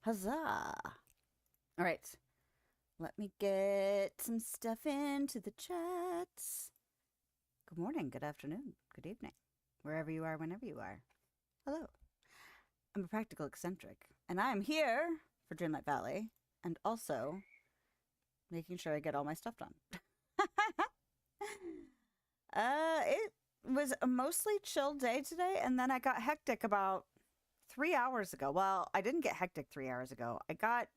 Huzzah! All right, let me get some stuff into the chats. Good morning, good afternoon, good evening, wherever you are, whenever you are. Hello. I'm a practical eccentric, and I'm here for Dreamlight Valley, and also making sure I get all my stuff done. It was a mostly chill day today, and then I got hectic about 3 hours ago. Well, I didn't get hectic 3 hours ago. I got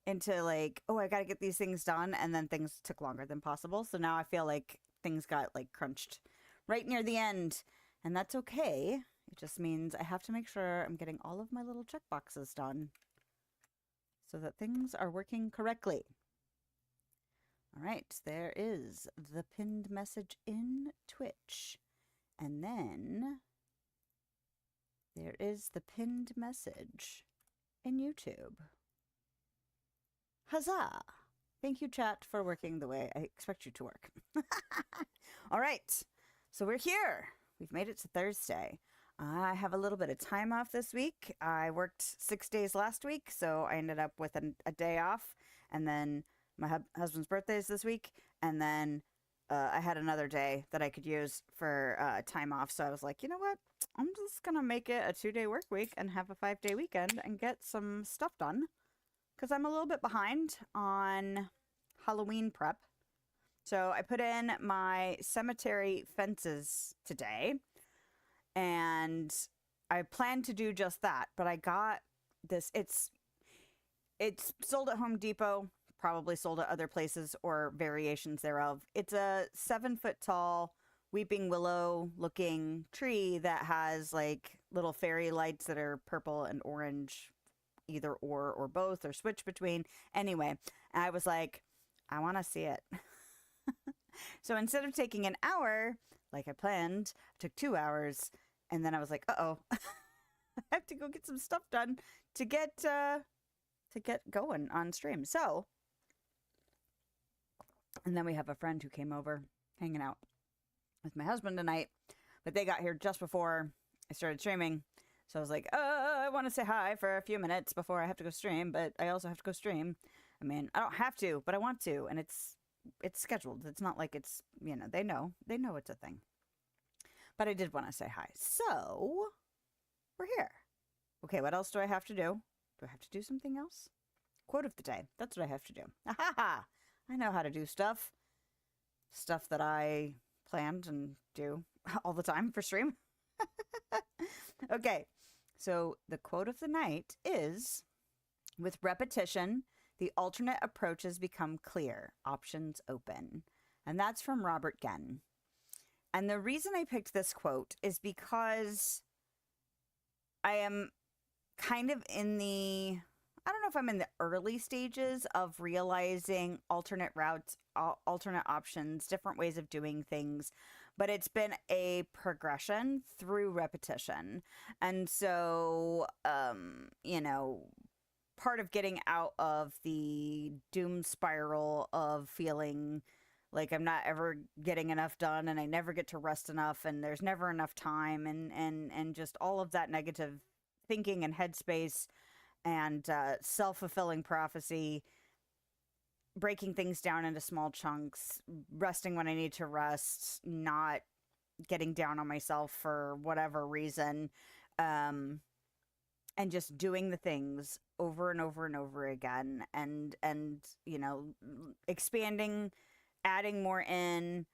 into like, oh, I got to get these things done, and then things took longer than possible. So now I feel like things got like crunched right near the end, and that's okay. It just means I have to make sure I'm getting all of my little check boxes done so that things are working correctly. All right, there is the pinned message in Twitch. And then there is the pinned message in YouTube. Huzzah! Thank you, chat, for working the way I expect you to work. All right, so we're here. We've made it to Thursday. I have a little bit of time off this week. I worked 6 days last week, so I ended up with a day off. And then my husband's birthday is this week. And then I had another day that I could use for time off. So I was like, you know what? I'm just going to make it a 2-day work week and have a 5-day weekend and get some stuff done. Because I'm a little bit behind on Halloween prep. So I put in my cemetery fences today. And I plan to do just that. But I got this. It's sold at Home Depot. Probably sold at other places or variations thereof. It's a 7-foot tall weeping willow looking tree that has like little fairy lights that are purple and orange, either or both, or switch between. Anyway, I was like, I want to see it. So instead of taking an hour like I planned, I took 2 hours, and then I was like, uh-oh, I have to go get some stuff done to get going on stream. So, and then we have a friend who came over hanging out with my husband tonight, but they got here just before I started streaming. So I was like, I want to say hi for a few minutes before I have to go stream, but I also have to go stream. I mean, I don't have to, but I want to, and it's scheduled. It's not like it's, they know it's a thing. But I did want to say hi. So we're here. Okay, what else do I have to do? Do I have to do something else? Quote of the day. That's what I have to do. Aha! I know how to do stuff. Stuff that I planned and do all the time for stream. Okay, so the quote of the night is, with repetition, the alternate approaches become clear, options open. And that's from Robert Genn. And the reason I picked this quote is because I am kind of I don't know if I'm in the early stages of realizing alternate routes, alternate options, different ways of doing things, but it's been a progression through repetition. And so, part of getting out of the doom spiral of feeling like I'm not ever getting enough done and I never get to rest enough and there's never enough time and just all of that negative thinking and headspace and self-fulfilling prophecy, breaking things down into small chunks, resting when I need to rest, not getting down on myself for whatever reason, and just doing the things over and over and over again, and expanding, adding more in,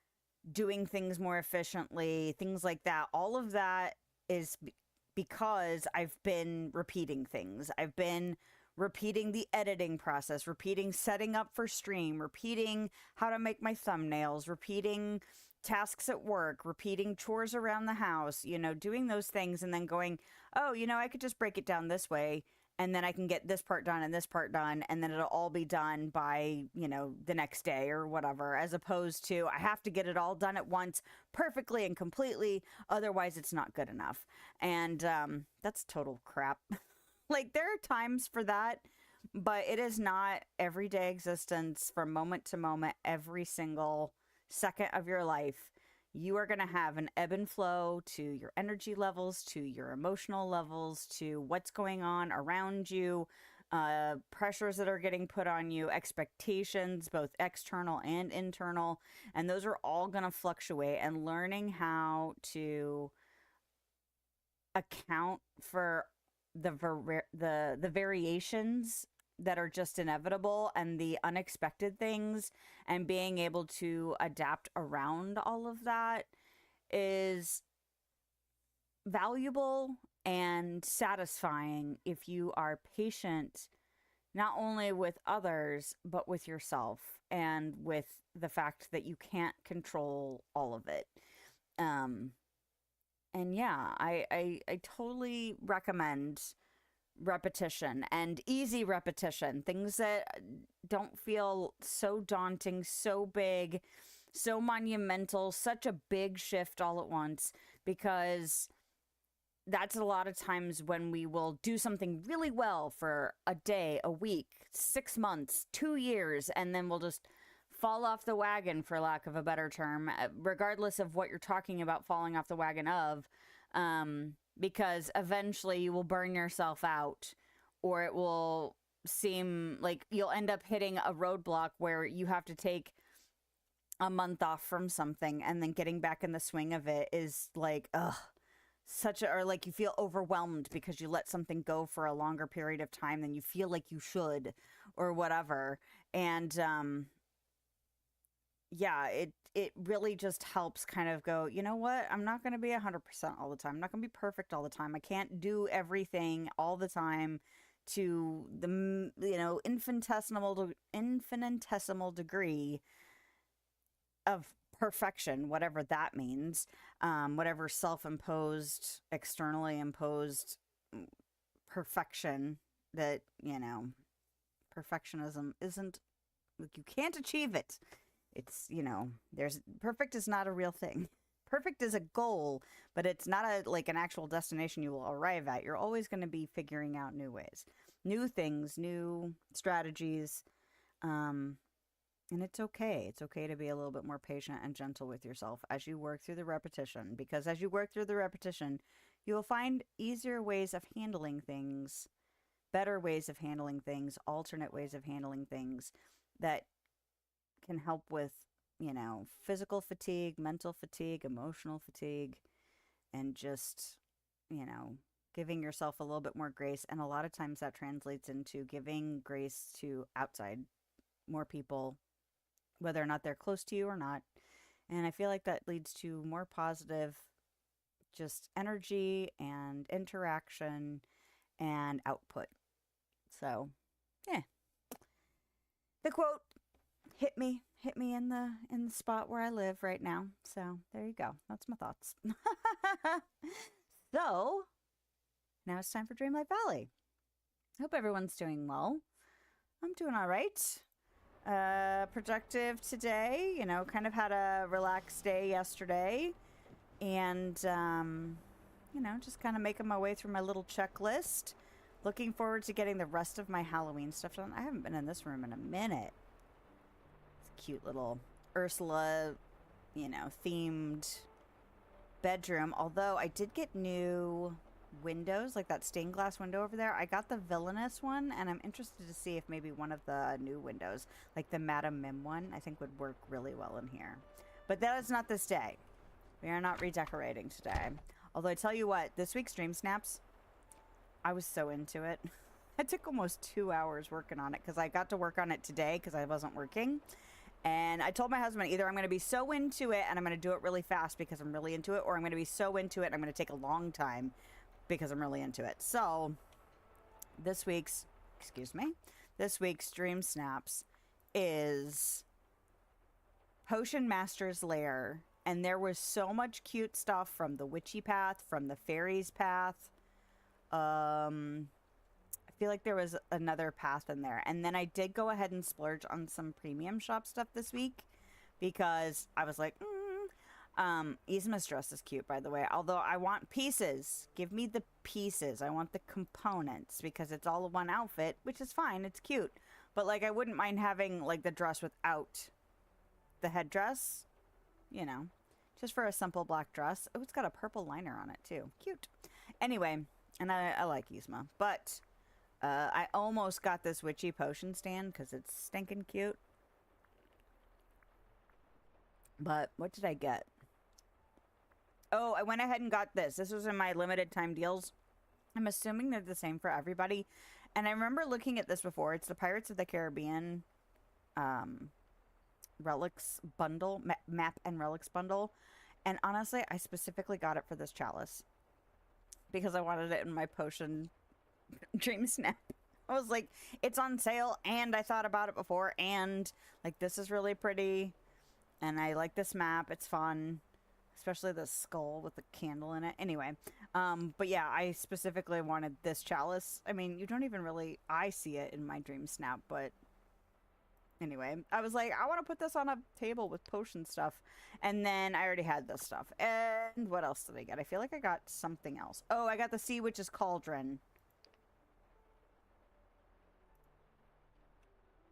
doing things more efficiently, things like that. All of that is because I've been repeating things. I've been repeating the editing process, repeating setting up for stream, repeating how to make my thumbnails, repeating tasks at work, repeating chores around the house, doing those things, and then going, oh, I could just break it down this way, and then I can get this part done and this part done, and then it'll all be done by, the next day or whatever, as opposed to I have to get it all done at once perfectly and completely, otherwise it's not good enough. And that's total crap. Like, there are times for that, but it is not everyday existence from moment to moment, every single second of your life. You are going to have an ebb and flow to your energy levels, to your emotional levels, to what's going on around you. pressures that are getting put on you, expectations, both external and internal. And those are all going to fluctuate, and learning how to account for the variations that are just inevitable and the unexpected things, and being able to adapt around all of that is valuable and satisfying if you are patient, not only with others but with yourself, and with the fact that you can't control all of it. um and yeah, I totally recommend repetition, and easy repetition, things that don't feel so daunting, so big, so monumental, such a big shift all at once, because that's a lot of times when we will do something really well for a day, a week, 6 months, 2 years, and then we'll just fall off the wagon, for lack of a better term, regardless of what you're talking about falling off the wagon of, because eventually you will burn yourself out, or it will seem like you'll end up hitting a roadblock where you have to take a month off from something, and then getting back in the swing of it is like, ugh, or like you feel overwhelmed because you let something go for a longer period of time than you feel like you should, or whatever. And yeah, it really just helps kind of go, you know what, I'm not going to be 100% all the time, I'm not going to be perfect all the time, I can't do everything all the time to the, infinitesimal degree of perfection, whatever that means, whatever self-imposed, externally imposed perfection that, perfectionism isn't, like, you can't achieve it. It's, there's perfect is not a real thing. Perfect is a goal, but it's not an actual destination you will arrive at. You're always going to be figuring out new ways, new things, new strategies. And it's okay. It's okay to be a little bit more patient and gentle with yourself as you work through the repetition, because as you work through the repetition, you will find easier ways of handling things, better ways of handling things, alternate ways of handling things that can help with, physical fatigue, mental fatigue, emotional fatigue, and just, giving yourself a little bit more grace. And a lot of times that translates into giving grace to outside, more people, whether or not they're close to you or not. And I feel like that leads to more positive just energy and interaction and output. So, yeah. The quote hit me in the spot where I live right now. So, there you go. That's my thoughts. So, now it's time for Dreamlight Valley. Hope everyone's doing well. I'm doing all right. Productive today, kind of had a relaxed day yesterday, and just kind of making my way through my little checklist, looking forward to getting the rest of my Halloween stuff done. I haven't been in this room in a minute. It's a cute little Ursula, themed bedroom, although I did get new windows, like that stained glass window over there. I got the villainous one, and I'm interested to see if maybe one of the new windows, like the Madame Mim one, I think would work really well in here. But that is not this day. We are not redecorating today. Although I tell you what, this week's Dream Snaps, I was so into it. I took almost 2 hours working on it, because I got to work on it today because I wasn't working. And I told my husband, either I'm going to be so into it and I'm going to do it really fast because I'm really into it, or I'm going to be so into it and I'm going to take a long time because I'm really into it. So this week's Dream Snaps is Potion Master's Lair. And there was so much cute stuff from the Witchy Path, from the Fairies Path. I feel like there was another path in there. And then I did go ahead and splurge on some premium shop stuff this week, because I was like, Yzma's dress is cute, by the way. Although I want pieces. Give me the pieces. I want the components, because it's all one outfit, which is fine. It's cute. But, I wouldn't mind having, the dress without the headdress. Just for a simple black dress. Oh, it's got a purple liner on it, too. Cute. Anyway, and I like Yzma. But I almost got this witchy potion stand because it's stinking cute. But what did I get? Oh, I went ahead and got this. This was in my limited time deals. I'm assuming they're the same for everybody. And I remember looking at this before. It's the Pirates of the Caribbean relics bundle, map and relics bundle. And honestly, I specifically got it for this chalice because I wanted it in my potion dream snap. I was like, it's on sale, and I thought about it before, and like, this is really pretty, and I like this map. It's fun, especially the skull with the candle in it. Anyway, but yeah, I specifically wanted this chalice. I mean, you don't even really, I see it in my dream snap, but anyway, I was like, I want to put this on a table with potion stuff. And then I already had this stuff. And what else did I get? I feel like I got something else. Oh, I got the Sea Witch's Cauldron.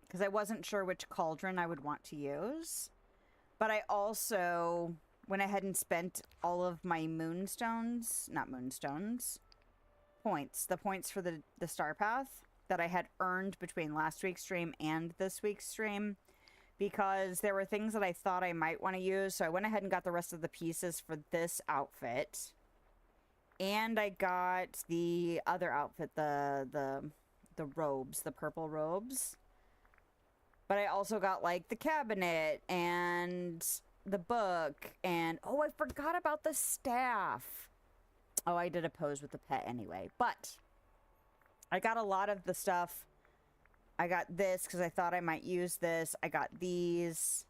Because I wasn't sure which cauldron I would want to use. But I also went ahead and spent all of my moonstones, not moonstones, points. The points for the Star Path that I had earned between last week's stream and this week's stream, because there were things that I thought I might want to use. So I went ahead and got the rest of the pieces for this outfit, and I got the other outfit, the robes, the purple robes. But I also got like the cabinet and the book, and oh, I forgot about the staff. Oh, I did a pose with the pet anyway, but I got a lot of the stuff. I got this because I thought I might use this. I got these.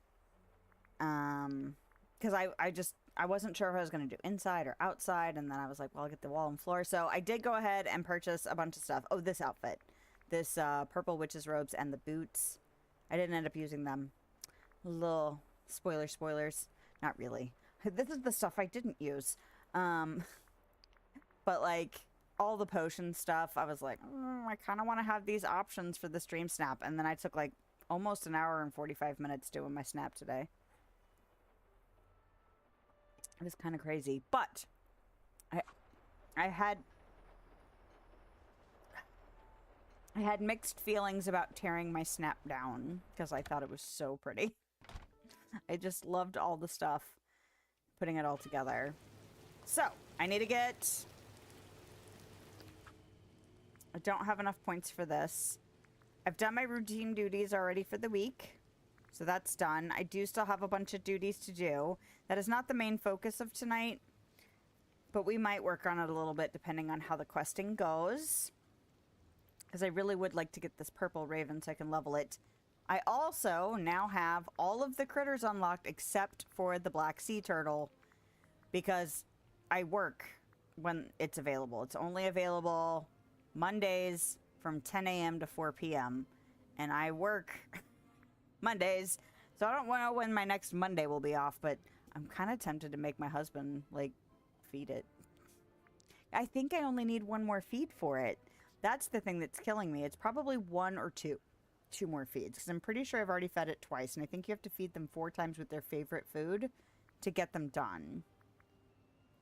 Because I wasn't sure if I was going to do inside or outside. And then I was like, well, I'll get the wall and floor. So I did go ahead and purchase a bunch of stuff. Oh, this outfit. This purple witch's robes and the boots. I didn't end up using them. Little spoilers. Not really. This is the stuff I didn't use. But like, all the potion stuff, I was like, I kind of want to have these options for the stream snap. And then I took like almost an hour and 45 minutes doing my snap today. It was kind of crazy. But I had mixed feelings about tearing my snap down because I thought it was so pretty. I just loved all the stuff, putting it all together. So I need to get... I don't have enough points for this. I've done my routine duties already for the week, so that's done. I do still have a bunch of duties to do. That is not the main focus of tonight, but we might work on it a little bit depending on how the questing goes, because I really would like to get this purple raven so I can level it. I also now have all of the critters unlocked except for the black sea turtle, because I work when it's available. It's only available Mondays from 10 a.m. to 4 p.m. and I work Mondays, so I don't know when my next Monday will be off, but I'm kind of tempted to make my husband, like, feed it. I think I only need one more feed for it. That's the thing that's killing me. It's probably one or two more feeds, because I'm pretty sure I've already fed it twice, and I think you have to feed them 4 times with their favorite food to get them done.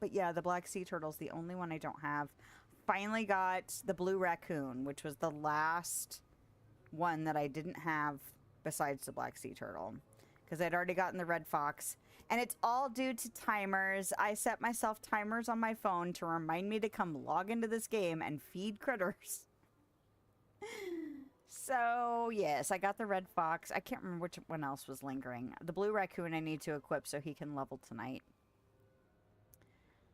But yeah, the black sea turtle's the only one I don't have. Finally got the blue raccoon, which was the last one that I didn't have besides the black sea turtle, because I'd already gotten the red fox, and it's all due to timers. I set myself timers on my phone to remind me to come log into this game and feed critters. So yes, I got the red fox. I can't remember which one else was lingering. The blue raccoon I need to equip so he can level tonight,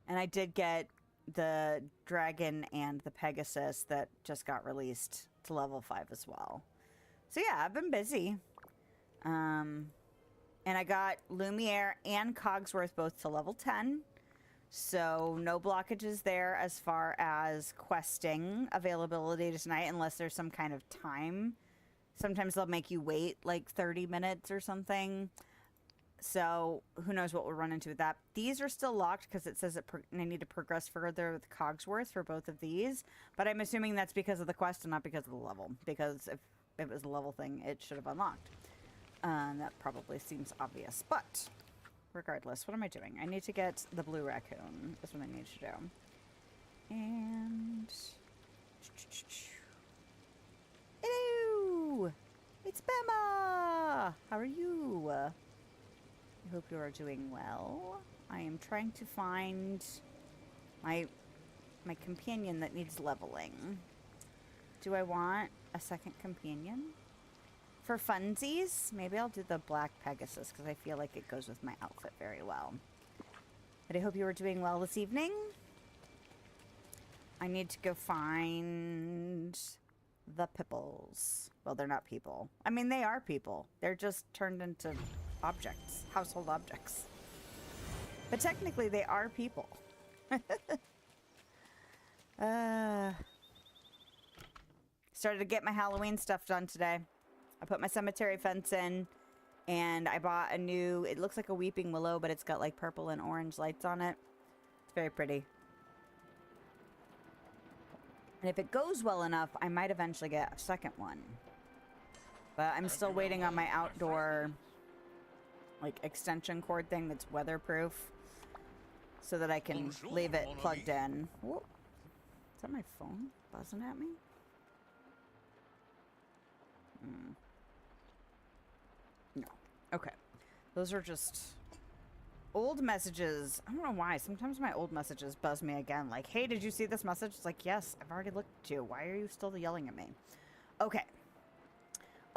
and I did get the dragon and the Pegasus that just got released to level 5 as well. So yeah, I've been busy. And I got Lumiere and Cogsworth both to level 10. So no blockages there as far as questing availability tonight, unless there's some kind of time. Sometimes they'll make you wait like 30 minutes or something. So who knows what we'll run into with that. These are still locked because it says that I need to progress further with Cogsworth for both of these. But I'm assuming that's because of the quest and not because of the level. Because if it was a level thing, it should have unlocked. That probably seems obvious. But regardless, what am I doing? I need to get the blue raccoon. That's what I need to do. And It's Bema! How are you? I hope you are doing well. I am trying to find my companion that needs leveling. Do I want a second companion? For funsies, maybe I'll do the Black Pegasus because I feel like it goes with my outfit very well. But I hope you are doing well this evening. I need to go find the Pipples. Well, they're not people. I mean, they are people. They're just turned into objects, household objects. But technically, they are people. Started to get my Halloween stuff done today. I put my cemetery fence in, and I bought a new, it looks like a weeping willow, but it's got like purple and orange lights on it. It's very pretty. And if it goes well enough, I might eventually get a second one. But I'm still waiting on my outdoor, like, extension cord thing that's weatherproof, so that I can leave it plugged in. Whoa. Is that my phone buzzing at me? No. Okay. Those are just old messages. I don't know why. Sometimes my old messages buzz me again. Like, hey, did you see this message? It's like, yes, I've already looked at you. Why are you still yelling at me? Okay.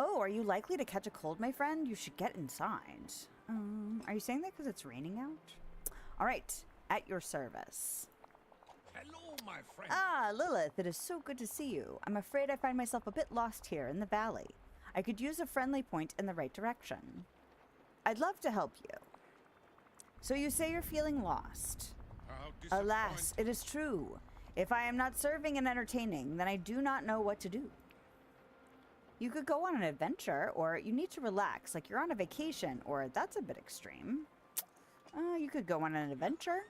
Oh, are you likely to catch a cold, my friend? You should get inside. Are you saying that because it's raining out? All right. At your service. Hello, my friend. Ah, Lilith, it is so good to see you. I'm afraid I find myself a bit lost here in the valley. I could use a friendly point in the right direction. I'd love to help you. So you say you're feeling lost. Alas, it is true. If I am not serving and entertaining, then I do not know what to do. You could go on an adventure, or you need to relax like you're on a vacation, or that's a bit extreme. You could go on an adventure.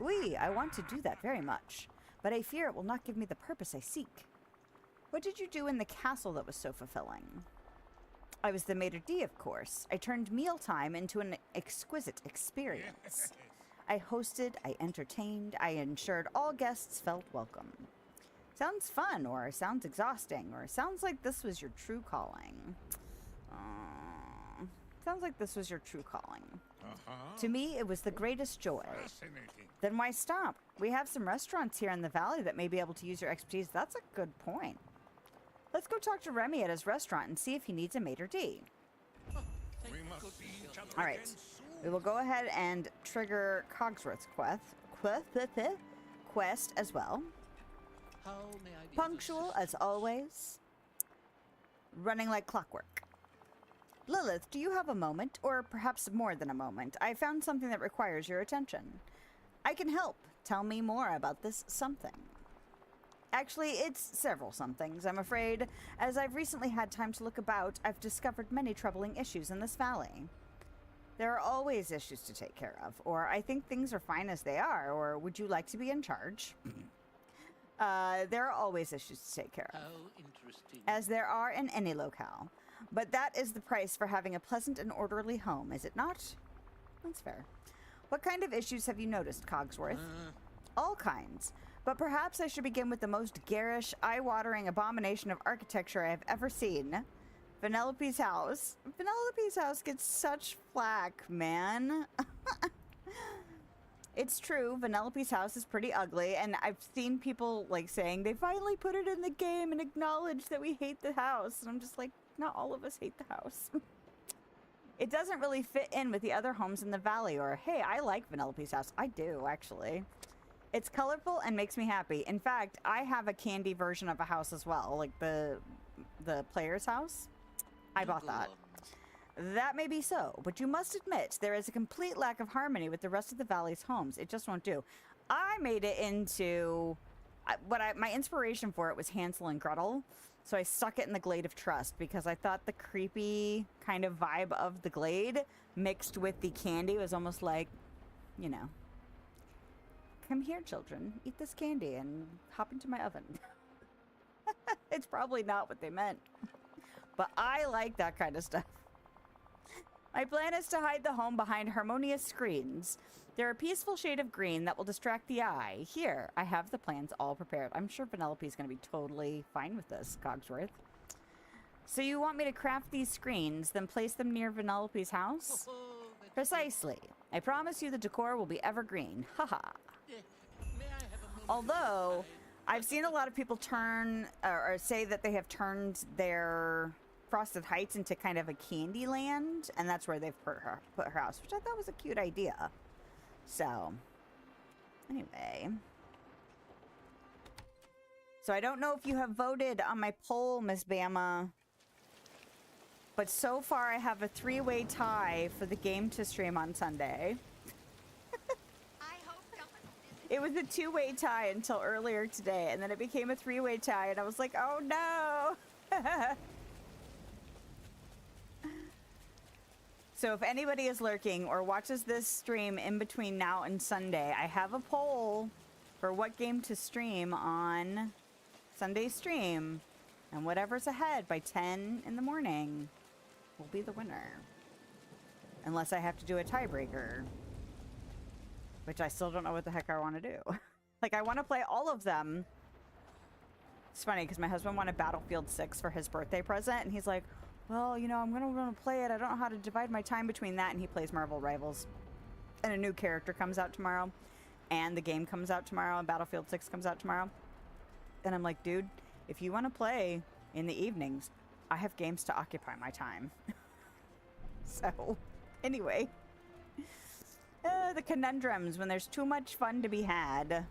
Oui, I want to do that very much, but I fear it will not give me the purpose I seek. What did you do in the castle that was so fulfilling? I was the maitre d', of course. I turned mealtime into an exquisite experience. I hosted, I entertained, I ensured all guests felt welcome. Sounds fun, or sounds exhausting, or sounds like this was your true calling. Sounds like this was your true calling. To me, it was the greatest joy. Then why stop? We have some restaurants here in the valley that may be able to use your expertise. That's a good point. Let's go talk to Remy at his restaurant and see if he needs a maitre d'. All right. We will go ahead and trigger Cogsworth's quest as well. Punctual as always. Running like clockwork. Lilith, do you have a moment, or perhaps more than a moment? I found something that requires your attention. I can help. Tell me more about this something. Actually, it's several somethings, I'm afraid. As I've recently had time to look about, I've discovered many troubling issues in this valley. There are always issues to take care of, or I think things are fine as they are, or would you like to be in charge? There are always issues to take care of. How interesting. As there are in any locale. But that is the price for having a pleasant and orderly home, is it not? That's fair. What kind of issues have you noticed, Cogsworth? All kinds. But perhaps I should begin with the most garish, eye-watering abomination of architecture I have ever seen. Vanellope's house. Vanellope's house gets such flack, man. It's true, Vanellope's house is pretty ugly, and I've seen people, like, saying they finally put it in the game and acknowledge that we hate the house. And I'm just like, not all of us hate the house. It doesn't really fit in with the other homes in the valley, or, hey, I like Vanellope's house. I do, actually. It's colorful and makes me happy. In fact, I have a candy version of a house as well, like the player's house. I bought that. That may be so, but you must admit there is a complete lack of harmony with the rest of the valley's homes. It just won't do. I made it into my inspiration for it was Hansel and Gretel, so I stuck it in the Glade of Trust because I thought the creepy kind of vibe of the glade mixed with the candy was almost like, you know, come here, children, eat this candy and hop into my oven. It's probably not what they meant, but I like that kind of stuff. My plan is to hide the home behind harmonious screens. They're a peaceful shade of green that will distract the eye. Here, I have the plans all prepared. I'm sure Vanellope's going to be totally fine with this, Cogsworth. So you want me to craft these screens, then place them near Vanellope's house? Precisely. I promise you the decor will be evergreen. Haha. May I have a moment? Although, I've seen a lot of people turn, or say that they have turned their Frosted Heights into kind of a candy land, and that's where they've put her house, which I thought was a cute idea. So, anyway. So I don't know if you have voted on my poll, Miss Bama, but so far I have a 3-way tie for the game to stream on Sunday. I hope someone It was a 2-way tie until earlier today, and then it became a 3-way tie, and I was like, oh no! So if anybody is lurking or watches this stream in between now and Sunday, I have a poll for what game to stream on Sunday's stream, and whatever's ahead by 10 in the morning will be the winner. Unless I have to do a tiebreaker, which I still don't know what the heck I want to do. Like, I want to play all of them. It's funny because my husband wanted Battlefield 6 for his birthday present, and he's like, well, you know, I'm going to play it. I don't know how to divide my time between that. And he plays Marvel Rivals. And a new character comes out tomorrow. And the game comes out tomorrow. And Battlefield 6 comes out tomorrow. And I'm like, dude, if you want to play in the evenings, I have games to occupy my time. So, anyway. The conundrums when there's too much fun to be had.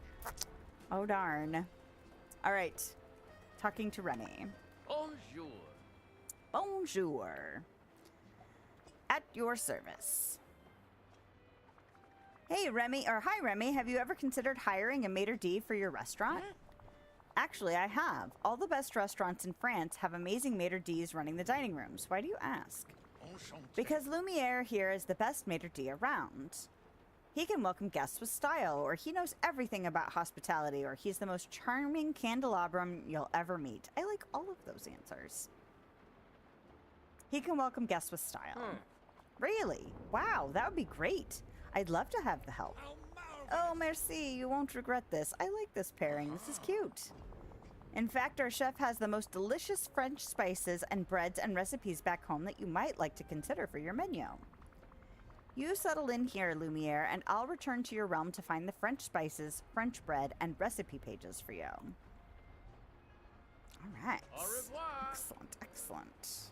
Oh, darn. All right. Talking to Remy. Bonjour. Bonjour. At your service. Hey, Remy, or hi, Remy. Have you ever considered hiring a maitre d' for your restaurant? Actually, I have. All the best restaurants in France have amazing maitre d's running the dining rooms. Why do you ask? Enchanté. Because Lumiere here is the best maitre d' around. He can welcome guests with style, or he knows everything about hospitality, or he's the most charming candelabrum you'll ever meet. I like all of those answers. He can welcome guests with style. Really? Wow, that would be great. I'd love to have the help. How marvelous. Oh, merci. You won't regret this. I like this pairing. This is cute. In fact, our chef has the most delicious French spices and breads and recipes back home that you might like to consider for your menu. You settle in here, Lumiere, and I'll return to your realm to find the French spices, French bread, and recipe pages for you. All right. Au revoir. Excellent, excellent.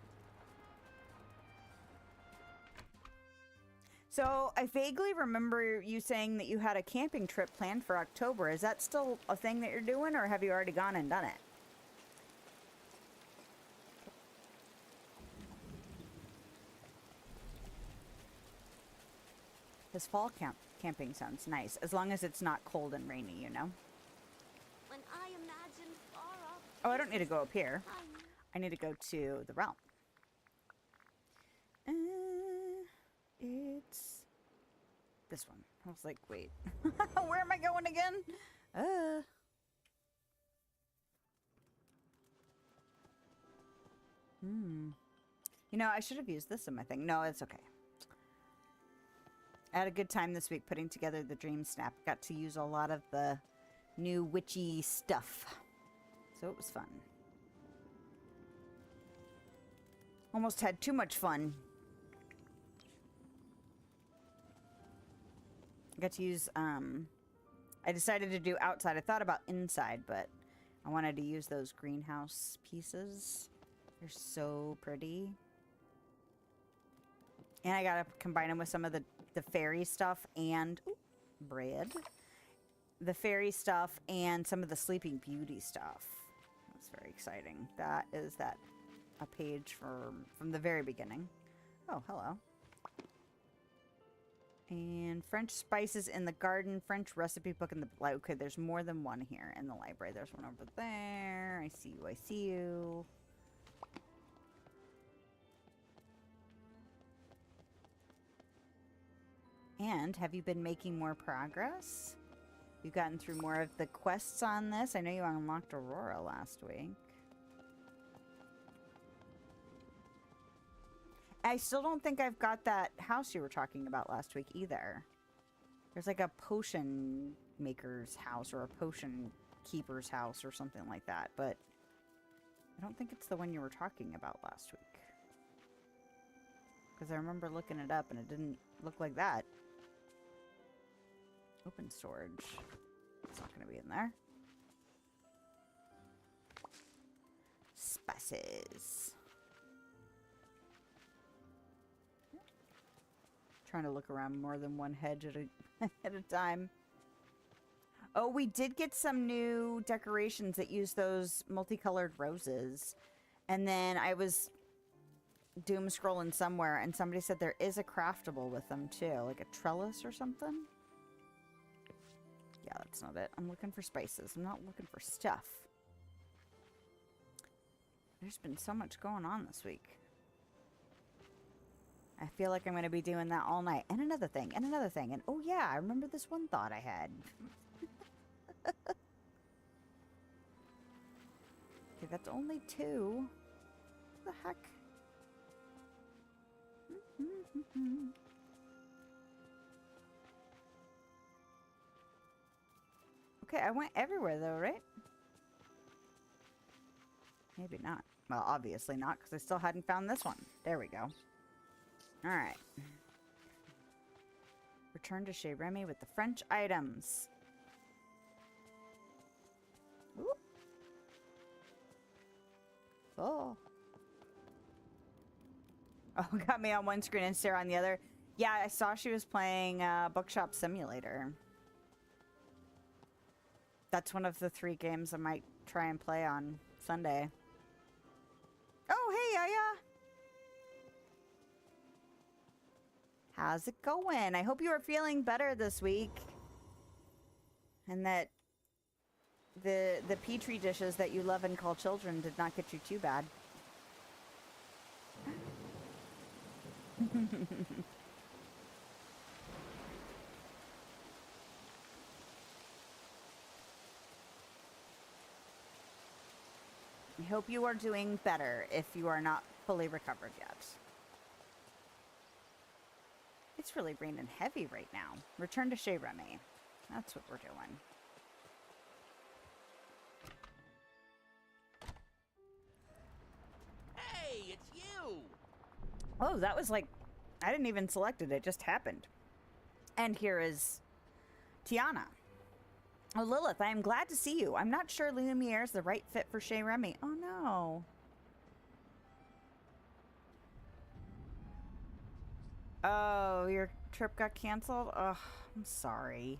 So, I vaguely remember you saying that you had a camping trip planned for October. Is that still a thing that you're doing, or have you already gone and done it? This fall camping sounds nice, as long as it's not cold and rainy, you know? when I imagine far off. Oh, I don't need to go up here. I I need to go to the realm. It's this one. I was like, wait. Where am I going again? You know, I should have used this in my thing. No, it's okay. I had a good time this week putting together the Dream Snap. Got to use a lot of the new witchy stuff. So it was fun. Almost had too much fun. I got to use, I decided to do outside. I thought about inside, but I wanted to use those greenhouse pieces. They're so pretty. And I got to combine them with some of the fairy stuff and bread. The fairy stuff and some of the Sleeping Beauty stuff. That's very exciting. That is a page from the very beginning. Oh, hello. And French spices in the garden, French recipe book in the... Okay, there's more than one here in the library. There's one over there. I see you, I see you. And have you been making more progress? You've gotten through more of the quests on this? I know you unlocked Aurora last week. I still don't think I've got that house you were talking about last week either. There's like a potion maker's house or a potion keeper's house or something like that, but I don't think it's the one you were talking about last week. Because I remember looking it up and it didn't look like that. Open storage. It's not going to be in there. Spices. Trying to look around more than one hedge at a, at a time. Oh, we did get some new decorations that use those multicolored roses. And then I was doom scrolling somewhere and somebody said there is a craftable with them too. Like a trellis or something. Yeah, that's not it. I'm looking for spices. I'm not looking for stuff. There's been so much going on this week. I feel like I'm going to be doing that all night. And another thing, and another thing. And oh yeah, I remember this one thought I had. Okay, that's only 2. What the heck? Okay, I went everywhere though, right? Maybe not. Well, obviously not, because I still hadn't found this one. There we go. Alright. Return to Chez Remy with the French items. Ooh. Oh. Oh, got me on one screen and Sarah on the other. Yeah, I saw she was playing Bookshop Simulator. That's one of the 3 games I might try and play on Sunday. Oh, hey, Aya! How's it going? I hope you are feeling better this week. And that the Petri dishes that you love and call children did not get you too bad. I hope you are doing better if you are not fully recovered yet. It's really raining heavy right now. Return to Chez Remy. That's what we're doing. Hey, it's you! Oh, that was like... I didn't even select it. It just happened. And here is Tiana. Oh, Lilith, I am glad to see you. I'm not sure Lumiere is the right fit for Chez Remy. Oh, no. Oh, your trip got canceled? Oh, I'm sorry.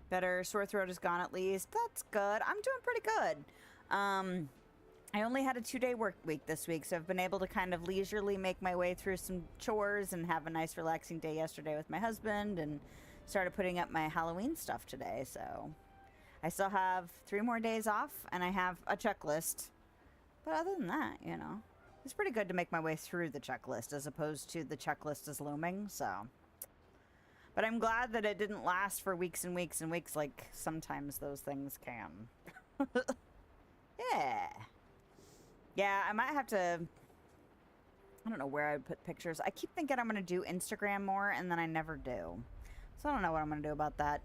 Better. Sore throat is gone at least. That's good. I'm doing pretty good. I only had a 2-day work week this week, so I've been able to kind of leisurely make my way through some chores and have a nice relaxing day yesterday with my husband and started putting up my Halloween stuff today, so I still have 3 more days off and I have a checklist. But other than that, you know, it's pretty good to make my way through the checklist as opposed to the checklist is looming, so. But I'm glad that it didn't last for weeks and weeks and weeks like sometimes those things can. Yeah. Yeah, I might have to... I don't know where I would put pictures. I keep thinking I'm going to do Instagram more, and then I never do. So I don't know what I'm going to do about that.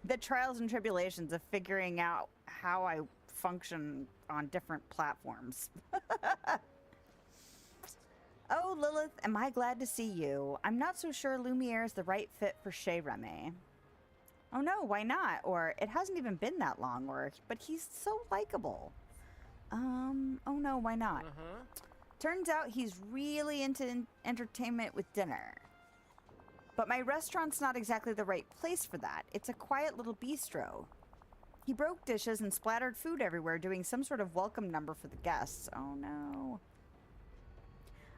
The trials and tribulations of figuring out how I function on different platforms. Oh, Lilith, am I glad to see you? I'm not so sure Lumiere is the right fit for Chez Remy. Oh no, why not? Or it hasn't even been that long, or but he's so likable. Oh no, why not? Turns out he's really into entertainment with dinner. But my restaurant's not exactly the right place for that. It's a quiet little bistro. He broke dishes and splattered food everywhere doing some sort of welcome number for the guests. Oh no.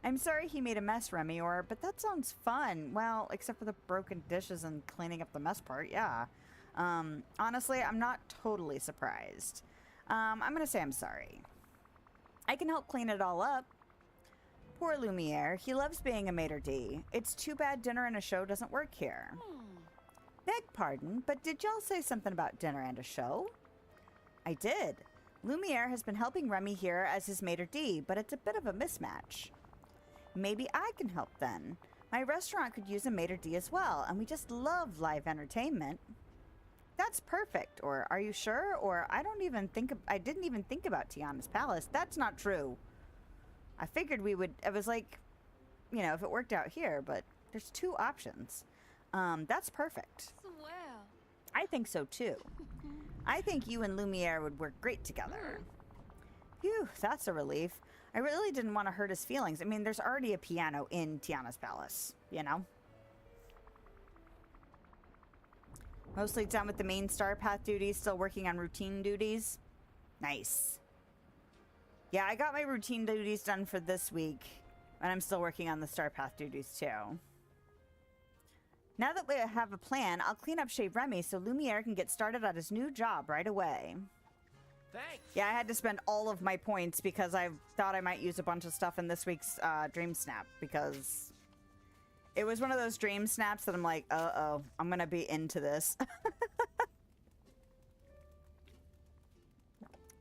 I'm sorry he made a mess, Remy, but that sounds fun. Well, except for the broken dishes and cleaning up the mess part, yeah. Honestly, I'm not totally surprised. I'm gonna say I'm sorry. I can help clean it all up. Poor Lumiere. He loves being a maitre d'. It's too bad dinner and a show doesn't work here. Beg pardon, but did y'all say something about dinner and a show? I did. Lumiere has been helping Remy here as his maitre d', but it's a bit of a mismatch. Maybe I can help then. My restaurant could use a maitre d' as well, and we just love live entertainment. That's perfect. Or are you sure? Or I didn't even think about Tiana's palace. That's not true. I figured we would, it was like, you know, if it worked out here, but there's two options. That's perfect. Swell. I think so too. I think you and Lumiere would work great together. Phew, that's a relief. I really didn't want to hurt his feelings. I mean, there's already a piano in Tiana's palace, you know? Mostly done with the main star path duties, still working on routine duties. Nice. Yeah, I got my routine duties done for this week, and I'm still working on the star path duties too. Now that we have a plan, I'll clean up Chez Remy so Lumiere can get started on his new job right away. Thanks. Yeah, I had to spend all of my points because I thought I might use a bunch of stuff in this week's Dream Snap, because it was one of those dream snaps that I'm like, uh-oh, I'm gonna be into this.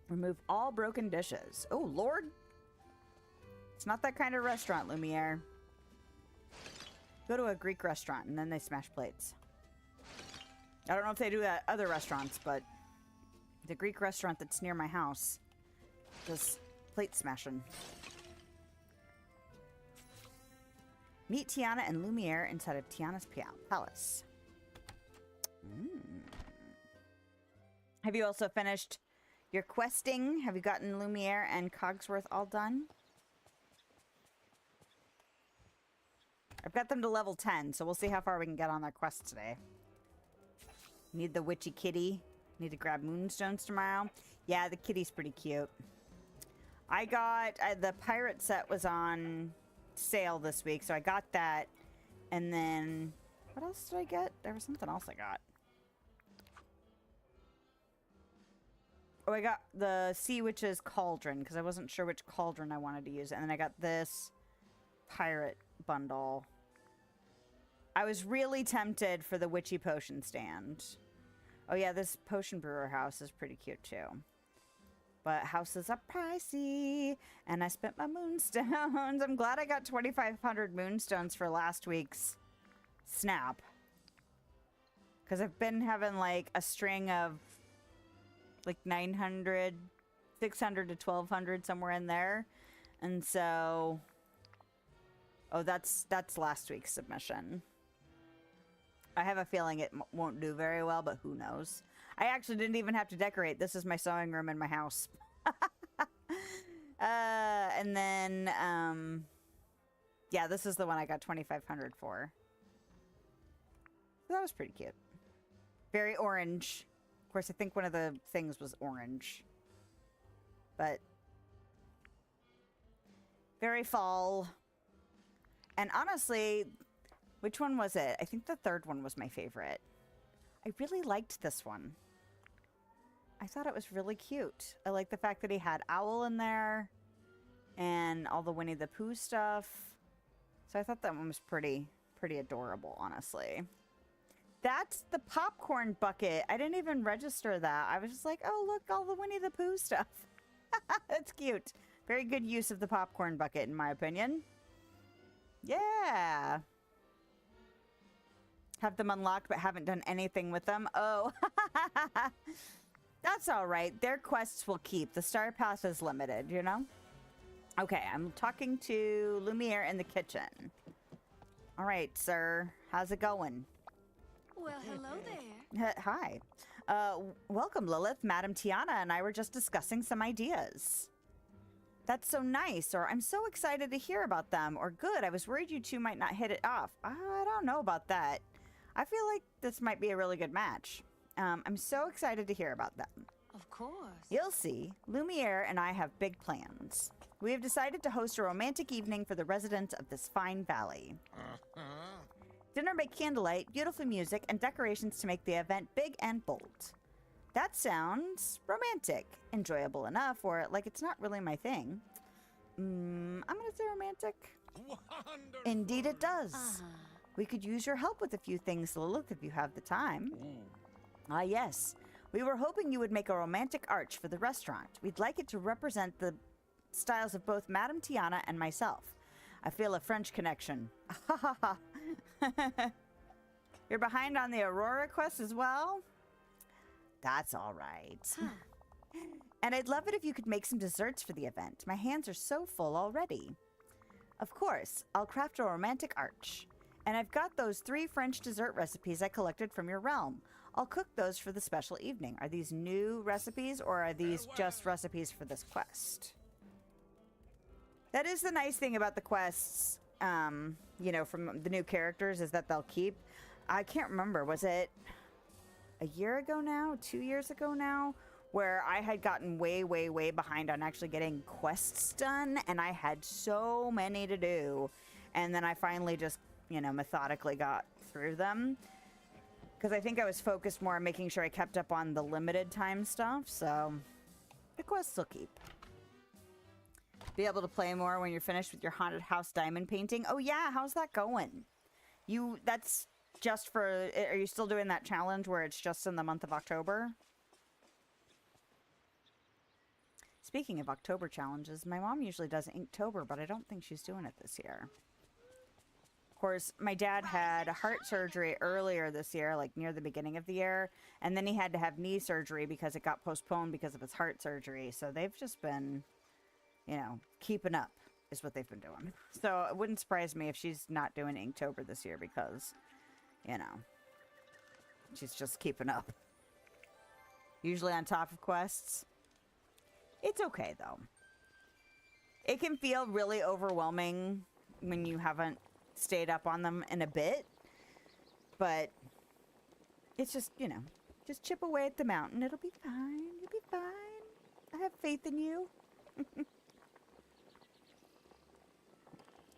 Remove all broken dishes. Oh, Lord. It's not that kind of restaurant, Lumiere. Go to a Greek restaurant and then they smash plates. I don't know if they do that at other restaurants, but the Greek restaurant that's near my house does plate smashing. Meet Tiana and Lumiere inside of Tiana's palace. Have you also finished your questing? Have you gotten Lumiere and Cogsworth all done? I've got them to level 10, so we'll see how far we can get on their quest today. Need the witchy kitty. Need to grab moonstones tomorrow. Yeah, the kitty's pretty cute. I got... the pirate set was on sale this week, so I got that. And then... what else did I get? There was something else I got. Oh, I got the Sea Witch's Cauldron, because I wasn't sure which cauldron I wanted to use. And then I got this pirate bundle. I was really tempted for the witchy potion stand. Oh yeah, this potion brewer house is pretty cute too. But houses are pricey, and I spent my moonstones. I'm glad I got 2,500 moonstones for last week's snap. Because I've been having like a string of like 900, 600 to 1,200, somewhere in there. And so... oh, that's last week's submission. I have a feeling it won't do very well, but who knows. I actually didn't even have to decorate. This is my sewing room in my house. And then, yeah, this is the one I got 2,500 for. That was pretty cute. Very orange. Of course, I think one of the things was orange. But very fall. And honestly, which one was it? I think the third one was my favorite. I really liked this one. I thought it was really cute. I like the fact that he had Owl in there and all the Winnie the Pooh stuff. So I thought that one was pretty adorable, honestly. That's the popcorn bucket. I didn't even register that. I was just like, oh, look, all the Winnie the Pooh stuff. That's cute. Very good use of the popcorn bucket, in my opinion. Yeah. Have them unlocked but haven't done anything with them. Oh. That's all right. Their quests will keep. The star pass is limited, you know? Okay, I'm talking to Lumiere in the kitchen. All right, sir. How's it going? Well, hello there. Hi. Welcome, Lilith. Madam Tiana and I were just discussing some ideas. That's so nice, or I'm so excited to hear about them, or good, I was worried you two might not hit it off. I don't know about that. I feel like this might be a really good match. I'm so excited to hear about them. Of course. You'll see. Lumiere and I have big plans. We have decided to host a romantic evening for the residents of this fine valley. Dinner by candlelight, beautiful music, and decorations to make the event big and bold. That sounds romantic. Enjoyable enough, or like it's not really my thing. I'm gonna say romantic. Wonderful. Indeed it does. We could use your help with a few things, Lilith, if you have the time. Ah, yes. We were hoping you would make a romantic arch for the restaurant. We'd like it to represent the styles of both Madame Tiana and myself. I feel a French connection. Ha ha ha. You're behind on the Aurora quest as well? That's all right. Huh. And I'd love it if you could make some desserts for the event. My hands are so full already. Of course, I'll craft a romantic arch. And I've got those 3 French dessert recipes I collected from your realm. I'll cook those for the special evening. Are these new recipes or are these just recipes for this quest? That is the nice thing about the quests, you know, from the new characters is that they'll keep. I can't remember. Was it a year ago now? 2 years ago now? Where I had gotten way, way, way behind on actually getting quests done. And I had so many to do. And then I finally just, you know, methodically got through them. Because I think I was focused more on making sure I kept up on the limited time stuff. So the quests will keep. Be able to play more when you're finished with your haunted house diamond painting. Oh yeah, how's that going? That's just for, are you still doing that challenge where it's just in the month of October? Speaking of October challenges, my mom usually does Inktober, but I don't think she's doing it this year. Of course, my dad had heart surgery earlier this year, like near the beginning of the year, and then he had to have knee surgery because it got postponed because of his heart surgery. So they've just been, you know, keeping up is what they've been doing. So it wouldn't surprise me if she's not doing Inktober this year because, you know, she's just keeping up. Usually on top of quests. It's okay, though. It can feel really overwhelming when you haven't stayed up on them in a bit. But it's just, you know, just chip away at the mountain. It'll be fine. You'll be fine. I have faith in you.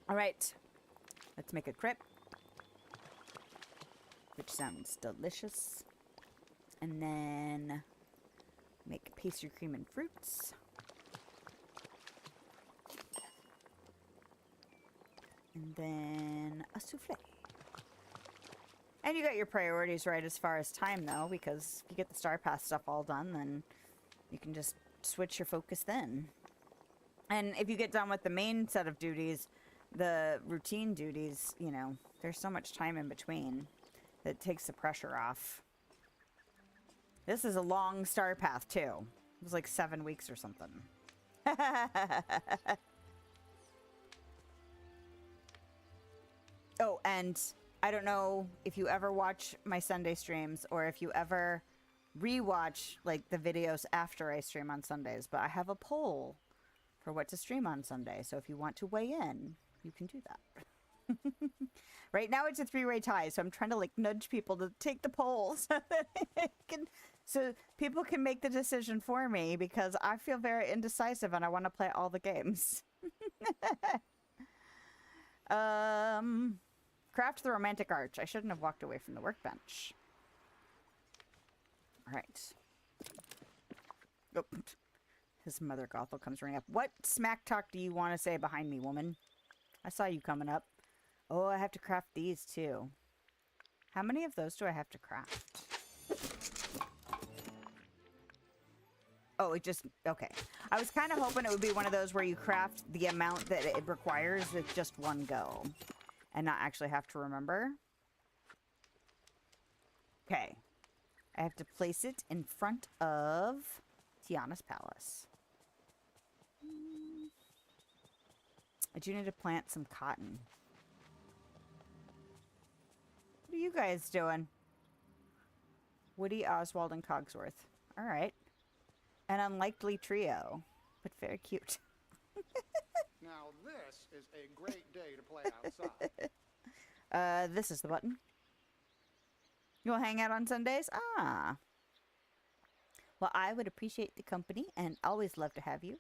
All right. Let's make a crepe. Which sounds delicious. And then make pastry cream and fruits. And then a souffle. And you got your priorities right as far as time, though, because if you get the Star Pass stuff all done, then you can just switch your focus then. And if you get done with the main set of duties, the routine duties, you know, there's so much time in between that it takes the pressure off. This is a long star path, too. It was like 7 weeks or something. Oh, and I don't know if you ever watch my Sunday streams or if you ever rewatch like the videos after I stream on Sundays, but I have a poll for what to stream on Sunday. So if you want to weigh in, you can do that. Right now it's a 3-way tie, so I'm trying to like nudge people to take the poll so people can make the decision for me because I feel very indecisive and I want to play all the games. Craft the romantic arch. I shouldn't have walked away from the workbench. All right. Oh, his mother Gothel comes running up. What smack talk do you want to say behind me, woman? I saw you coming up. Oh, I have to craft these too. How many of those do I have to craft? Oh, it just... Okay. I was kind of hoping it would be one of those where you craft the amount that it requires with just one go. And not actually have to remember. Okay. I have to place it in front of Tiana's palace. I do need to plant some cotton. What are you guys doing? Woody, Oswald, and Cogsworth. Alright. An unlikely trio, but very cute. Now this is a great day to play outside. This is the button. You'll hang out on Sundays? Ah. Well, I would appreciate the company and always love to have you.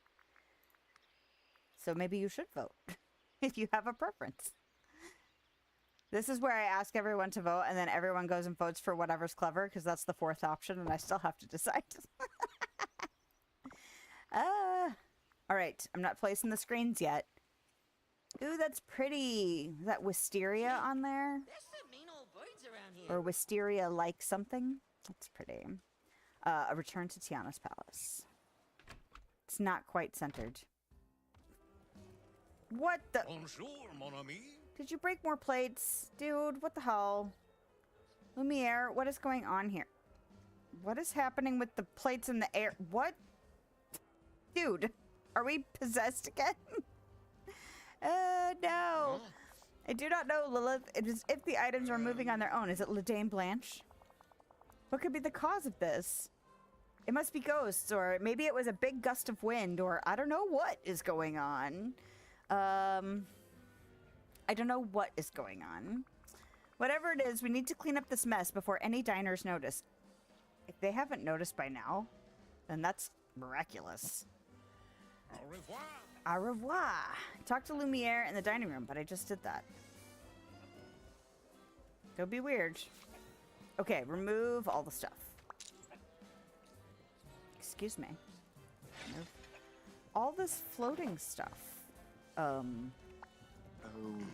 So maybe you should vote if you have a preference. This is where I ask everyone to vote and then everyone goes and votes for whatever's clever because that's the 4th option and I still have to decide. All right, I'm not placing the screens yet. Ooh, that's pretty. Is that wisteria on there? There's some mean old birds around here. Or wisteria-like something? That's pretty. A return to Tiana's palace. It's not quite centered. What the? Bonjour, mon ami. Did you break more plates? Dude, what the hell? Lumiere, what is going on here? What is happening with the plates in the air? What? Dude, are we possessed again? No. I do not know, Lilith. It is if the items are moving on their own. Is it La Dame Blanche? What could be the cause of this? It must be ghosts, or maybe it was a big gust of wind, or I don't know what is going on. I don't know what is going on. Whatever it is, we need to clean up this mess before any diners notice. If they haven't noticed by now, then that's miraculous. Au revoir. Au revoir. Talk to Lumiere in the dining room, but I just did that. Don't be weird. Okay, remove all the stuff. Excuse me. Remove all this floating stuff. Oh,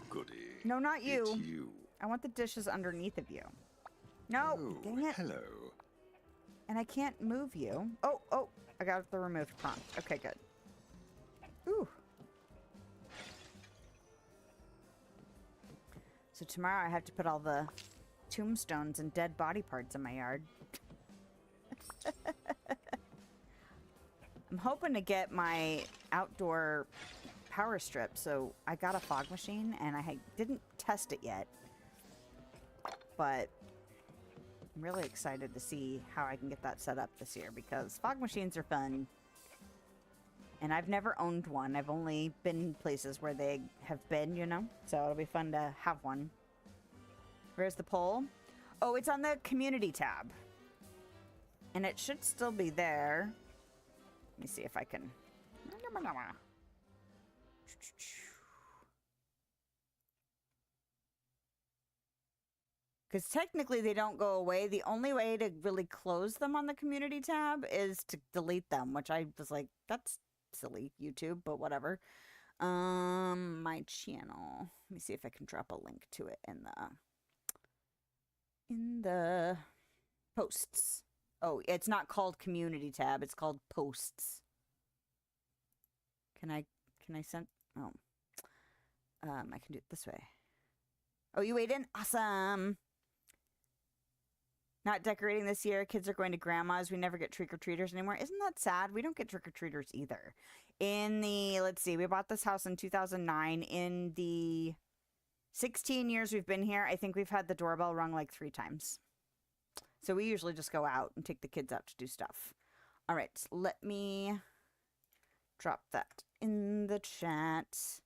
goody. No, not you. It's you. I want the dishes underneath of you. No, Oh, dang it. hello. And I can't move you. Oh, I got the removed prompt. Okay, good. Ooh. So tomorrow I have to put all the tombstones and dead body parts in my yard. I'm hoping to get my outdoor power strip, so I got a fog machine and I didn't test it yet. But I'm really excited to see how I can get that set up this year because fog machines are fun. And I've never owned one. I've only been places where they have been, you know? So it'll be fun to have one. Where's the poll? Oh, it's on the community tab. And it should still be there. Let me see if I can... Because technically they don't go away. The only way to really close them on the community tab is to delete them, which I was like, that's silly, YouTube, but whatever. My channel. Let me see if I can drop a link to it in the posts. Oh, it's not called community tab. It's called posts. Can I send? Oh, I can do it this way. Oh, you weighed in? Awesome. Not decorating this year. Kids are going to grandma's. We never get trick-or-treaters anymore. Isn't that sad? We don't get trick-or-treaters either. In the, let's see, we bought this house in 2009. In the 16 years we've been here, I think we've had the doorbell rung like 3 times. So we usually just go out and take the kids out to do stuff. All right, let me drop that in the chat.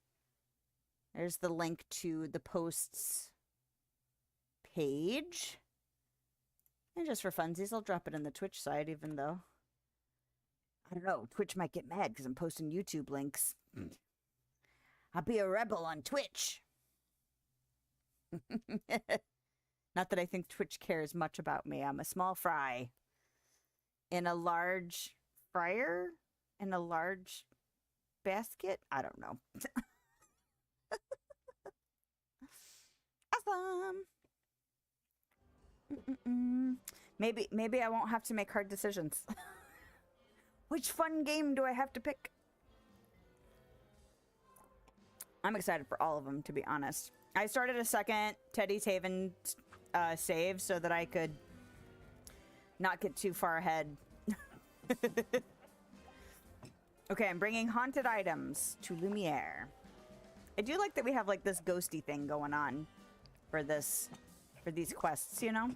There's the link to the posts page. And just for funsies, I'll drop it in the Twitch side, even though, I don't know, Twitch might get mad because I'm posting YouTube links. I'll be a rebel on Twitch. Not that I think Twitch cares much about me. I'm a small fry in a large fryer in a large basket. I don't know. Awesome. Maybe I won't have to make hard decisions. Which fun game do I have to pick? I'm excited for all of them, to be honest. I started a second Teddy's Haven save so that I could not get too far ahead. Okay, I'm bringing haunted items to Lumiere. I do like that we have like this ghosty thing going on for these quests, you know?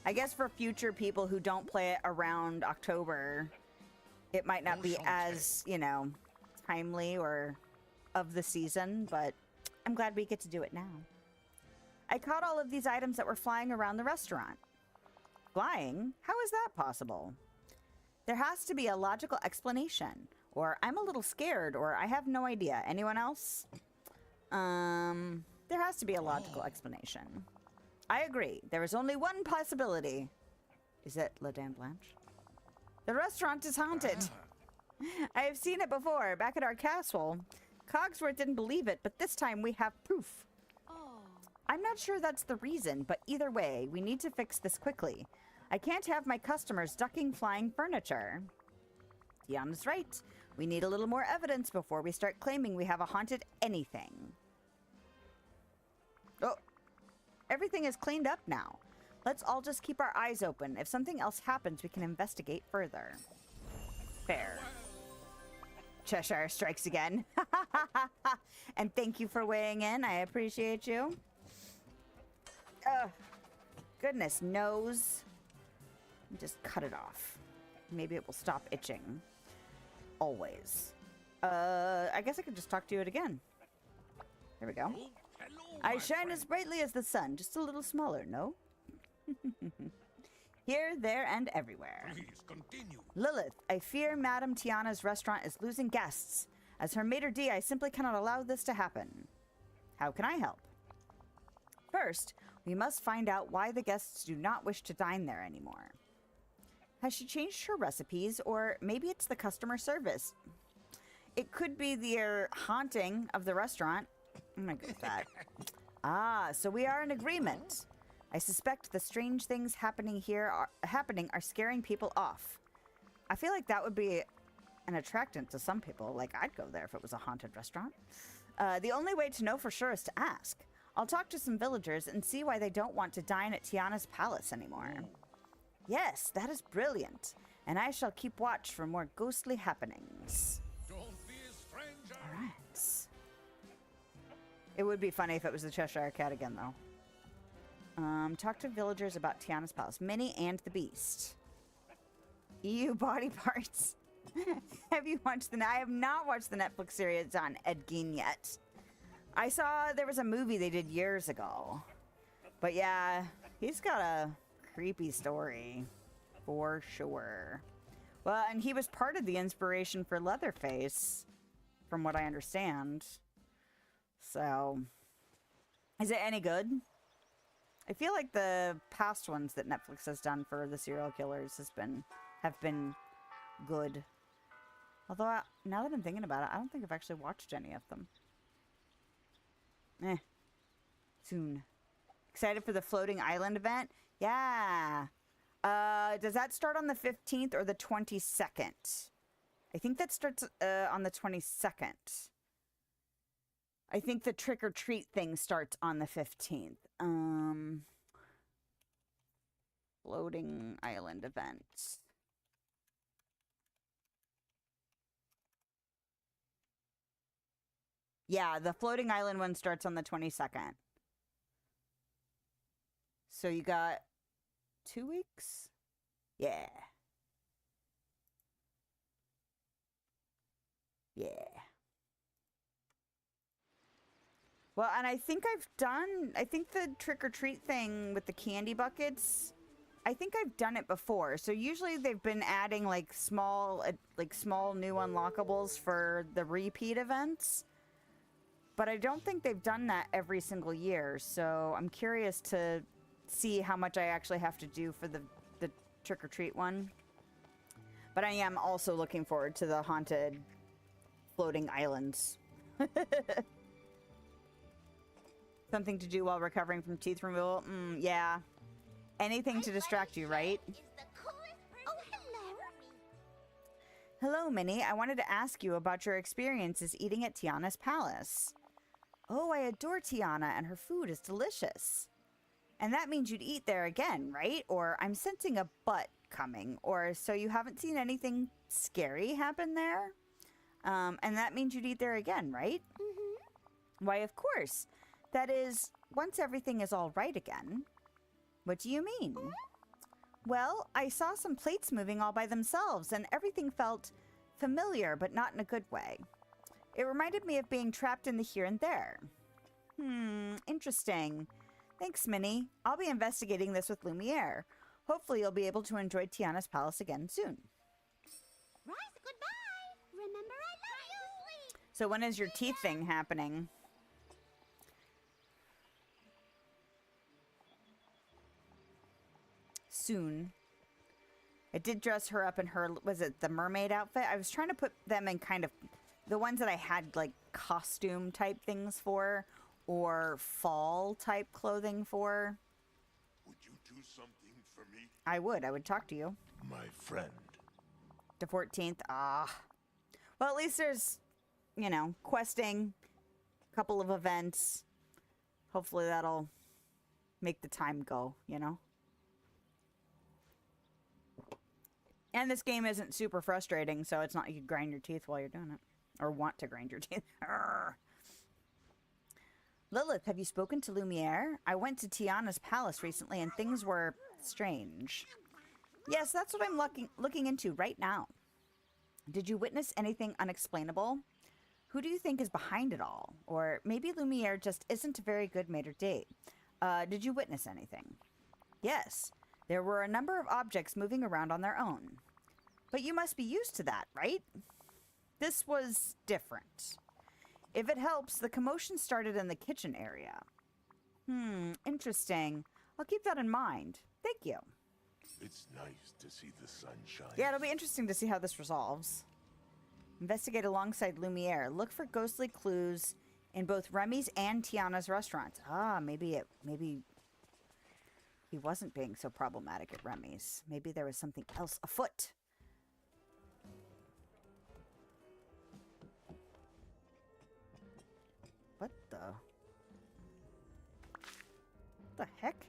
I guess for future people who don't play it around October, it might not be as, you know, timely or of the season, but I'm glad we get to do it now. I caught all of these items that were flying around the restaurant. Flying? How is that possible? There has to be a logical explanation, or I'm a little scared, or I have no idea. Anyone else? There has to be a logical explanation. I agree. There is only one possibility. Is it La Dame Blanche? The restaurant is haunted. I have seen it before, back at our castle. Cogsworth didn't believe it, but this time we have proof. Oh. I'm not sure that's the reason, but either way, we need to fix this quickly. I can't have my customers ducking flying furniture. Tiana's right. We need a little more evidence before we start claiming we have a haunted anything. Oh, everything is cleaned up now. Let's all just keep our eyes open. If something else happens, we can investigate further. Fair. Cheshire strikes again. And thank you for weighing in. I appreciate you. Ugh. Goodness knows. Just cut it off. Maybe it will stop itching. Always. I guess I could just talk to it again. There we go. Oh, hello, I my shine friend. as brightly as the sun, just a little smaller, no? Here, there, and everywhere. Please continue. Lilith, I fear Madame Tiana's restaurant is losing guests. As her maitre d', I simply cannot allow this to happen. How can I help? First, we must find out why the guests do not wish to dine there anymore. Has she changed her recipes, or maybe it's the customer service? It could be the haunting of the restaurant. I'm gonna go with that. Ah, so we are in agreement. I suspect the strange things happening are scaring people off. I feel like that would be an attractant to some people. Like, I'd go there if it was a haunted restaurant. The only way to know for sure is to ask. I'll talk to some villagers and see why they don't want to dine at Tiana's palace anymore. Yes, that is brilliant. And I shall keep watch for more ghostly happenings. Don't be a stranger. All right. It would be funny if it was the Cheshire Cat again, though. Talk to villagers about Tiana's palace. Minnie and the Beast. EU body parts. Have you watched I have not watched the Netflix series on Ed Gein yet. I saw there was a movie they did years ago. But yeah, he's got a creepy story. For sure. Well, and he was part of the inspiration for Leatherface, from what I understand. So, is it any good? I feel like the past ones that Netflix has done for the serial killers have been good. Although, now that I'm thinking about it, I don't think I've actually watched any of them. Soon. Excited for the floating island event? Yeah. Does that start on the 15th or the 22nd? I think that starts on the 22nd. I think the trick-or-treat thing starts on the 15th. Floating island event. Yeah, the floating island one starts on the 22nd. So you got 2 weeks? Yeah. Yeah. Well, and I think the trick-or-treat thing with the candy buckets, I think I've done it before. So usually they've been adding like small new unlockables for the repeat events. But I don't think they've done that every single year. So I'm curious to see how much I actually have to do for the trick-or-treat one. But I am also looking forward to the haunted floating islands. Something to do while recovering from teeth removal? Yeah. Anything to distract you, right? Hello, Minnie. I wanted to ask you about your experiences eating at Tiana's palace. Oh, I adore Tiana, and her food is delicious. And that means you'd eat there again, right? Or I'm sensing a but coming. Or so you haven't seen anything scary happen there? And that means you'd eat there again, right? Mm-hmm. Why, of course. That is, once everything is all right again. What do you mean? Well, I saw some plates moving all by themselves, and everything felt familiar, but not in a good way. It reminded me of being trapped in the here and there. Interesting. Thanks, Minnie. I'll be investigating this with Lumiere. Hopefully you'll be able to enjoy Tiana's palace again soon. Rise, goodbye. Remember I love you. So when is your teeth thing happening? Soon. I did dress her up in her, was it the mermaid outfit? I was trying to put them in kind of the ones that I had like costume type things for, or fall type clothing for. Would you do something for me? I would talk to you. My friend. The 14th, well, at least there's, you know, questing, a couple of events. Hopefully that'll make the time go, you know? And this game isn't super frustrating, so it's not like you grind your teeth while you're doing it. Or want to grind your teeth. Arrgh. Lilith, have you spoken to Lumiere? I went to Tiana's palace recently and things were strange. Yes, that's what I'm looking into right now. Did you witness anything unexplainable? Who do you think is behind it all? Or maybe Lumiere just isn't a very good maitre d'. Did you witness anything? Yes, there were a number of objects moving around on their own. But you must be used to that, right? This was different. If it helps, the commotion started in the kitchen area. Interesting. I'll keep that in mind. Thank you. It's nice to see the sun shine. Yeah, it'll be interesting to see how this resolves. Investigate alongside Lumiere. Look for ghostly clues in both Remy's and Tiana's restaurants. Ah, maybe he wasn't being so problematic at Remy's. Maybe there was something else afoot. What the heck?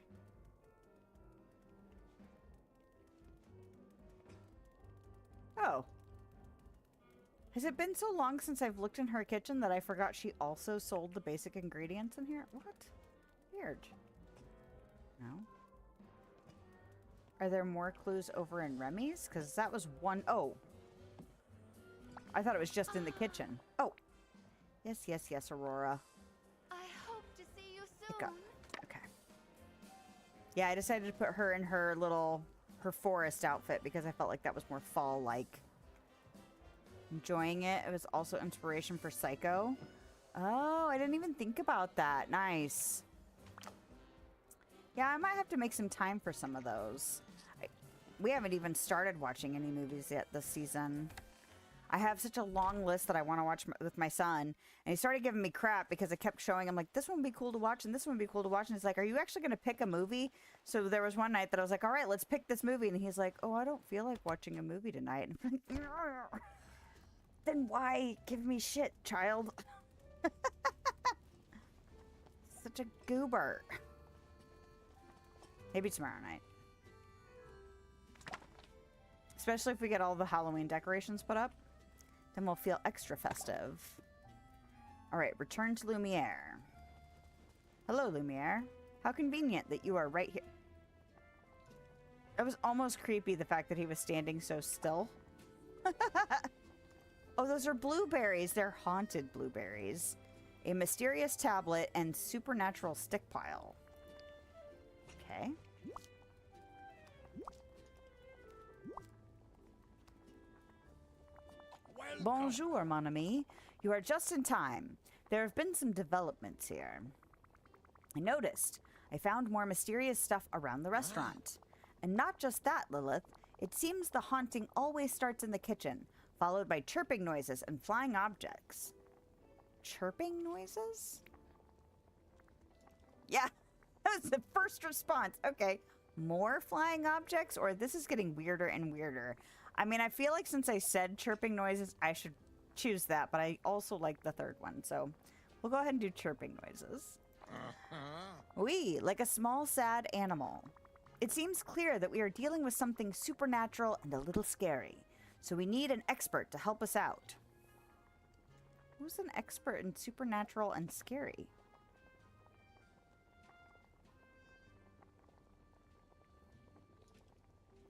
Oh. Has it been so long since I've looked in her kitchen that I forgot she also sold the basic ingredients in here? What? Weird. No. Are there more clues over in Remy's? Because that was one. Oh. I thought it was just in the kitchen. Oh. Yes, yes, yes, Aurora. I hope to see you soon. Hiccup. Okay. Yeah, I decided to put her in her forest outfit because I felt like that was more fall-like. Enjoying it. It was also inspiration for Psycho. Oh, I didn't even think about that. Nice. Yeah, I might have to make some time for some of those. We haven't even started watching any movies yet this season. I have such a long list that I want to watch with my son. And he started giving me crap because I kept showing him, like, this one would be cool to watch and this one would be cool to watch. And he's like, are you actually going to pick a movie? So there was one night that I was like, all right, let's pick this movie. And he's like, oh, I don't feel like watching a movie tonight. And I'm like, then why give me shit, child? Such a goober. Maybe tomorrow night. Especially if we get all the Halloween decorations put up. Then we'll feel extra festive. Alright, return to Lumiere. Hello, Lumiere. How convenient that you are right here. It was almost creepy, the fact that he was standing so still. Oh, those are blueberries. They're haunted blueberries. A mysterious tablet and supernatural stick pile. Okay. Bonjour, mon ami. You are just in time. There have been some developments here. I noticed. I found more mysterious stuff around the restaurant. And not just that, Lilith. It seems the haunting always starts in the kitchen, followed by chirping noises and flying objects. Chirping noises? Yeah, that was the first response. Okay, more flying objects, or this is getting weirder and weirder. I mean, I feel like since I said chirping noises, I should choose that, but I also like the third one, so we'll go ahead and do chirping noises. Oui, like a small, sad animal. It seems clear that we are dealing with something supernatural and a little scary, so we need an expert to help us out. Who's an expert in supernatural and scary?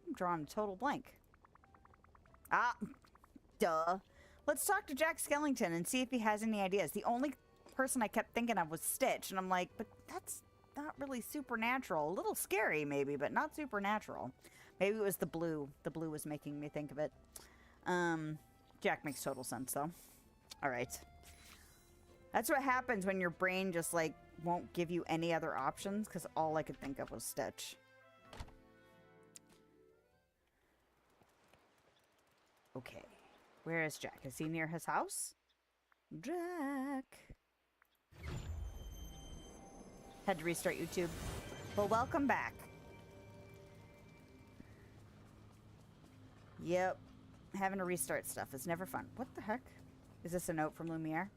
I'm drawing a total blank. Ah, duh. Let's talk to Jack Skellington and see if he has any ideas. The only person I kept thinking of was Stitch, and I'm like, but that's not really supernatural. A little scary, maybe, but not supernatural. Maybe it was the blue. The blue was making me think of it. Jack makes total sense, though. All right. That's what happens when your brain just, like, won't give you any other options, because all I could think of was Stitch. Okay. Where is Jack? Is he near his house? Jack. Had to restart YouTube. Well, welcome back. Yep. Having to restart stuff is never fun. What the heck? Is this a note from Lumiere?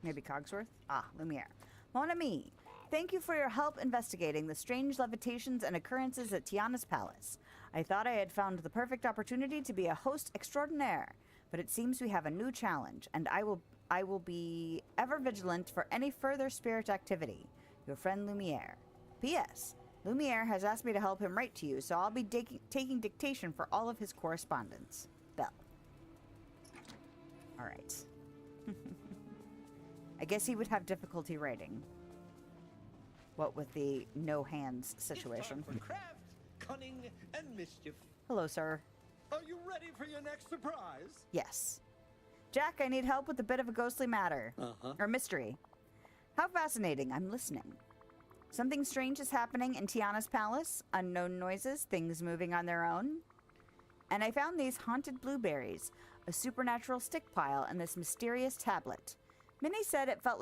Maybe Cogsworth? Ah, Lumiere. Mon ami, Thank you for your help investigating the strange levitations and occurrences at Tiana's palace. I thought I had found the perfect opportunity to be a host extraordinaire, but it seems we have a new challenge, and I will be ever vigilant for any further spirit activity. Your friend Lumiere. P.S. Lumiere has asked me to help him write to you, so I'll be taking dictation for all of his correspondence. Belle. All right. I guess he would have difficulty writing. What with the no hands situation. It's time for craft, cunning, and mischief. Hello, sir. Are you ready for your next surprise? Yes. Jack, I need help with a bit of a ghostly matter. Or mystery. How fascinating. I'm listening. Something strange is happening in Tiana's palace. Unknown noises, things moving on their own. And I found these haunted blueberries, a supernatural stick pile, and this mysterious tablet. Minnie said it felt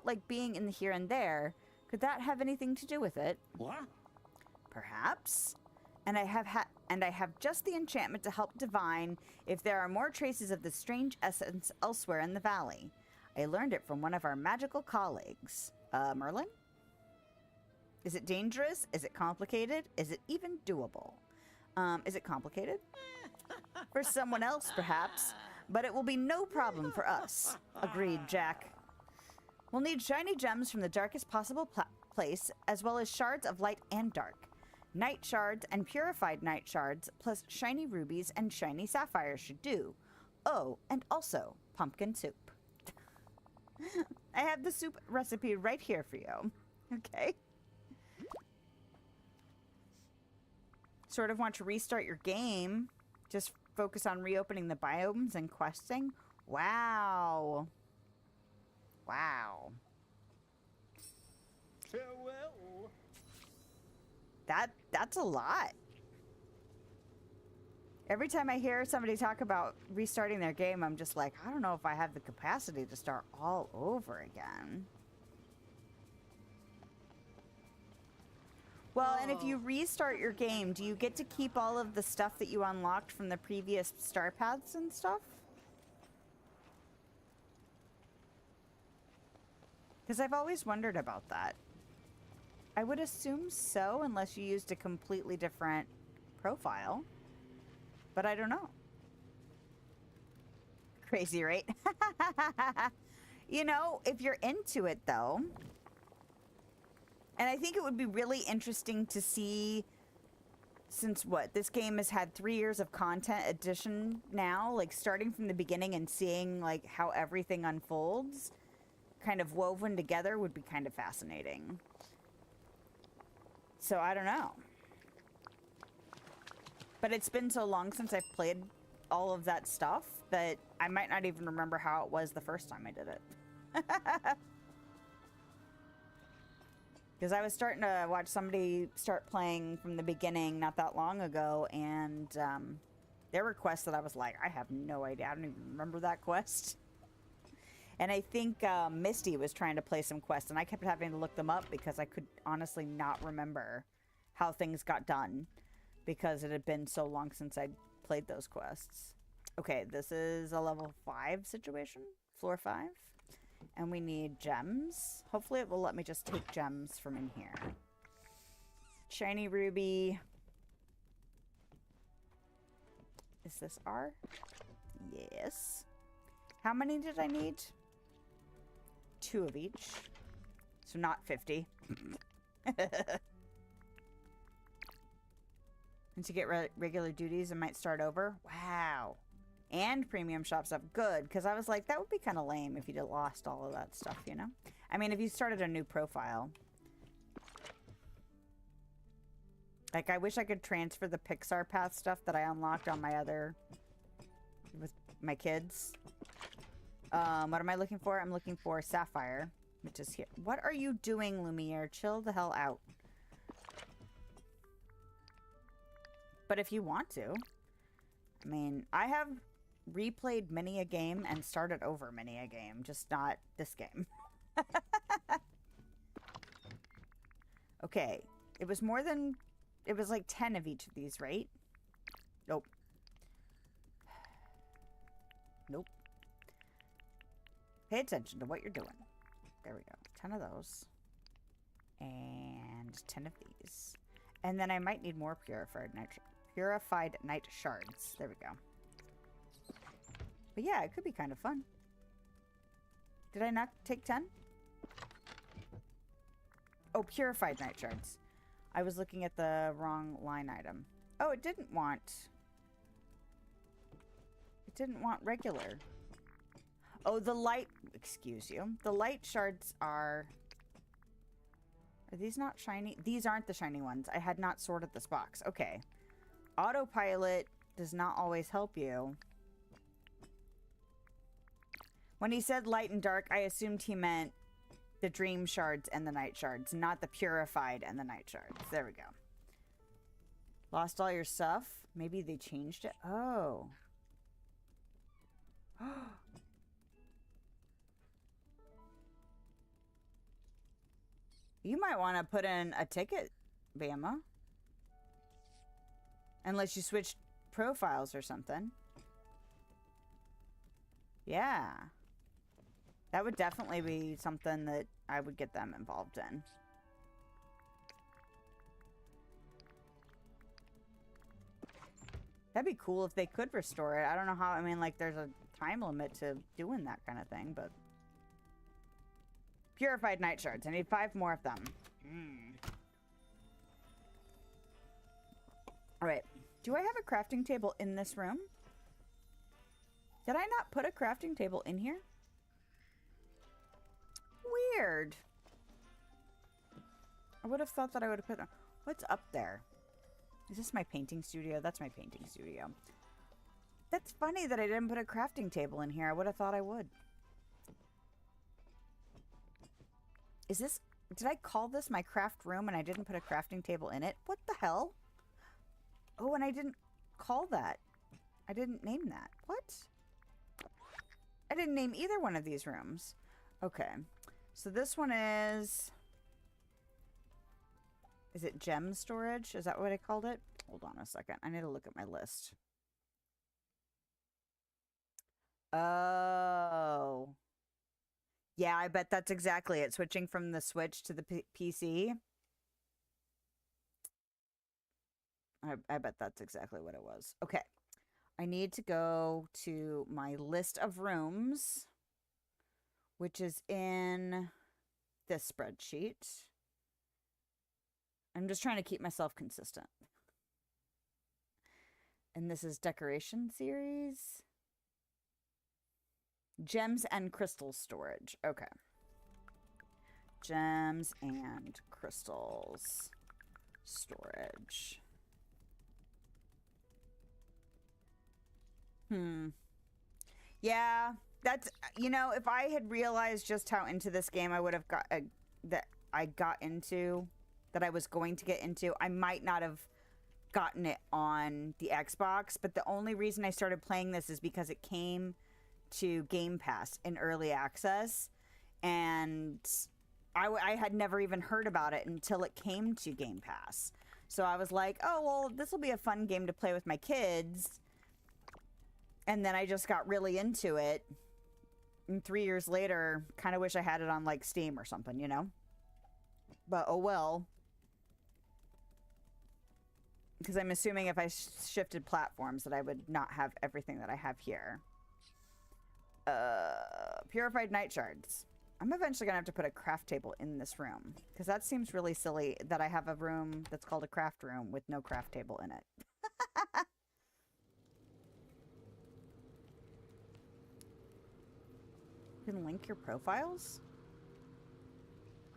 like being in the here and there. Could that have anything to do with it? What? Perhaps. And I have just the enchantment to help divine if there are more traces of this strange essence elsewhere in the valley. I learned it from one of our magical colleagues. Merlin? Is it dangerous? Is it complicated? Is it even doable? Is it complicated? For someone else, perhaps. But it will be no problem for us. Agreed, Jack. We'll need shiny gems from the darkest possible place, as well as shards of light and dark. Night shards and purified night shards, plus shiny rubies and shiny sapphires should do. Oh, and also pumpkin soup. I have the soup recipe right here for you. Okay. Sort of want to restart your game. Just focus on reopening the biomes and questing. Wow. Wow. Farewell. That's a lot. Every time I hear somebody talk about restarting their game, I'm just like, I don't know if I have the capacity to start all over again. Well, and if you restart your game, do you get to keep all of the stuff that you unlocked from the previous star paths and stuff? Because I've always wondered about that. I would assume so, unless you used a completely different profile. But I don't know. Crazy, right? You know, if you're into it, though... And I think it would be really interesting to see, since what, this game has had 3 years of content addition now, like starting from the beginning and seeing like how everything unfolds, kind of woven together would be kind of fascinating. So I don't know. But it's been so long since I've played all of that stuff that I might not even remember how it was the first time I did it. Because I was starting to watch somebody start playing from the beginning not that long ago, and there were quests that I was like, I have no idea. I don't even remember that quest. And I think Misty was trying to play some quests, and I kept having to look them up because I could honestly not remember how things got done because it had been so long since I'd played those quests. Okay, this is a level 5 situation, floor 5. And we need gems. Hopefully it will let me just take gems from in here. Shiny ruby. Is this R? Yes. How many did I need? 2 of each. So not 50. And to get regular duties, I might start over. Wow. And premium shops up. Good, because I was like, that would be kind of lame if you lost all of that stuff, you know? I mean, if you started a new profile. Like, I wish I could transfer the Pixar Path stuff that I unlocked on my other... with my kids. What am I looking for? I'm looking for Sapphire, which is here. What are you doing, Lumiere? Chill the hell out. But if you want to... I mean, I have... replayed many a game and started over many a game, just not this game. Okay, it was more than... it was like 10 of each of these, right? Nope. Nope. Pay attention to what you're doing. There we go. 10 of those. And 10 of these. And then I might need more purified night shards. There we go. But yeah, it could be kind of fun. Did I not take 10? Oh, purified night shards. I was looking at the wrong line item. Oh, it didn't want... It didn't want regular. Oh, the light... Excuse you. The light shards are... Are these not shiny? These aren't the shiny ones. I had not sorted this box. Okay. Autopilot does not always help you. When he said light and dark, I assumed he meant the dream shards and the night shards, not the purified and the night shards. There we go. Lost all your stuff? Maybe they changed it? Oh. You might want to put in a ticket, Bama. Unless you switch profiles or something. Yeah. That would definitely be something that I would get them involved in. That'd be cool if they could restore it. I don't know how, I mean, like, there's a time limit to doing that kind of thing, but... Purified night shards. I need 5 more of them. Alright. Do I have a crafting table in this room? Did I not put a crafting table in here? Weird. I would have thought that I would have put... What's up there? Is this my painting studio? That's my painting studio. That's funny that I didn't put a crafting table in here. I would have thought I would. Is this... Did I call this my craft room and I didn't put a crafting table in it? What the hell? Oh, and I didn't call that. I didn't name that. What? I didn't name either one of these rooms. Okay. So this one is... Is it gem storage? Is that what I called it? Hold on a second. I need to look at my list. Oh. Yeah, I bet that's exactly it. Switching from the Switch to the PC. I bet that's exactly what it was. Okay. I need to go to my list of rooms, which is in this spreadsheet. I'm just trying to keep myself consistent. And this is decoration series. Gems and crystal storage. Okay. Gems and crystals storage. Yeah, that's, you know, if I had realized just how into this game I would have got, that I got into, that I was going to get into, I might not have gotten it on the Xbox, but the only reason I started playing this is because it came to Game Pass in early access, and I had never even heard about it until it came to Game Pass. So I was like, oh, well, this will be a fun game to play with my kids. And then I just got really into it. And 3 years later, kind of wish I had it on, like, Steam or something, you know? But, oh well. Because I'm assuming if I shifted platforms that I would not have everything that I have here. Purified night shards. I'm eventually going to have to put a craft table in this room. Because that seems really silly that I have a room that's called a craft room with no craft table in it. You can link your profiles?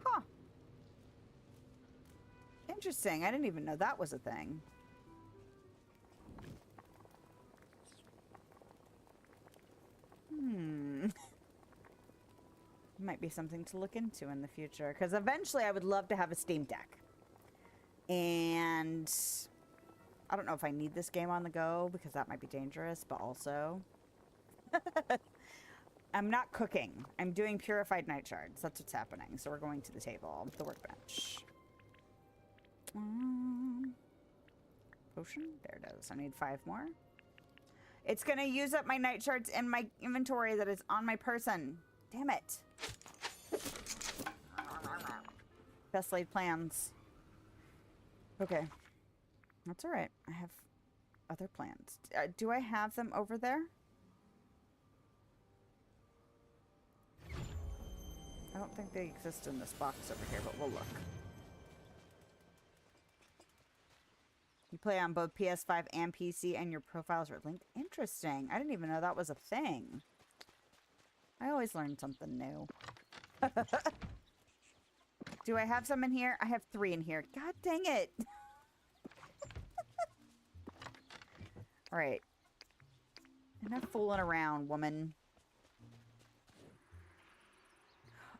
Huh. Interesting. I didn't even know that was a thing. Might be something to look into in the future. Because eventually I would love to have a Steam Deck. And I don't know if I need this game on the go, because that might be dangerous, but also... I'm not cooking. I'm doing purified night shards. That's what's happening. So we're going to the table, the workbench. Potion? There it is. I need 5 more. It's going to use up my night shards in my inventory that is on my person. Damn it. Best laid plans. Okay. That's all right. I have other plans. Do I have them over there? I don't think they exist in this box over here, but we'll look. You play on both PS5 and PC, and your profiles are linked. Interesting. I didn't even know that was a thing. I always learn something new. Do I have some in here? I have 3 in here. God dang it. All right. Enough fooling around, woman.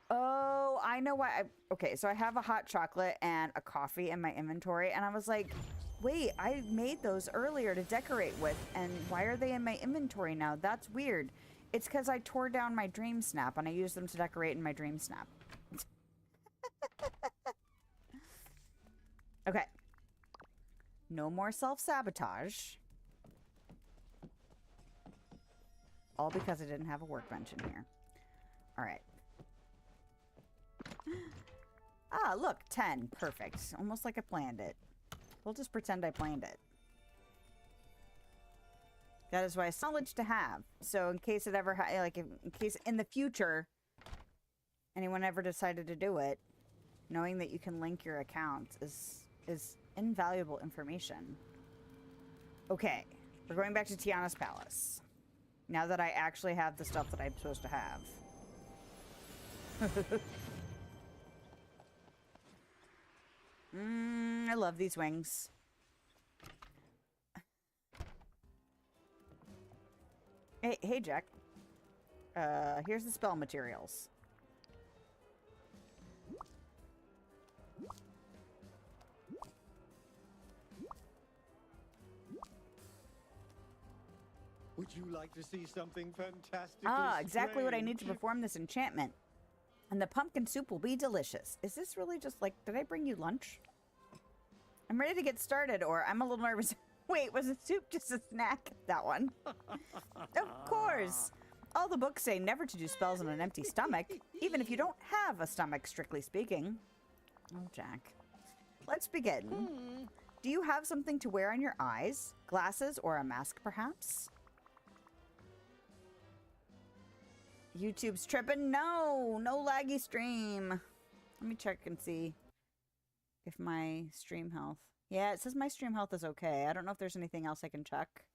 Oh, I know why. Okay, so I have a hot chocolate and a coffee in my inventory, and I was like, wait, I made those earlier to decorate with, and why are they in my inventory now? That's weird. It's because I tore down my Dream Snap, and I used them to decorate in my Dream Snap. Okay. No more self-sabotage. All because I didn't have a workbench in here. All right. Ah, look, 10. Perfect. Almost like I planned it. We'll just pretend I planned it. That is why it's knowledge to have. So in case it ever, like, in case in the future, anyone ever decided to do it, knowing that you can link your accounts is invaluable information. Okay, we're going back to Tiana's palace. Now that I actually have the stuff that I'm supposed to have. I love these wings. Hey, Jack. Here's the spell materials. Would you like to see something fantastic? Ah, exactly what I need to perform this enchantment. And the pumpkin soup will be delicious. Is this really just like, did I bring you lunch? I'm ready to get started, or I'm a little nervous. Wait, was the soup just a snack? That one. Of course. All the books say never to do spells on an empty stomach, even if you don't have a stomach, strictly speaking. Oh, Jack. Let's begin. Do you have something to wear on your eyes? Glasses or a mask, perhaps? YouTube's tripping. No laggy stream. Let me check and see if my stream health. Yeah, it says my stream health is okay. I don't know if there's anything else I can check.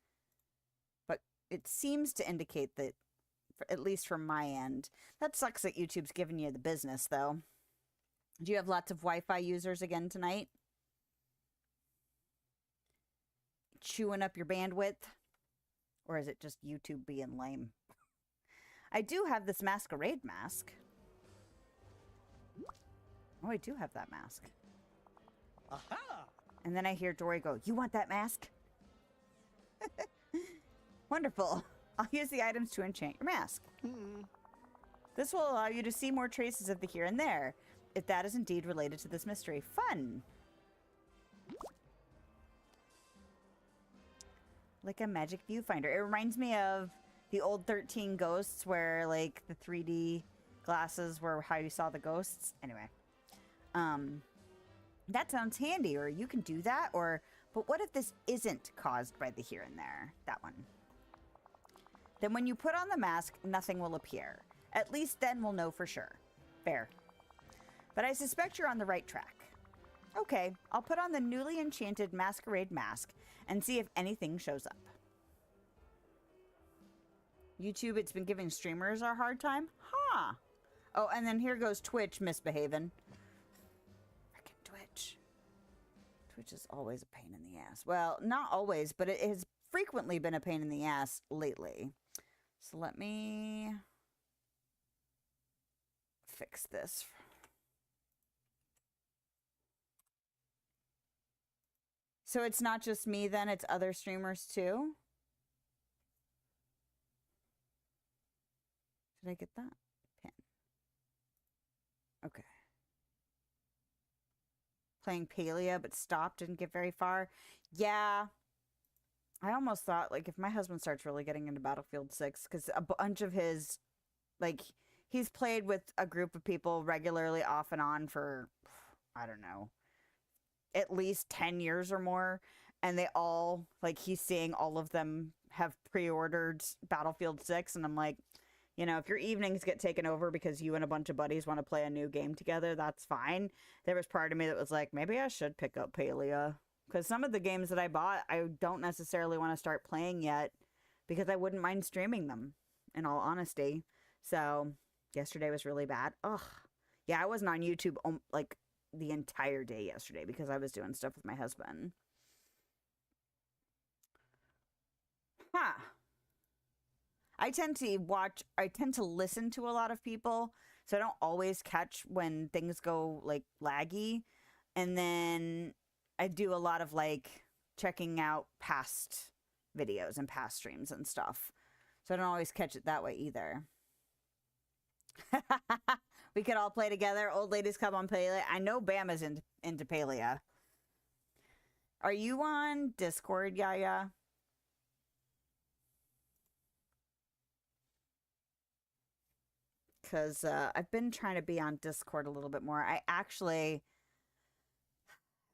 But it seems to indicate that, at least from my end. That sucks that YouTube's giving you the business, though. Do you have lots of Wi-Fi users again tonight? Chewing up your bandwidth? Or is it just YouTube being lame? I do have this masquerade mask. Oh, I do have that mask. Aha! And then I hear Dory go, "You want that mask?" Wonderful. I'll use the items to enchant your mask. This will allow you to see more traces of the here and there, if that is indeed related to this mystery. Fun! Like a magic viewfinder. It reminds me of the old 13 Ghosts where, like, the 3D glasses were how you saw the ghosts. Anyway. That sounds handy, or you can do that, or... But what if this isn't caused by the here and there? That one. Then when you put on the mask, nothing will appear. At least then we'll know for sure. Fair. But I suspect you're on the right track. Okay, I'll put on the newly enchanted masquerade mask and see if anything shows up. YouTube, it's been giving streamers a hard time? Huh. Oh, and then here goes Twitch misbehaving. Frickin' Twitch. Twitch is always a pain in the ass. Well, not always, but it has frequently been a pain in the ass lately. So let me fix this. So it's not just me then, it's other streamers too? Did I get that? Pin. Okay. Playing Palia, but stopped, didn't get very far. Yeah. I almost thought, like, if my husband starts really getting into Battlefield 6, because a bunch of his, like, he's played with a group of people regularly off and on for, I don't know, at least 10 years or more. And they all, like, he's seeing all of them have pre-ordered Battlefield 6. And I'm like, you know, if your evenings get taken over because you and a bunch of buddies want to play a new game together, that's fine. There was part of me that was like, maybe I should pick up Palia. Because some of the games that I bought, I don't necessarily want to start playing yet because I wouldn't mind streaming them, in all honesty. So, yesterday was really bad. Ugh. Yeah, I wasn't on YouTube, like, the entire day yesterday because I was doing stuff with my husband. Huh. I tend to listen to a lot of people, so I don't always catch when things go, like, laggy. And then I do a lot of, like, checking out past videos and past streams and stuff. So I don't always catch it that way either. We could all play together. Old ladies come on Palia. I know Bam is into Palia. Are you on Discord, Yaya? Because I've been trying to be on Discord a little bit more. I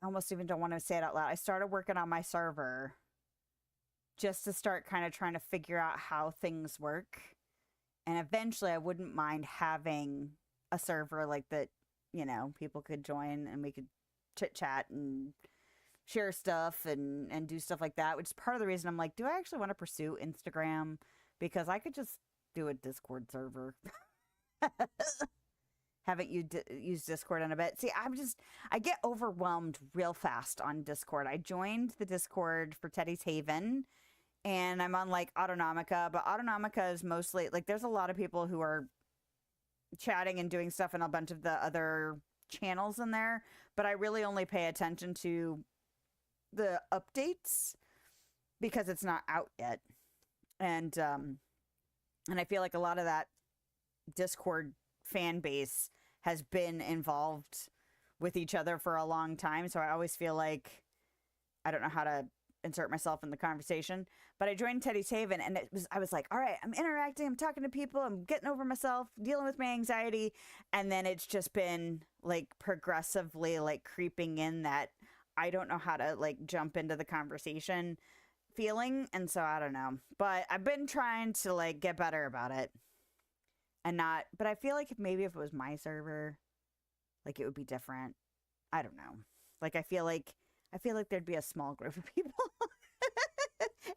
almost even don't want to say it out loud. I started working on my server just to start kind of trying to figure out how things work. And eventually I wouldn't mind having a server like that, you know, people could join and we could chit chat and share stuff and do stuff like that, which is part of the reason I'm like, do I actually want to pursue Instagram? Because I could just do a Discord server. Haven't used Discord in a bit. See, I get overwhelmed real fast on Discord. I joined the Discord for Teddy's Haven, and I'm on, like, Autonomica, but Autonomica is mostly, like, there's a lot of people who are chatting and doing stuff in a bunch of the other channels in there, but I really only pay attention to the updates because it's not out yet. And I feel like a lot of that Discord fan base has been involved with each other for a long time, so I always feel like I don't know how to insert myself in the conversation. But I joined Teddy's Haven, and I was like, all right, I'm interacting, I'm talking to people, I'm getting over myself, dealing with my anxiety, and then it's just been, like, progressively, like, creeping in that I don't know how to, like, jump into the conversation feeling, and so I don't know. But I've been trying to, like, get better about it. And not, but I feel like maybe if it was my server, like, it would be different. I don't know. Like, I feel like there'd be a small group of people.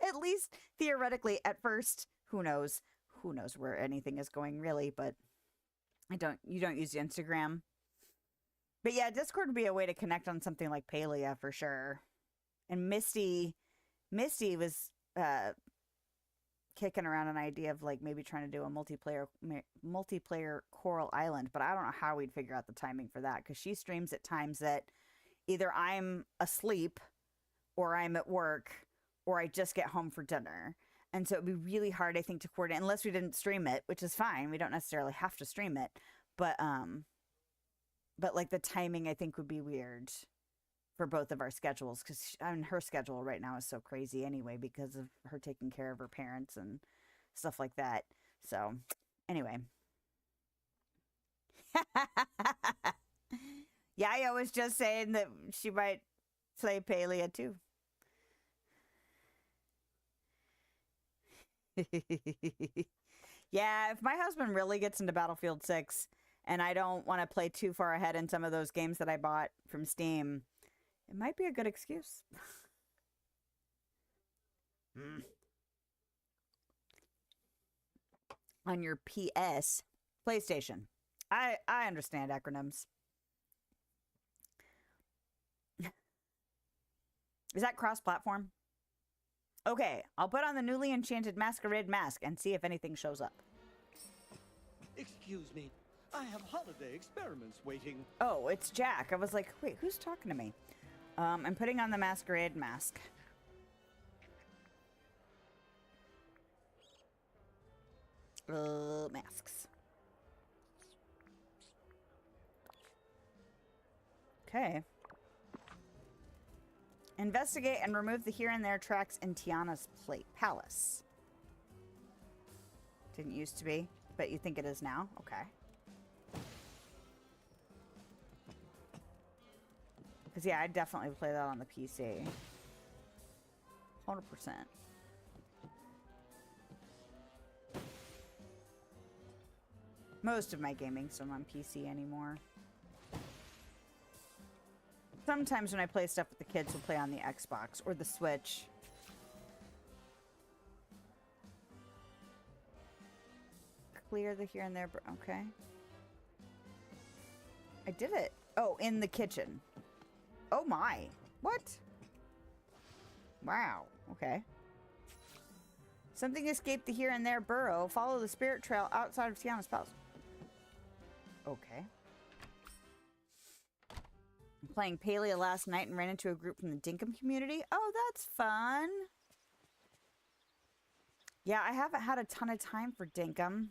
At least theoretically at first. Who knows? Who knows where anything is going really, but you don't use Instagram. But yeah, Discord would be a way to connect on something like Palia for sure. And Misty was kicking around an idea of, like, maybe trying to do a multiplayer Coral Island, but I don't know how we'd figure out the timing for that, because she streams at times that either I'm asleep or I'm at work or I just get home for dinner. And so it'd be really hard, I think, to coordinate unless we didn't stream it, which is fine. We don't necessarily have to stream it, but like, the timing I think would be weird for both of our schedules, because her schedule right now is so crazy anyway because of her taking care of her parents and stuff like that. So anyway. Yaya was just saying that she might play Palia too. Yeah, if my husband really gets into Battlefield 6 and I don't want to play too far ahead in some of those games that I bought from Steam, it might be a good excuse. On your PS, PlayStation. I understand acronyms. Is that cross-platform? Okay, I'll put on the newly enchanted masquerade mask and see if anything shows up. Excuse me. I have holiday experiments waiting. Oh, it's Jack. I was like, wait, who's talking to me? I'm putting on the masquerade mask. Masks. Okay. Investigate and remove the here and there tracks in Tiana's palace. Didn't used to be, but you think it is now? Okay. Because, yeah, I'd definitely play that on the PC. 100%. Most of my gaming's not on PC anymore. Sometimes when I play stuff with the kids, we'll play on the Xbox or the Switch. Clear the here and there. Okay. I did it. Oh, in the kitchen. Oh my. What? Wow. Okay. Something escaped the here and there burrow. Follow the spirit trail outside of Tiana's palace. Okay. I'm playing Palea last night and ran into a group from the Dinkum community. Oh, that's fun. Yeah, I haven't had a ton of time for Dinkum.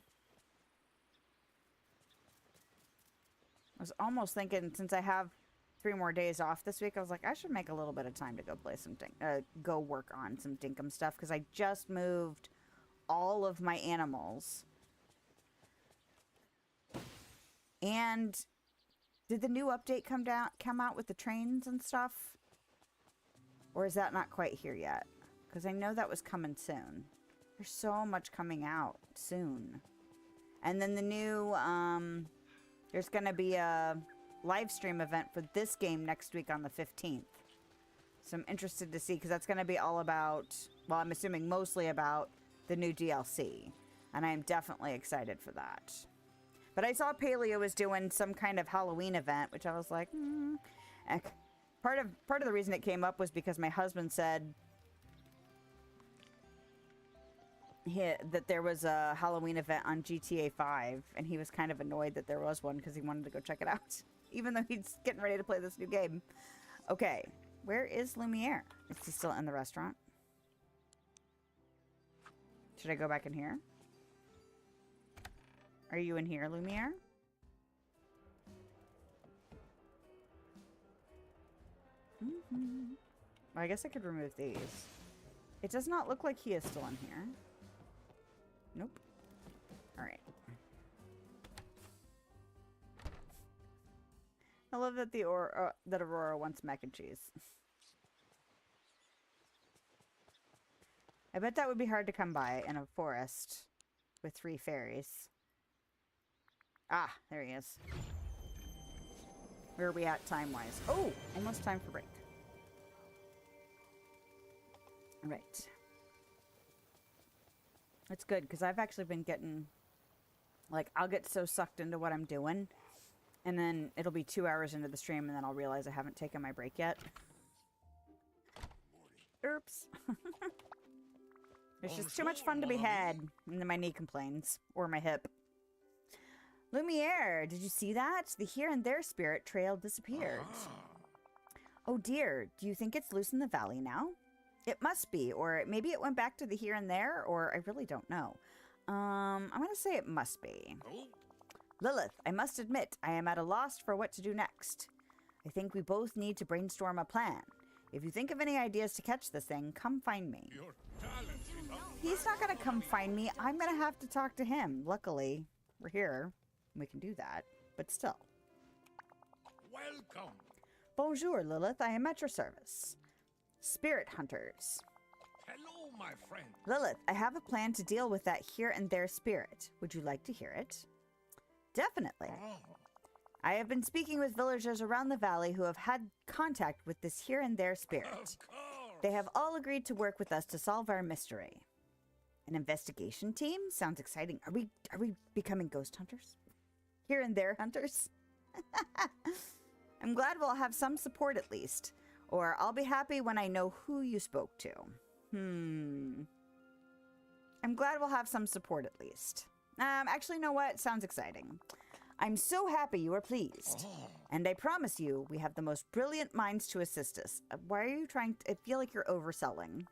I was almost thinking, since I have 3 more days off this week, I was like, I should make a little bit of time to go play some go work on some Dinkum stuff, because I just moved all of my animals. And did the new update come out with the trains and stuff? Or is that not quite here yet? Because I know that was coming soon. There's so much coming out soon. And then the new, there's going to be a live stream event for this game next week on the 15th. So I'm interested to see, because that's going to be all about, well, I'm assuming mostly about the new DLC. And I am definitely excited for that. But I saw Paleo was doing some kind of Halloween event, which I was like, Part of the reason it came up was because my husband said that there was a Halloween event on GTA 5, and he was kind of annoyed that there was one because he wanted to go check it out, even though he's getting ready to play this new game. Okay, where is Lumiere? Is he still in the restaurant? Should I go back in here? Are you in here, Lumiere? Well, I guess I could remove these. It does not look like he is still in here. Nope. Alright. I love that that Aurora wants mac and cheese. I bet that would be hard to come by in a forest with 3 fairies. Ah, there he is. Where are we at time-wise? Oh, almost time for break. All right. That's good, because I've actually been getting, like, I'll get so sucked into what I'm doing, and then it'll be 2 hours into the stream, and then I'll realize I haven't taken my break yet. Oops. There's just too much fun to be had, and then my knee complains, or my hip. Lumiere, did you see that? The here and there spirit trail disappeared. Oh dear, do you think it's loose in the valley now? It must be, or maybe it went back to the here and there, or I really don't know. I'm gonna say it must be. Lilith, I must admit, I am at a loss for what to do next. I think we both need to brainstorm a plan. If you think of any ideas to catch this thing, come find me. He's not gonna come find me. I'm gonna have to talk to him. Luckily, we're here. We can do that, but still. Welcome. Bonjour, Lilith. I am at your service. Spirit hunters. Hello, my friend. Lilith, I have a plan to deal with that here and there spirit. Would you like to hear it? Definitely. I have been speaking with villagers around the valley who have had contact with this here and there spirit. Of course. They have all agreed to work with us to solve our mystery. An investigation team? Sounds exciting. Are we becoming ghost hunters? Here and there hunters? I'm glad we'll have some support at least. Or I'll be happy when I know who you spoke to. I'm glad we'll have some support at least. Actually, you know what? Sounds exciting. I'm so happy you are pleased. And I promise you, we have the most brilliant minds to assist us. Why are you trying to... I feel like you're overselling.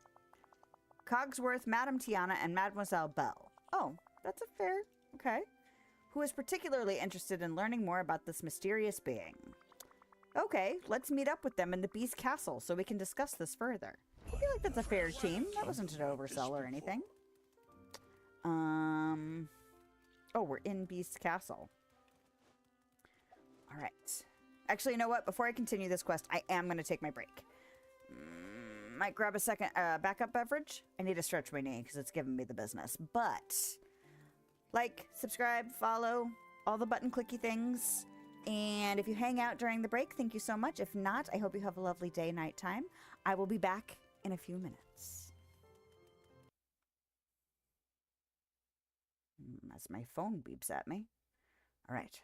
Cogsworth, Madame Tiana, and Mademoiselle Belle. Oh, that's a fair... Okay. Who is particularly interested in learning more about this mysterious being. Okay, let's meet up with them in the Beast Castle so we can discuss this further. I feel like that's a fair team. That wasn't an oversell or anything. Oh, we're in Beast Castle. All right. Actually, you know what? Before I continue this quest, I am going to take my break. Might grab a second backup beverage. I need to stretch my knee because it's giving me the business. But like, subscribe, follow, all the button clicky things. And if you hang out during the break, thank you so much. If not, I hope you have a lovely day, nighttime. I will be back in a few minutes. As my phone beeps at me. All right.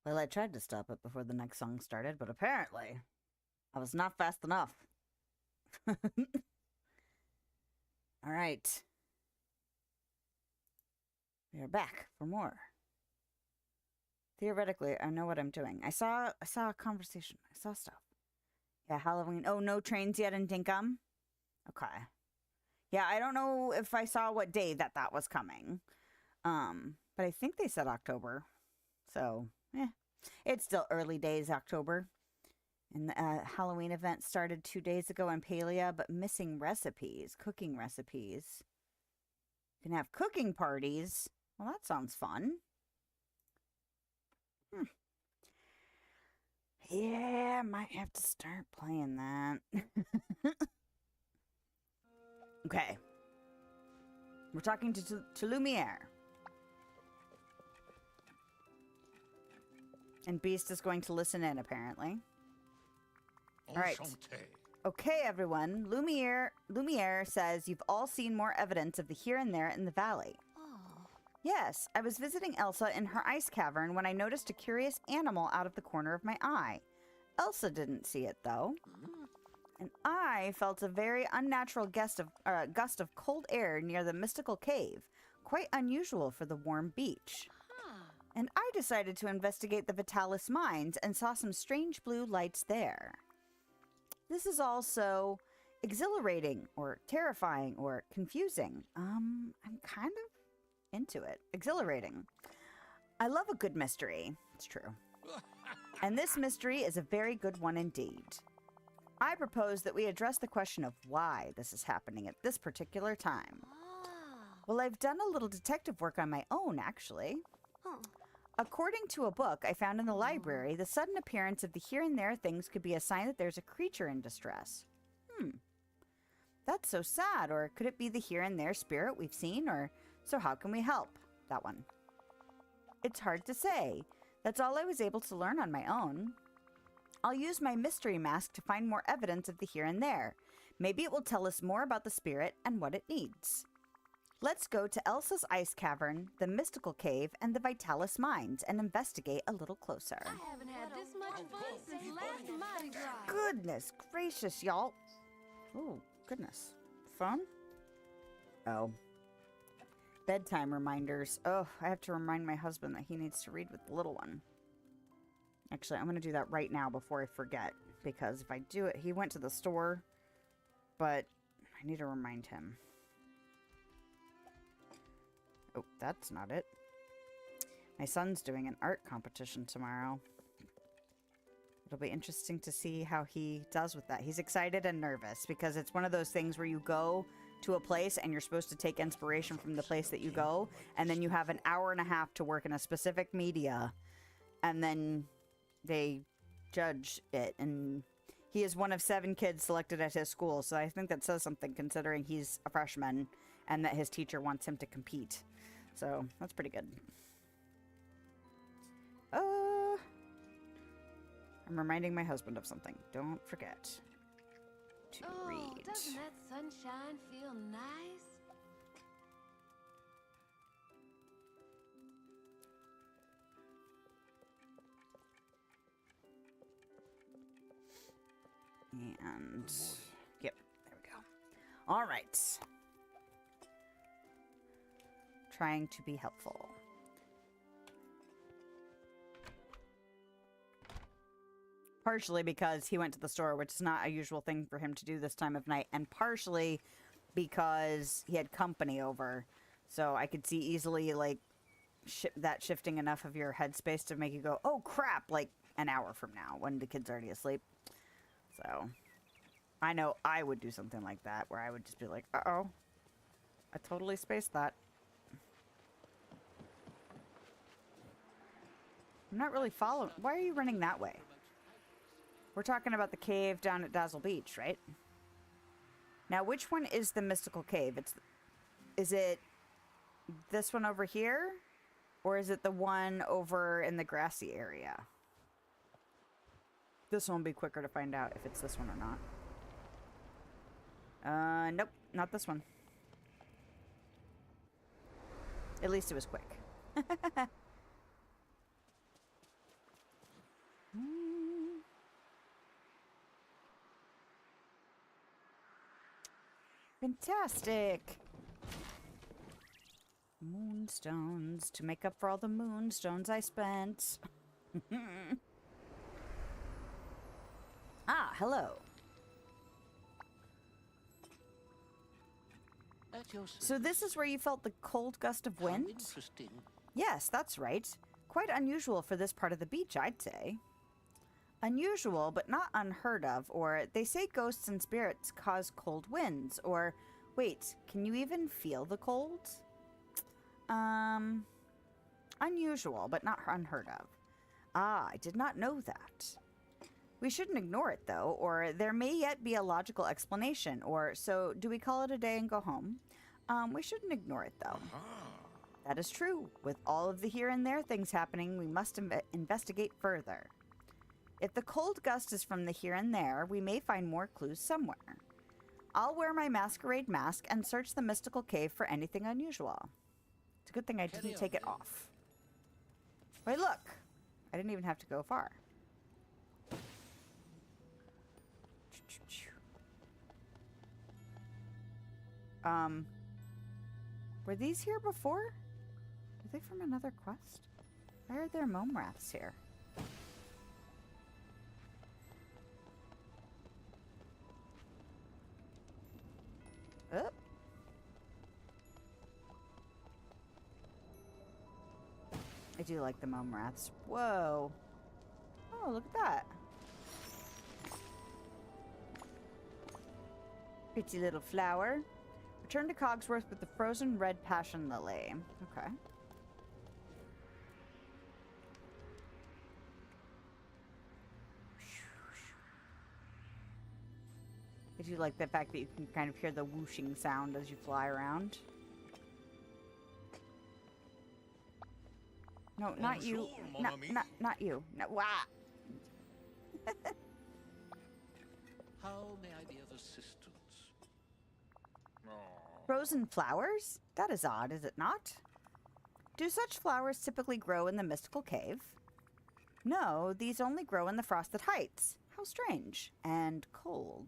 Well, I tried to stop it before the next song started, but apparently I was not fast enough. All right. We are back for more. Theoretically, I know what I'm doing. I saw a conversation. I saw stuff. Yeah, Halloween. Oh, no trains yet in Dinkum? Okay. Yeah, I don't know if I saw what day that was coming. But I think they said October. So, it's still early days, October. And the Halloween event started 2 days ago in Palia, but missing recipes, cooking recipes. You can have cooking parties. Well, that sounds fun. Yeah, might have to start playing that. Okay. We're talking to Lumiere. And Beast is going to listen in, apparently. All right. Okay, everyone. Lumiere says you've all seen more evidence of the here and there in the valley. Oh. Yes, I was visiting Elsa in her ice cavern when I noticed a curious animal out of the corner of my eye. Elsa didn't see it, though. And I felt a very unnatural gust of cold air near the mystical cave, quite unusual for the warm beach. And I decided to investigate the Vitalis mines and saw some strange blue lights there. This is also exhilarating or terrifying or confusing. I'm kind of into it. Exhilarating. I love a good mystery. It's true. And this mystery is a very good one indeed. I propose that we address the question of why this is happening at this particular time. Well, I've done a little detective work on my own, actually. According to a book I found in the library, the sudden appearance of the here and there things could be a sign that there's a creature in distress. That's so sad. Or could it be the here and there spirit we've seen? Or so how can we help? That one. It's hard to say. That's all I was able to learn on my own. I'll use my mystery mask to find more evidence of the here and there. Maybe it will tell us more about the spirit and what it needs. Let's go to Elsa's ice cavern, the mystical cave, and the Vitalis mines and investigate a little closer. I haven't had this much fun since last Mardi Gras. Goodness gracious, y'all. Oh, goodness. Phone? Oh. Bedtime reminders. Oh, I have to remind my husband that he needs to read with the little one. Actually, I'm going to do that right now before I forget. Because if I do it, he went to the store. But I need to remind him. Oh, that's not it. My son's doing an art competition tomorrow. It'll be interesting to see how he does with that. He's excited and nervous because it's one of those things where you go to a place and you're supposed to take inspiration from the place that you go, and then you have an hour and a half to work in a specific media, and then they judge it. And he is one of 7 kids selected at his school, so I think that says something considering he's a freshman and that his teacher wants him to compete. So, that's pretty good. I'm reminding my husband of something. Don't forget to read. Doesn't that sunshine feel nice? And, yep, there we go. All right. Trying to be helpful. Partially because he went to the store, which is not a usual thing for him to do this time of night, and partially because he had company over. So I could see easily, like, that shifting enough of your headspace to make you go, oh crap, like an hour from now when the kid's already asleep. So I know I would do something like that, where I would just be like, uh-oh, I totally spaced that. I'm not really following. Why are you running that way? We're talking about the cave down at Dazzle Beach, right? Now, which one is the mystical cave? Is it this one over here? Or is it the one over in the grassy area? This one will be quicker to find out if it's this one or not. Nope, not this one. At least it was quick. Fantastic! Moonstones to make up for all the moonstones I spent. Ah, hello. At your So this is where you felt the cold gust of How wind? interesting. Yes, that's right. Quite unusual for this part of the beach, I'd say. Unusual, but not unheard of, or they say ghosts and spirits cause cold winds, or wait, can you even feel the cold? Unusual, but not unheard of. Ah, I did not know that. We shouldn't ignore it, though, or there may yet be a logical explanation, or so do we call it a day and go home? We shouldn't ignore it, though. That is true. With all of the here and there things happening, we must investigate further. If the cold gust is from the here and there, we may find more clues somewhere. I'll wear my masquerade mask and search the mystical cave for anything unusual. It's a good thing I didn't take it off. Wait, look! I didn't even have to go far. Were these here before? Are they from another quest? Why are there mome rafts here? Oh. I do like the mome rafts. Whoa. Oh, look at that. Pretty little flower. Return to Cogsworth with the frozen red passion lily. Okay. I do like the fact that you can kind of hear the whooshing sound as you fly around. No, not you. Bonjour, mon ami. Not you. No, wah. How may I be of assistance? Frozen flowers? That is odd, is it not? Do such flowers typically grow in the mystical cave? No, these only grow in the frosted heights. How strange. And cold.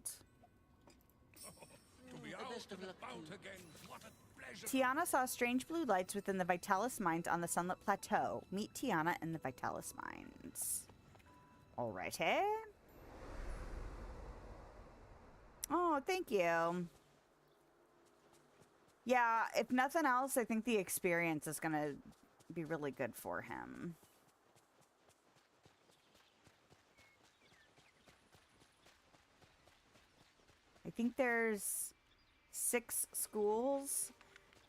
To be out best of and luck about to- again. What a pleasure. Tiana saw strange blue lights within the Vitalis mines on the Sunlit Plateau. Meet Tiana in the Vitalis mines. Alrighty. Oh, thank you. Yeah, if nothing else, I think the experience is going to be really good for him. I think there's 6 schools,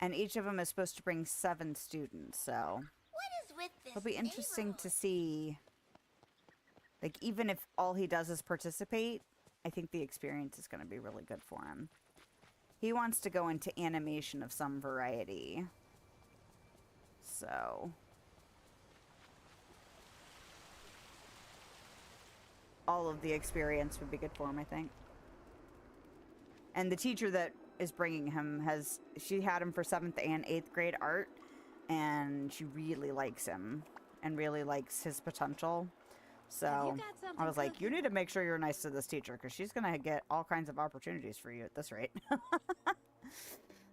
and each of them is supposed to bring 7 students, so What is with this it'll be interesting neighborhood? to see. Like, even if all he does is participate, I think the experience is going to be really good for him. He wants to go into animation of some variety. So all of the experience would be good for him, I think. And the teacher that is bringing him she had him for 7th and 8th grade art, and she really likes him and really likes his potential. So Have you got I something was like, you cooking? need to make sure you're nice to this teacher, because she's going to get all kinds of opportunities for you at this rate.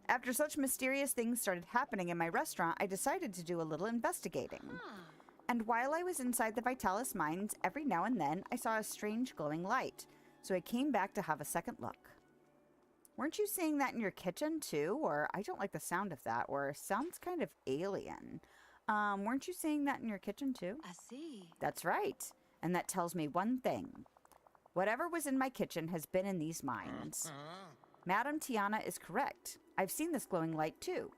After such mysterious things started happening in my restaurant, I decided to do a little investigating. And while I was inside the Vitalis mines, every now and then I saw a strange glowing light. So I came back to have a second look. Weren't you seeing that in your kitchen too? Or I don't like the sound of that, or sounds kind of alien. Weren't you seeing that in your kitchen too? I see. That's right. And that tells me one thing. Whatever was in my kitchen has been in these mines. Madame Tiana is correct. I've seen this glowing light too.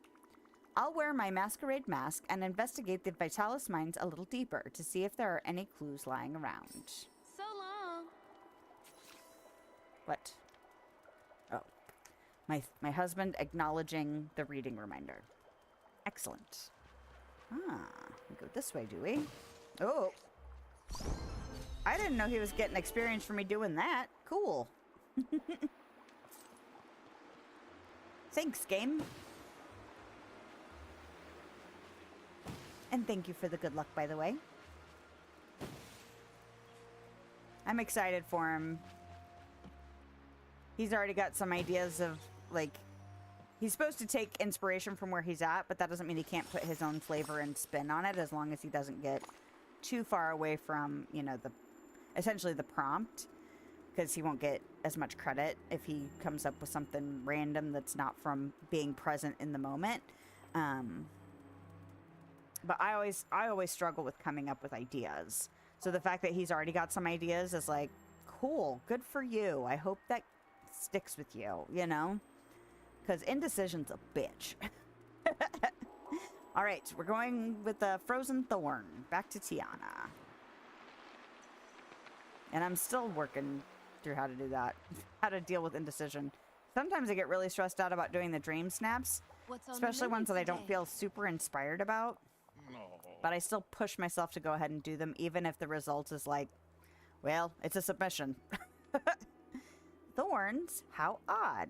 I'll wear my masquerade mask and investigate the Vitalis mines a little deeper to see if there are any clues lying around. So long. What? Oh. My husband acknowledging the reading reminder. Excellent. Ah, we go this way, do we? Oh. I didn't know he was getting experience for me doing that. Cool. Thanks, game. And thank you for the good luck, by the way. I'm excited for him. He's already got some ideas of, like, he's supposed to take inspiration from where he's at, but that doesn't mean he can't put his own flavor and spin on it, as long as he doesn't get too far away from, you know, essentially the prompt, because he won't get as much credit if he comes up with something random that's not from being present in the moment. But I always struggle with coming up with ideas. So the fact that he's already got some ideas is like, cool, good for you. I hope that sticks with you, you know? Because indecision's a bitch. All right, we're going with the Frozen Thorn. Back to Tiana. And I'm still working through how to do that. How to deal with indecision. Sometimes I get really stressed out about doing the dream snaps. What's on the Especially menu ones that I don't today? feel super inspired about. No. But I still push myself to go ahead and do them, even if the result is like, well, it's a submission. Thorns? How odd.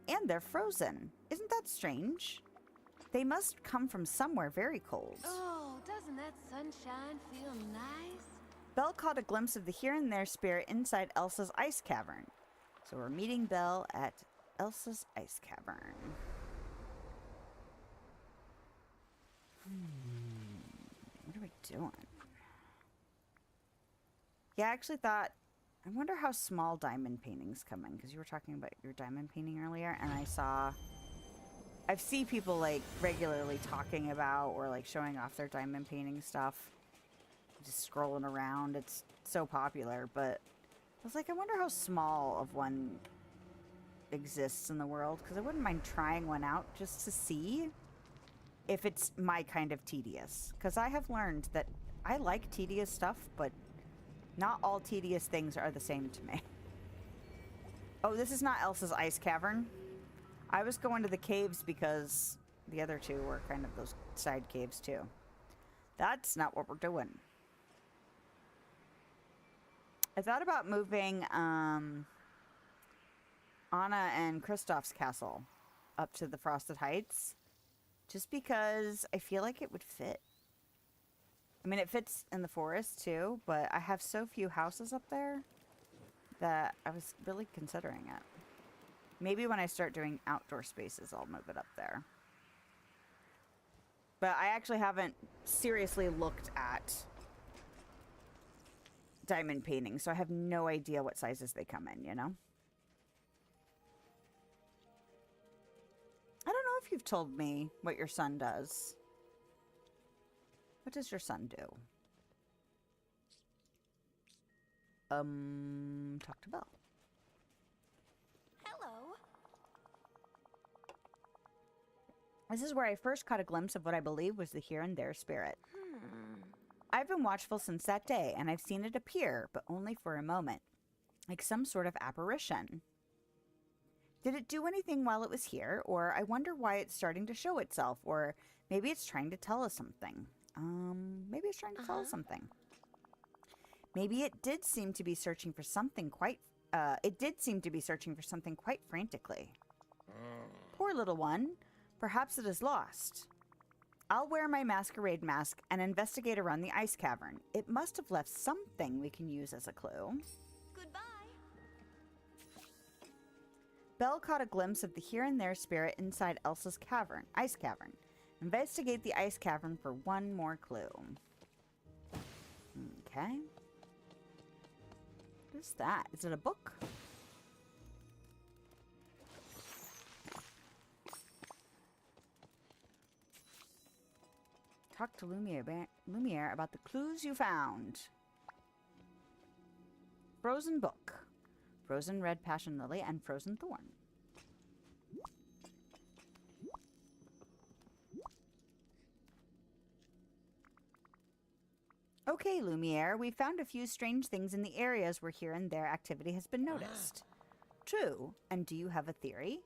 And they're frozen. Isn't that strange? They must come from somewhere very cold. Oh, doesn't that sunshine feel nice? Belle caught a glimpse of the here and there spirit inside Elsa's ice cavern. So we're meeting Belle at Elsa's ice cavern. What are we doing? Yeah, I actually thought, I wonder how small diamond paintings come in, because you were talking about your diamond painting earlier, and I've seen people like regularly talking about or like showing off their diamond painting stuff. Just scrolling around, it's so popular, but I was like, I wonder how small of one exists in the world, because I wouldn't mind trying one out just to see if it's my kind of tedious, because I have learned that I like tedious stuff, but not all tedious things are the same to me. Oh, this is not Elsa's ice cavern. I was going to the caves because the other two were kind of those side caves too. That's not what we're doing. I thought about moving Anna and Kristoff's castle up to the Frosted Heights, just because I feel like it would fit. I mean, it fits in the forest too, but I have so few houses up there that I was really considering it. Maybe when I start doing outdoor spaces, I'll move it up there. But I actually haven't seriously looked at diamond painting, so I have no idea what sizes they come in, you know? I don't know if you've told me what your son does. What does your son do? Talk to Belle. Hello. This is where I first caught a glimpse of what I believe was the here and there spirit. I've been watchful since that day, and I've seen it appear, but only for a moment, like some sort of apparition. Did it do anything while it was here, or I wonder why it's starting to show itself, or maybe it's trying to tell us something. Maybe it's trying to tell us something. Maybe it did seem to be searching for something quite frantically. Poor little one. Perhaps it is lost. I'll wear my masquerade mask and investigate around the ice cavern. It must have left something we can use as a clue. Goodbye. Belle caught a glimpse of the here and there spirit inside Elsa's ice cavern. Investigate the ice cavern for one more clue. Okay. What is that? Is it a book? Talk to Lumiere about the clues you found. Frozen book. Frozen red passion lily and frozen thorn. Okay, Lumiere, we found a few strange things in the areas where here and there activity has been noticed. True. And do you have a theory?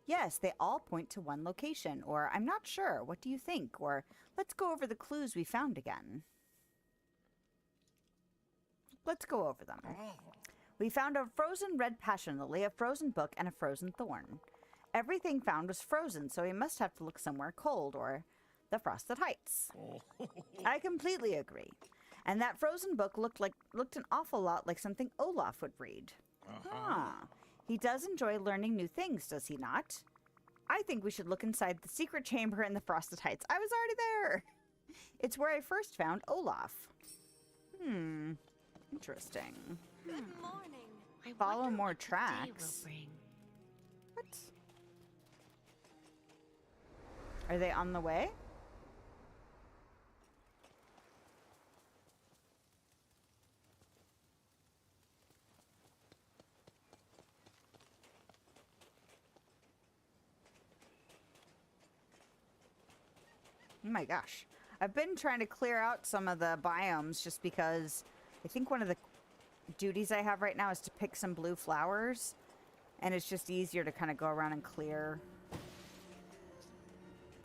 Yes, they all point to one location, or I'm not sure, what do you think? Or let's go over the clues we found again. Let's go over them. We found a frozen red passion lily, a frozen book, and a frozen thorn. Everything found was frozen, so we must have to look somewhere cold, or the Frosted Heights. I completely agree. And that frozen book looked an awful lot like something Olaf would read. He does enjoy learning new things, does he not? I think we should look inside the secret chamber in the Frosted Heights. I was already there. It's where I first found Olaf. Interesting. Good morning. Follow more tracks. What? Are they on the way? Oh my gosh. I've been trying to clear out some of the biomes just because I think one of the duties I have right now is to pick some blue flowers, and it's just easier to kind of go around and clear.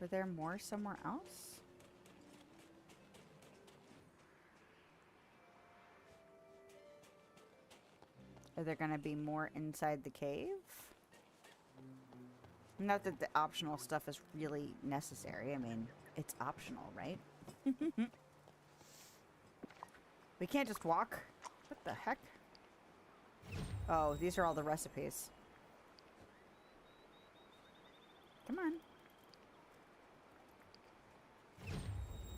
Were there more somewhere else? Are there going to be more inside the cave? Not that the optional stuff is really necessary. I mean, it's optional, right? We can't just walk. What the heck? Oh, these are all the recipes. Come on.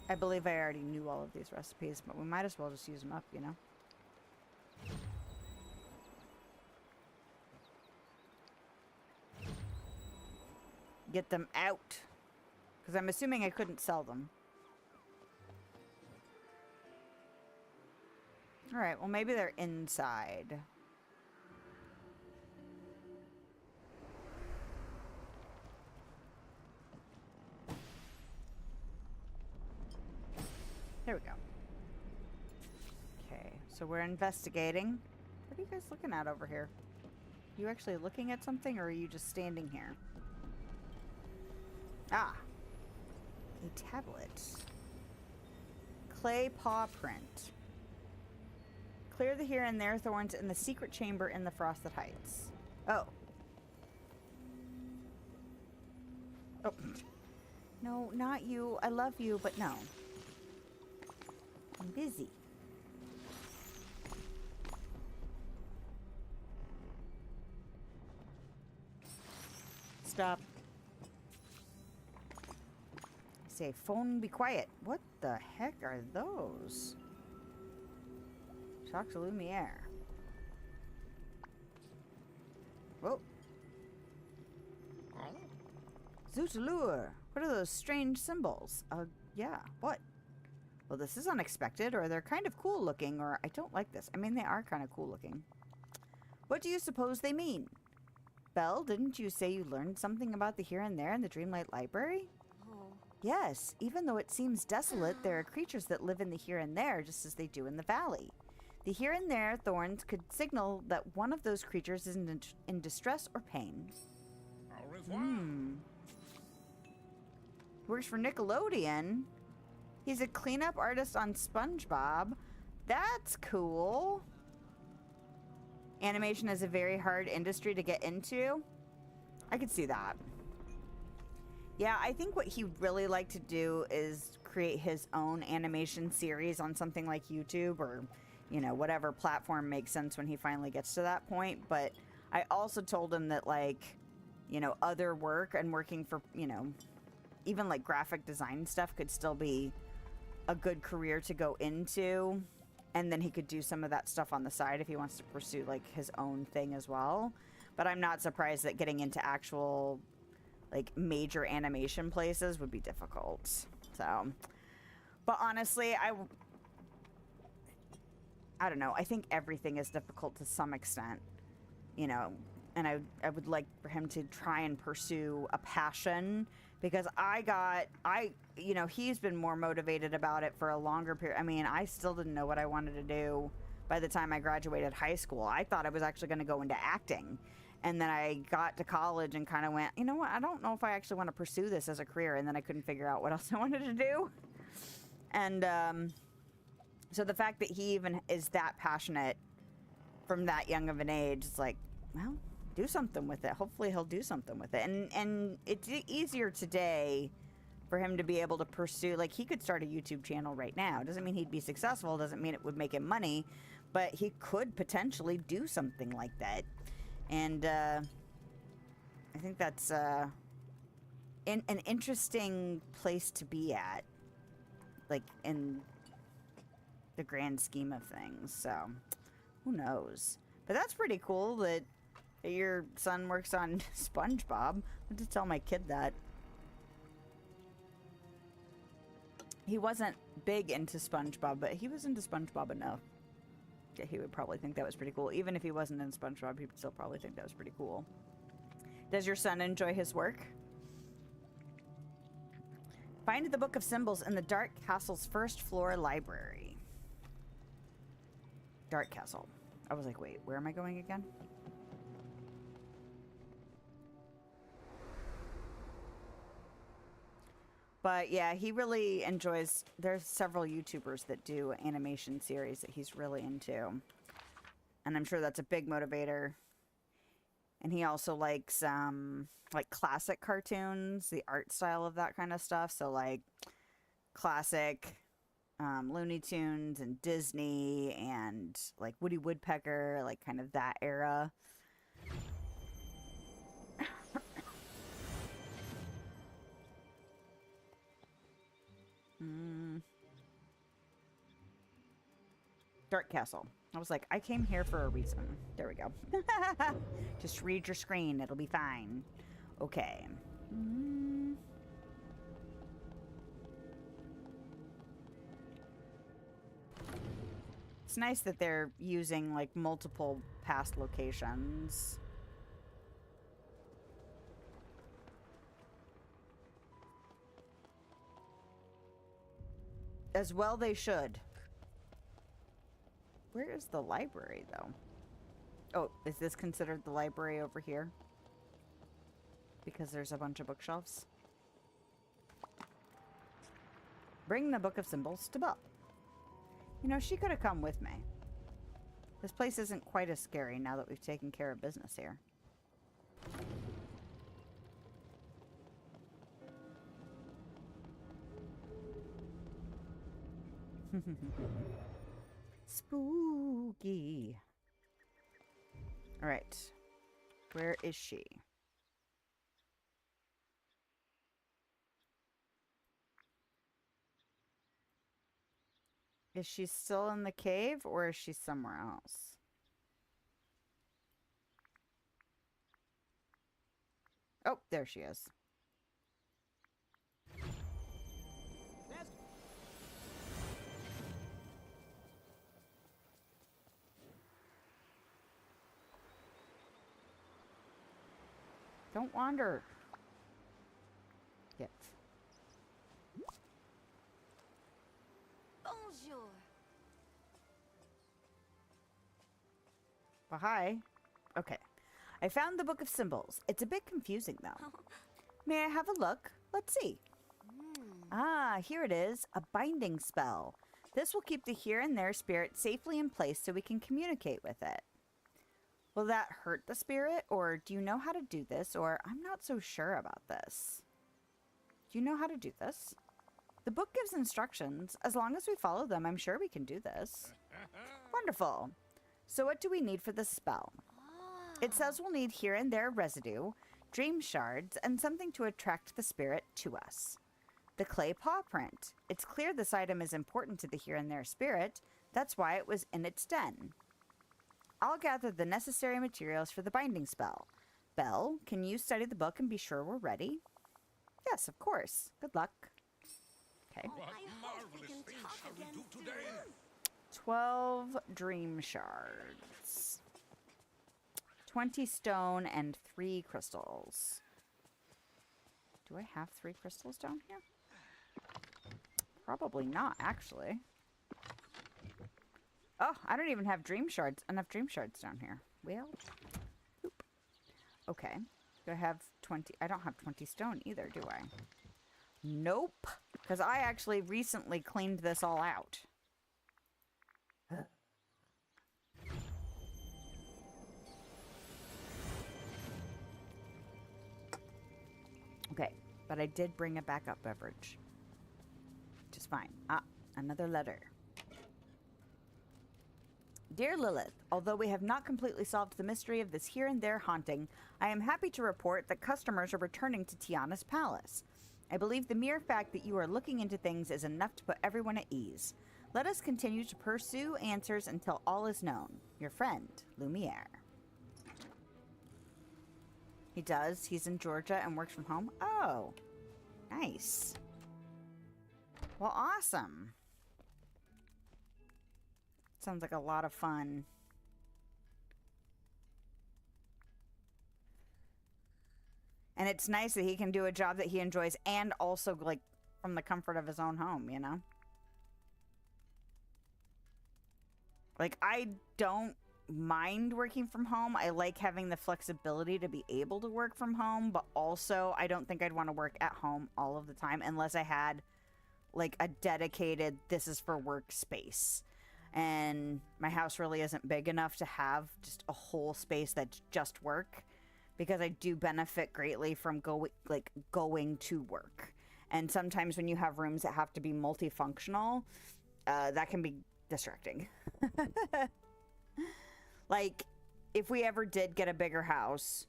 I believe I already knew all of these recipes, but we might as well just use them up, you know? Get them out. Because I'm assuming I couldn't sell them. Alright, well maybe they're inside. There we go. Okay, so we're investigating. What are you guys looking at over here? You actually looking at something, or are you just standing here? Ah. A tablet. Clay paw print. Clear the here and there thorns in the secret chamber in the Frosted Heights. Oh. Oh. No, not you. I love you, but no. I'm busy. Stop. Say, phone, be quiet. What the heck are those? Shocks Lumiere. Whoa. Zootalure. What are those strange symbols? Yeah, what? Well, this is unexpected, or they're kind of cool looking, or I don't like this. I mean, they are kind of cool looking. What do you suppose they mean? Belle, didn't you say you learned something about the here and there in the Dreamlight Library? Oh. Yes, even though it seems desolate, there are creatures that live in the here and there just as they do in the valley. The here and there thorns could signal that one of those creatures is in distress or pain. Au revoir. Works for Nickelodeon. He's a cleanup artist on SpongeBob. That's cool. Animation is a very hard industry to get into. I could see that. Yeah, I think what he'd really like to do is create his own animation series on something like YouTube or, you know, whatever platform makes sense when he finally gets to that point. But I also told him that, like, you know, other work and working for, you know, even like graphic design stuff could still be a good career to go into. And then he could do some of that stuff on the side if he wants to pursue like his own thing as well. But I'm not surprised that getting into actual like major animation places would be difficult. So, but honestly, I don't know. I think everything is difficult to some extent, you know, and I would like for him to try and pursue a passion, because you know, he's been more motivated about it for a longer period. I mean, I still didn't know what I wanted to do by the time I graduated high school. I thought I was actually going to go into acting. And then I got to college and kind of went, you know what? I don't know if I actually want to pursue this as a career. And then I couldn't figure out what else I wanted to do. And so the fact that he even is that passionate from that young of an age, it's like, well, do something with it. Hopefully he'll do something with it. And it's easier today for him to be able to pursue, like, he could start a YouTube channel right now. Doesn't mean he'd be successful. Doesn't mean it would make him money. But he could potentially do something like that. And I think that's an interesting place to be at, like, in the grand scheme of things. So, who knows? But that's pretty cool that your son works on SpongeBob. I have to tell my kid that. He wasn't big into SpongeBob, but he was into SpongeBob enough. Yeah, he would probably think that was pretty cool. Even if he wasn't in SpongeBob, he would still probably think that was pretty cool. Does your son enjoy his work? Find the Book of Symbols in the Dark Castle's first floor library. Dark Castle. I was like, wait, where am I going again? But yeah, he really enjoys, there's several YouTubers that do animation series that he's really into. And I'm sure that's a big motivator. And he also likes like classic cartoons, the art style of that kind of stuff. So like classic Looney Tunes and Disney and like Woody Woodpecker, like kind of that era. Dark Castle. I was like, I came here for a reason. There we go. Just read your screen. It'll be fine. Okay. It's nice that they're using like multiple past locations. As well they should. Where is the library, though? Oh, is this considered the library over here? Because there's a bunch of bookshelves. Bring the Book of Symbols to Belle. You know, she could have come with me. This place isn't quite as scary now that we've taken care of business here. Spooky. All right. Where is she? Is she still in the cave or is she somewhere else? Oh, there she is. Don't wander. Yes. Bonjour. Well, hi. Okay. I found the Book of Symbols. It's a bit confusing, though. May I have a look? Let's see. Ah, here it is. A binding spell. This will keep the here and there spirit safely in place so we can communicate with it. Will that hurt the spirit, or do you know how to do this, or I'm not so sure about this. Do you know how to do this? The book gives instructions. As long as we follow them, I'm sure we can do this. Wonderful. So what do we need for this spell? It says we'll need here and there residue, dream shards, and something to attract the spirit to us. The clay paw print. It's clear this item is important to the here and there spirit. That's why it was in its den. I'll gather the necessary materials for the binding spell. Belle, can you study the book and be sure we're ready? Yes, of course. Good luck. Okay. What marvelous things shall we do today? 12 dream shards. 20 stone and 3 crystals. Do I have 3 crystals down here? Probably not, actually. Oh, I don't even have dream shards. Enough dream shards down here. Well, oop. Okay. Do I have 20? I don't have 20 stone either, do I? Nope. Because I actually recently cleaned this all out. Okay. But I did bring a backup beverage. Which is fine. Ah, another letter. Dear Lilith, although we have not completely solved the mystery of this here and there haunting, I am happy to report that customers are returning to Tiana's palace. I believe the mere fact that you are looking into things is enough to put everyone at ease. Let us continue to pursue answers until all is known. Your friend, Lumiere. He does. He's in Georgia and works from home. Oh, nice. Well, awesome. Sounds like a lot of fun. And it's nice that he can do a job that he enjoys and also, like, from the comfort of his own home, you know? Like, I don't mind working from home. I like having the flexibility to be able to work from home, but also I don't think I'd want to work at home all of the time unless I had, like, a dedicated, this is for work space. And my house really isn't big enough to have just a whole space that's just work, because I do benefit greatly from going to work. And sometimes when you have rooms that have to be multifunctional, that can be distracting. Like, if we ever did get a bigger house,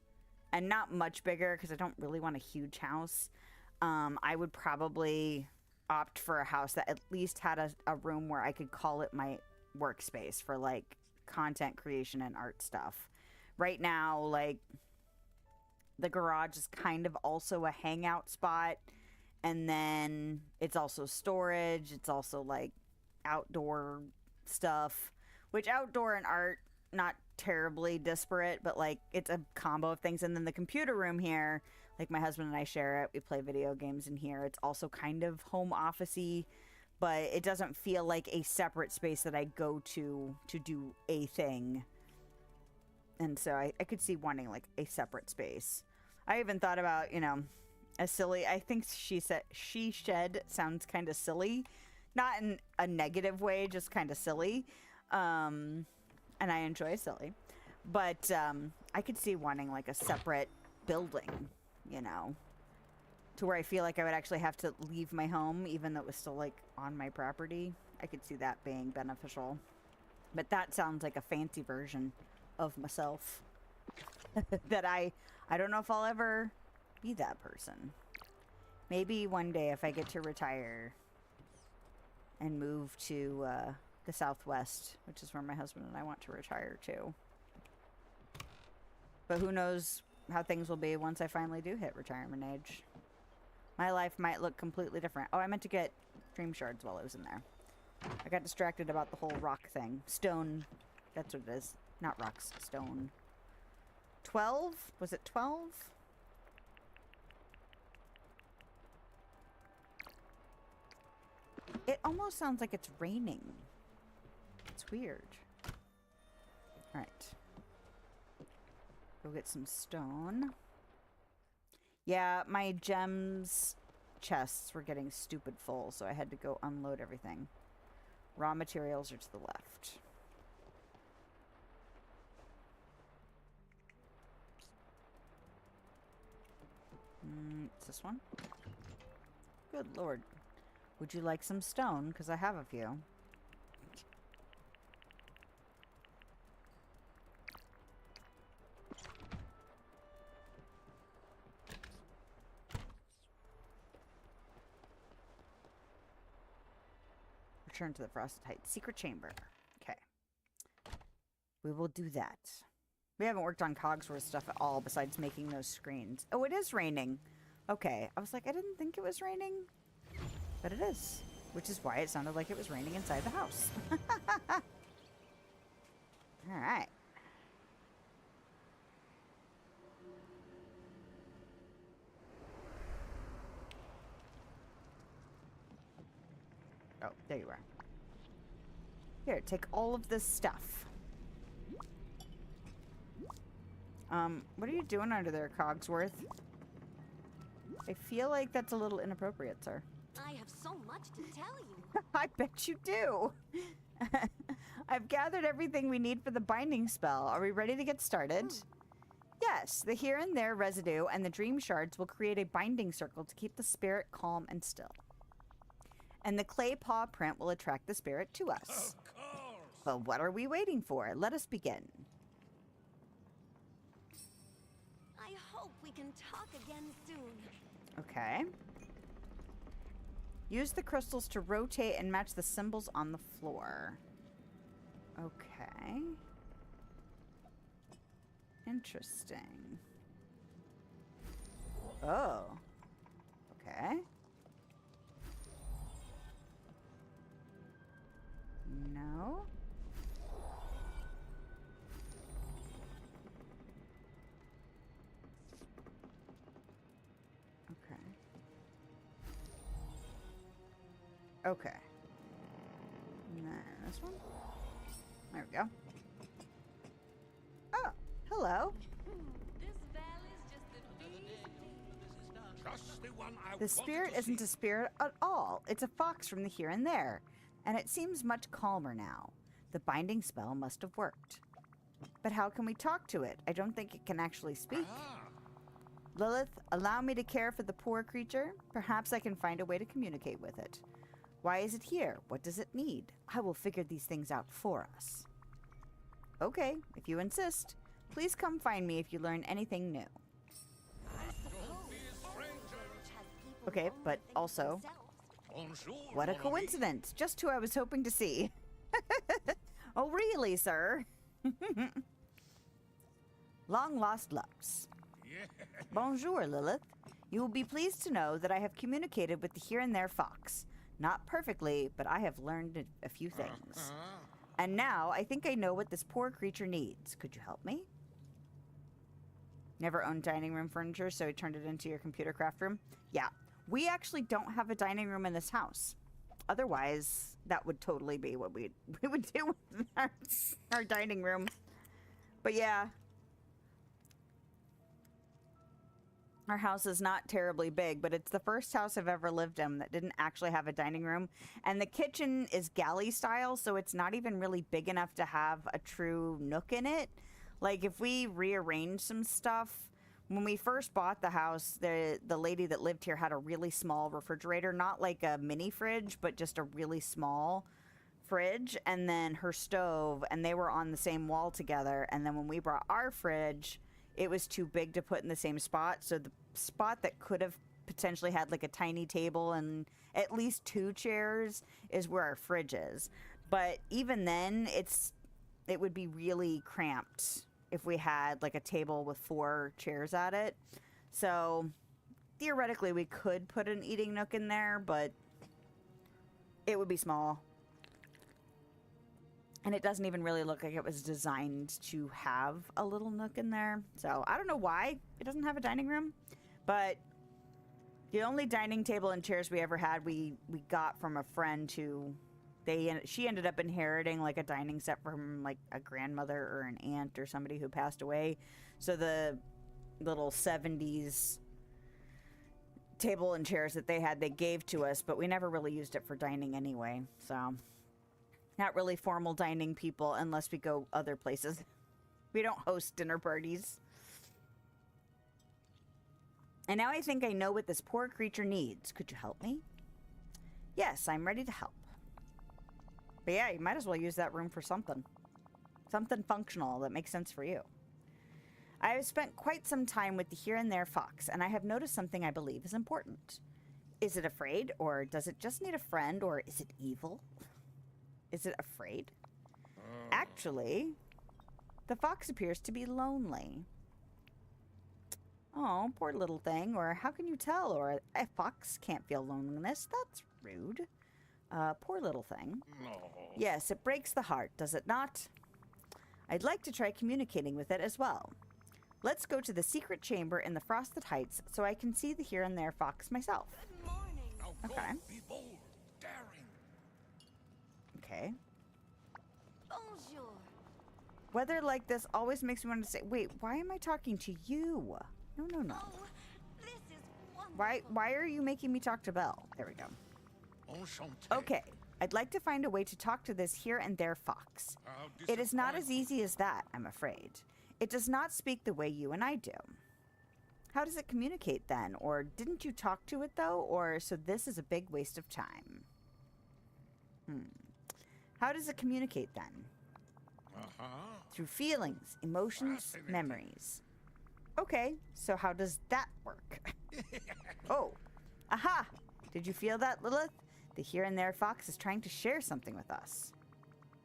and not much bigger because I don't really want a huge house, I would probably opt for a house that at least had a room where I could call it my workspace for, like, content creation and art stuff. Right now, like, the garage is kind of also a hangout spot, and then it's also storage. It's also, like, outdoor stuff, which outdoor and art, not terribly disparate, but, like, it's a combo of things. And then the computer room here, like, my husband and I share it. We play video games in here. It's also kind of home office-y, but it doesn't feel like a separate space that I go to do a thing. And so I could see wanting, like, a separate space. I even thought about, you know, a silly, I think she shed sounds kind of silly. Not in a negative way, just kind of silly. And I enjoy silly. But I could see wanting, like, a separate building, you know, to where I feel like I would actually have to leave my home, even though it was still, like, on my property. I could see that being beneficial. But that sounds like a fancy version of myself. That I don't know if I'll ever be that person. Maybe one day if I get to retire and move to the Southwest, which is where my husband and I want to retire to. But who knows how things will be once I finally do hit retirement age. My life might look completely different. Oh, I meant to get dream shards while I was in there. I got distracted about the whole rock thing. Stone. That's what it is. Not rocks. Stone. 12? Was it 12? It almost sounds like it's raining. It's weird. Alright. Go get some stone. Yeah, my gems chests were getting stupid full, so I had to go unload everything. Raw materials are to the left. It's this one? Good lord. Would you like some stone? Because I have a few. Return to the Frosted Heights secret chamber. Okay. We will do that. We haven't worked on Cogsworth stuff at all besides making those screens. Oh, it is raining. Okay. I was like, I didn't think it was raining. But it is. Which is why it sounded like it was raining inside the house. Alright. Oh, there you are. Here, take all of this stuff. What are you doing under there, Cogsworth? I feel like that's a little inappropriate, sir. I have so much to tell you. I bet you do. I've gathered everything we need for the binding spell. Are we ready to get started? Yes, the here and there residue and the dream shards will create a binding circle to keep the spirit calm and still. And the clay paw print will attract the spirit to us. Of course. Well, what are we waiting for? Let us begin. I hope we can talk again soon. Okay. Use the crystals to rotate and match the symbols on the floor. Okay. Interesting. Oh. Okay. No. Okay. Okay. And then this one. There we go. Oh, hello. This valley's just a piece. Just the one I The spirit isn't a spirit at all. It's a fox from the here and there. And it seems much calmer now. The binding spell must have worked. But how can we talk to it? I don't think it can actually speak. Lilith, allow me to care for the poor creature. Perhaps I can find a way to communicate with it. Why is it here? What does it need? I will figure these things out for us. Okay, if you insist. Please come find me if you learn anything new. Okay, but also, Bonjour, what a mon ami. coincidence. Just who I was hoping to see. Oh, really, sir? Long lost Lux. Yeah. Bonjour, Lilith. You will be pleased to know that I have communicated with the here and there fox. Not perfectly, but I have learned a few things. And now I think I know what this poor creature needs. Could you help me? Never owned dining room furniture, so he turned it into your computer craft room? Yeah. We actually don't have a dining room in this house. Otherwise, that would totally be what we would do with our dining room. But yeah. Our house is not terribly big, but it's the first house I've ever lived in that didn't actually have a dining room. And the kitchen is galley style, so it's not even really big enough to have a true nook in it. Like, if we rearrange some stuff, when we first bought the house, the lady that lived here had a really small refrigerator, not like a mini fridge, but just a really small fridge, and then her stove, and they were on the same wall together. And then when we brought our fridge, it was too big to put in the same spot. So the spot that could have potentially had like a tiny table and at least 2 chairs is where our fridge is. But even then, it would be really cramped if we had like a table with 4 chairs at it. So theoretically we could put an eating nook in there, but it would be small. And it doesn't even really look like it was designed to have a little nook in there. So I don't know why it doesn't have a dining room, but the only dining table and chairs we ever had, we got from a friend who she ended up inheriting like a dining set from like a grandmother or an aunt or somebody who passed away. So the little 70s table and chairs that they had, they gave to us, but we never really used it for dining anyway. So not really formal dining people unless we go other places. We don't host dinner parties. And now I think I know what this poor creature needs. Could you help me? Yes, I'm ready to help. But yeah, you might as well use that room for something. Something functional that makes sense for you. I have spent quite some time with the here and there fox, and I have noticed something I believe is important. Is it afraid, or does it just need a friend, or is it evil? Is it afraid? Actually, the fox appears to be lonely. Oh, poor little thing. Or how can you tell? Or a fox can't feel loneliness. That's rude. Poor little thing. No. Yes, it breaks the heart, does it not? I'd like to try communicating with it as well. Let's go to the secret chamber in the Frosted Heights so I can see the here and there fox myself. Good morning. Now go, Okay. be bold, daring. Okay. Bonjour. Weather like this always makes me want to say, wait, why am I talking to you? No, no, no. Oh, this is wonderful. Why are you making me talk to Belle? There we go. Enchanté. Okay, I'd like to find a way to talk to this here and there fox. How It is not as disappointing. easy as that, I'm afraid. It does not speak the way you and I do. How does it communicate then? Or didn't you talk to it though? Or so this is a big waste of time? How does it communicate then? Uh-huh. Through feelings, emotions, Fascinating. memories. Okay, so how does that work? Oh, aha! Did you feel that, Lilith? The here and there fox is trying to share something with us.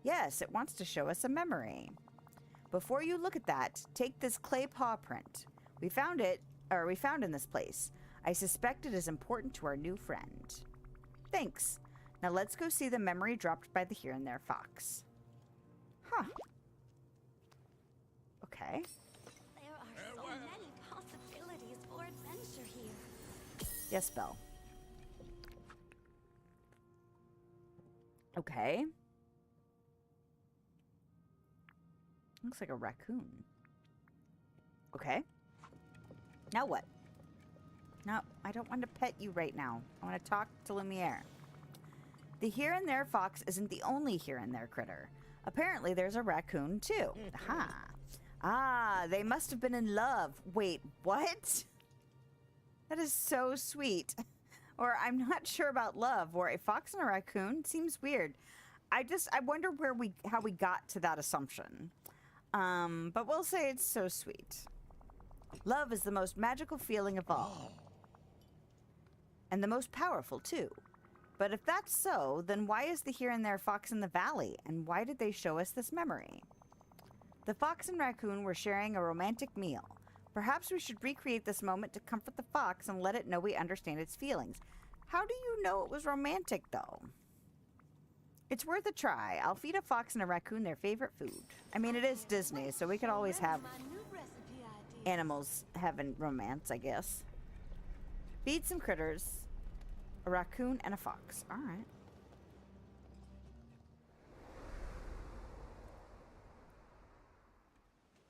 Yes, it wants to show us a memory. Before you look at that, take this clay paw print. We found in this place. I suspect it is important to our new friend. Thanks. Now let's go see the memory dropped by the here and there fox. Huh. Okay. There are so many possibilities for adventure here. Yes, Belle. Okay. Looks like a raccoon. Okay. Now what? No, I don't want to pet you right now. I want to talk to Lumiere. The here and there fox isn't the only here and there critter. Apparently there's a raccoon too. Aha. Ah, they must have been in love. Wait, what? That is so sweet. Or I'm not sure about love, or a fox and a raccoon seems weird. I wonder how we got to that assumption. But we'll say it's so sweet. Love is the most magical feeling of all. And the most powerful too. But if that's so, then why is the here and there fox in the valley? And why did they show us this memory? The fox and raccoon were sharing a romantic meal. Perhaps we should recreate this moment to comfort the fox and let it know we understand its feelings. How do you know it was romantic, though? It's worth a try. I'll feed a fox and a raccoon their favorite food. I mean, it is Disney, so we could always have My new recipe idea. animals having romance, I guess. Feed some critters. A raccoon and a fox. All right.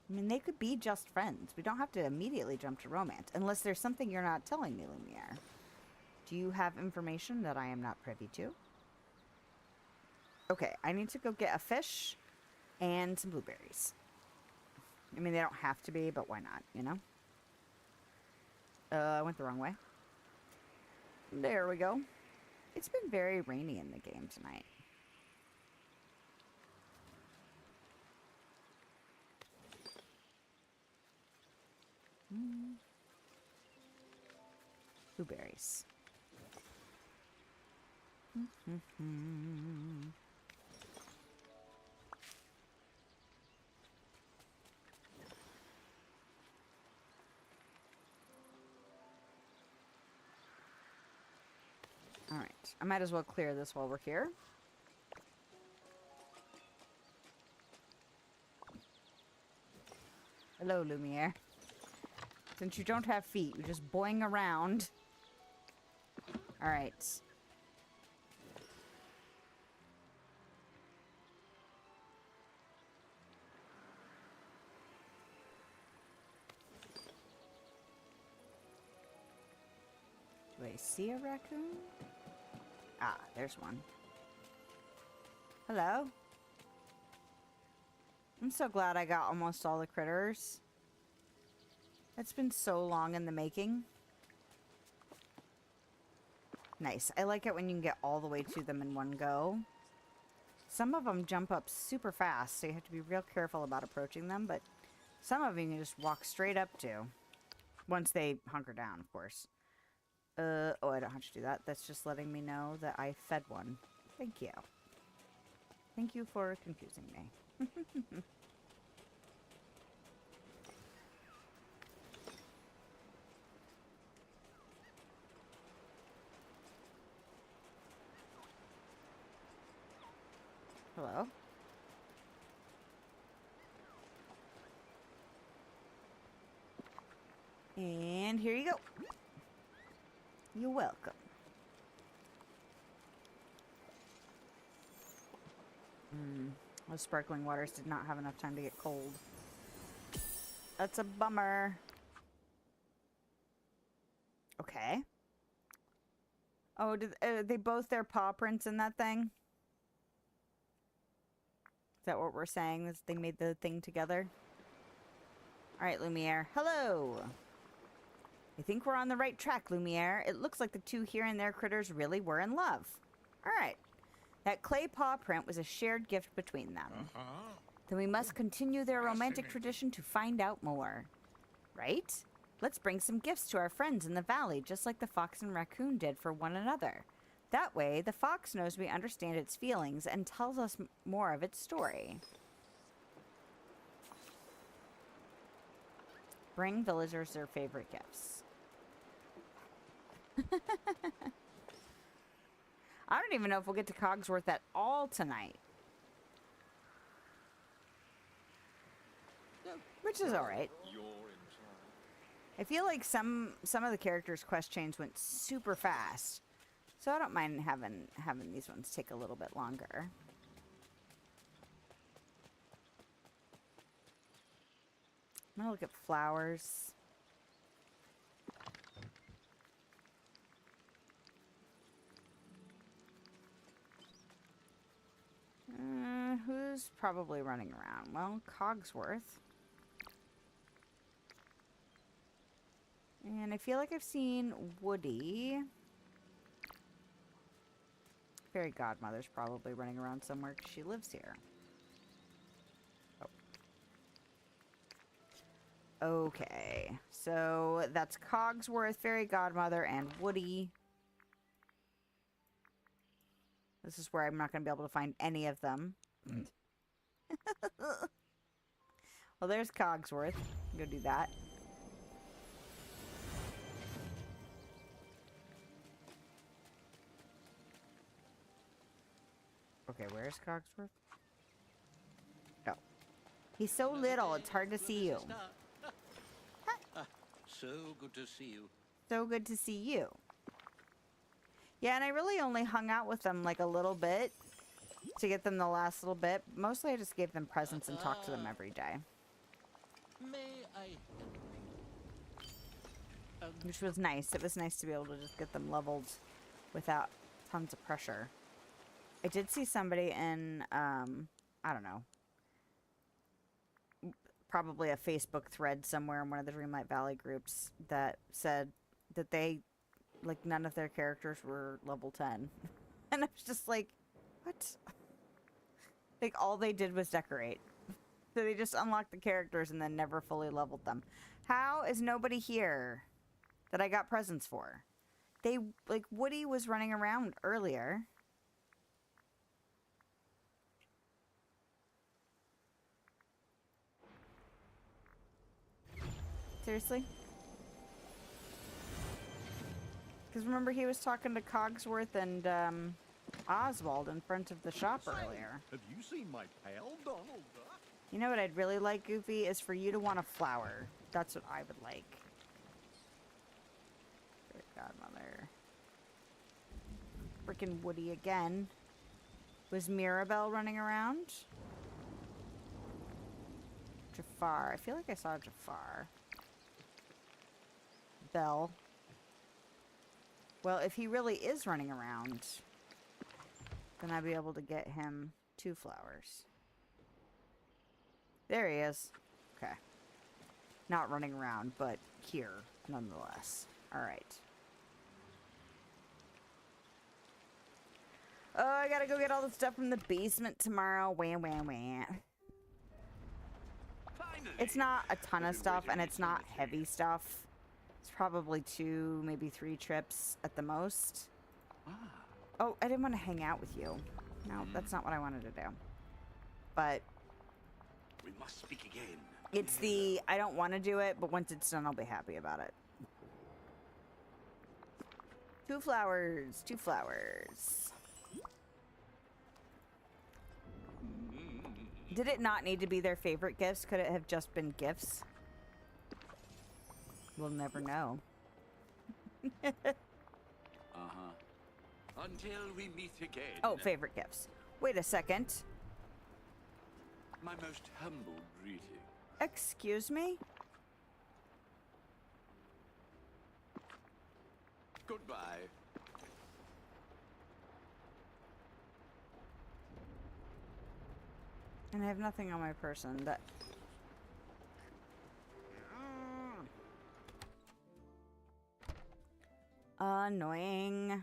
I mean, they could be just friends. We don't have to immediately jump to romance. Unless there's something you're not telling me, Lumiere. Do you have information that I am not privy to? Okay, I need to go get a fish and some blueberries. I mean, they don't have to be, but why not, you know? I went the wrong way. There we go. It's been very rainy in the game tonight. Blueberries. All right. I might as well clear this while we're here. Hello, Lumiere. Since you don't have feet, you're just boing around. All right. Do I see a raccoon? Ah, there's one. Hello. I'm so glad I got almost all the critters. It's been so long in the making. Nice. I like it when you can get all the way to them in one go. Some of them jump up super fast, so you have to be real careful about approaching them, but some of them you can just walk straight up to. Once they hunker down, of course. Oh, I don't have to do that. That's just letting me know that I fed one. Thank you. Thank you for confusing me. Hello? And here you go. You're welcome. Those sparkling waters did not have enough time to get cold. That's a bummer. Okay. Oh, did they both their paw prints in that thing? Is that what we're saying? Is they made the thing together? Alright, Lumiere. Hello! I think we're on the right track, Lumiere. It looks like the two here and there critters really were in love. Alright. That clay paw print was a shared gift between them. Then we must continue their romantic tradition to find out more. Right? Let's bring some gifts to our friends in the valley, just like the fox and raccoon did for one another. That way, the fox knows we understand its feelings and tells us more of its story. Bring villagers their favorite gifts. I don't even know if we'll get to Cogsworth at all tonight. Which is alright. I feel like some of the characters' quest chains went super fast. So I don't mind having these ones take a little bit longer. I'm gonna look at flowers. Who's probably running around? Well, Cogsworth. And I feel like I've seen Woody. Fairy Godmother's probably running around somewhere because she lives here. Oh. Okay. So that's Cogsworth, Fairy Godmother, and Woody. This is where I'm not going to be able to find any of them. Well, there's Cogsworth. Go do that. Okay, where's Cogsworth? Oh. He's so little, it's hard to see you. So good to see you. So good to see you. Yeah, and I really only hung out with them like a little bit to get them the last little bit. Mostly I just gave them presents and talked to them every day. May I? Which was nice. It was nice to be able to just get them leveled without tons of pressure. I did see somebody in, I don't know, probably a Facebook thread somewhere in one of the Dreamlight Valley groups that said that they, like, none of their characters were level 10. And I was just like, what? Like, all they did was decorate. So they just unlocked the characters and then never fully leveled them. How is nobody here that I got presents for? They, like, Woody was running around earlier. Seriously? Because remember he was talking to Cogsworth and Oswald in front of the shop earlier. Have you seen my pal, Donald Duck? You know what I'd really like, Goofy, is for you to want a flower. That's what I would like. Good Godmother. Frickin' Woody again. Was Mirabelle running around? Jafar. I feel like I saw Jafar. Belle. Well, if he really is running around, then I'll be able to get him 2 flowers. There he is. Okay. Not running around, but here, nonetheless. Alright. Oh, I gotta go get all the stuff from the basement tomorrow. Wah, wah, wah. It's not a ton of stuff, and it's not heavy stuff. It's probably 2, maybe 3 trips at the most. Oh, I didn't want to hang out with you. No, that's not what I wanted to do. But we must speak again. It's the I don't want to do it, but once it's done, I'll be happy about it. 2 flowers, 2 flowers. Did it not need to be their favorite gifts? Could it have just been gifts? We'll never know. Until we meet again. Oh, favorite gifts. Wait a second. My most humble greeting. Excuse me? Goodbye. And I have nothing on my person that... Annoying.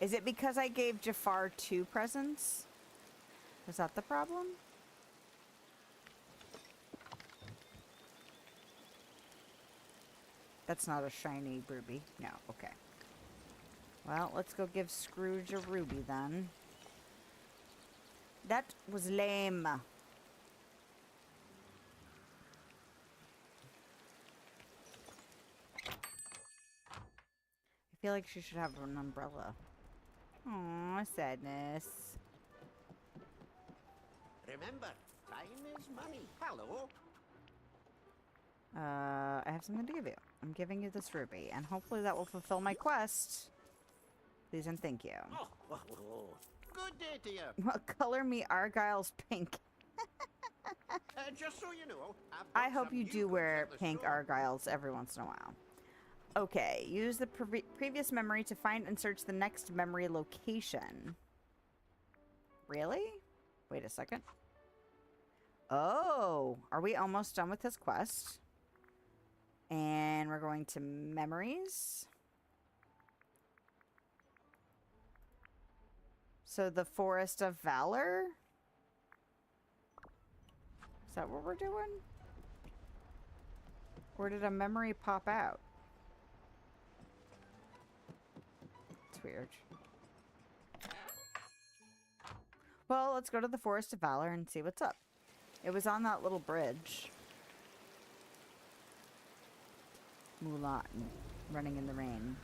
Is it because I gave Jafar 2 presents? Was that the problem? That's not a shiny ruby. No, okay. Well, let's go give Scrooge a ruby then. That was lame. I feel like she should have an umbrella. Aw, sadness. Remember, time is money. Hello. I have something to give you. I'm giving you this ruby, and hopefully that will fulfill my quest. Please and thank you. Oh. Good day to you. Well, color me Argyle's pink. Just so you know, I've got I hope some you new do goods wear at the pink store. Argyles every once in a while. Okay, use the previous memory to find and search the next memory location. Really? Wait a second. Oh, are we almost done with this quest? And we're going to memories. So the Forest of Valor? Is that what we're doing? Or did a memory pop out? It's weird. Well, let's go to the Forest of Valor and see what's up. It was on that little bridge. Mulan, running in the rain.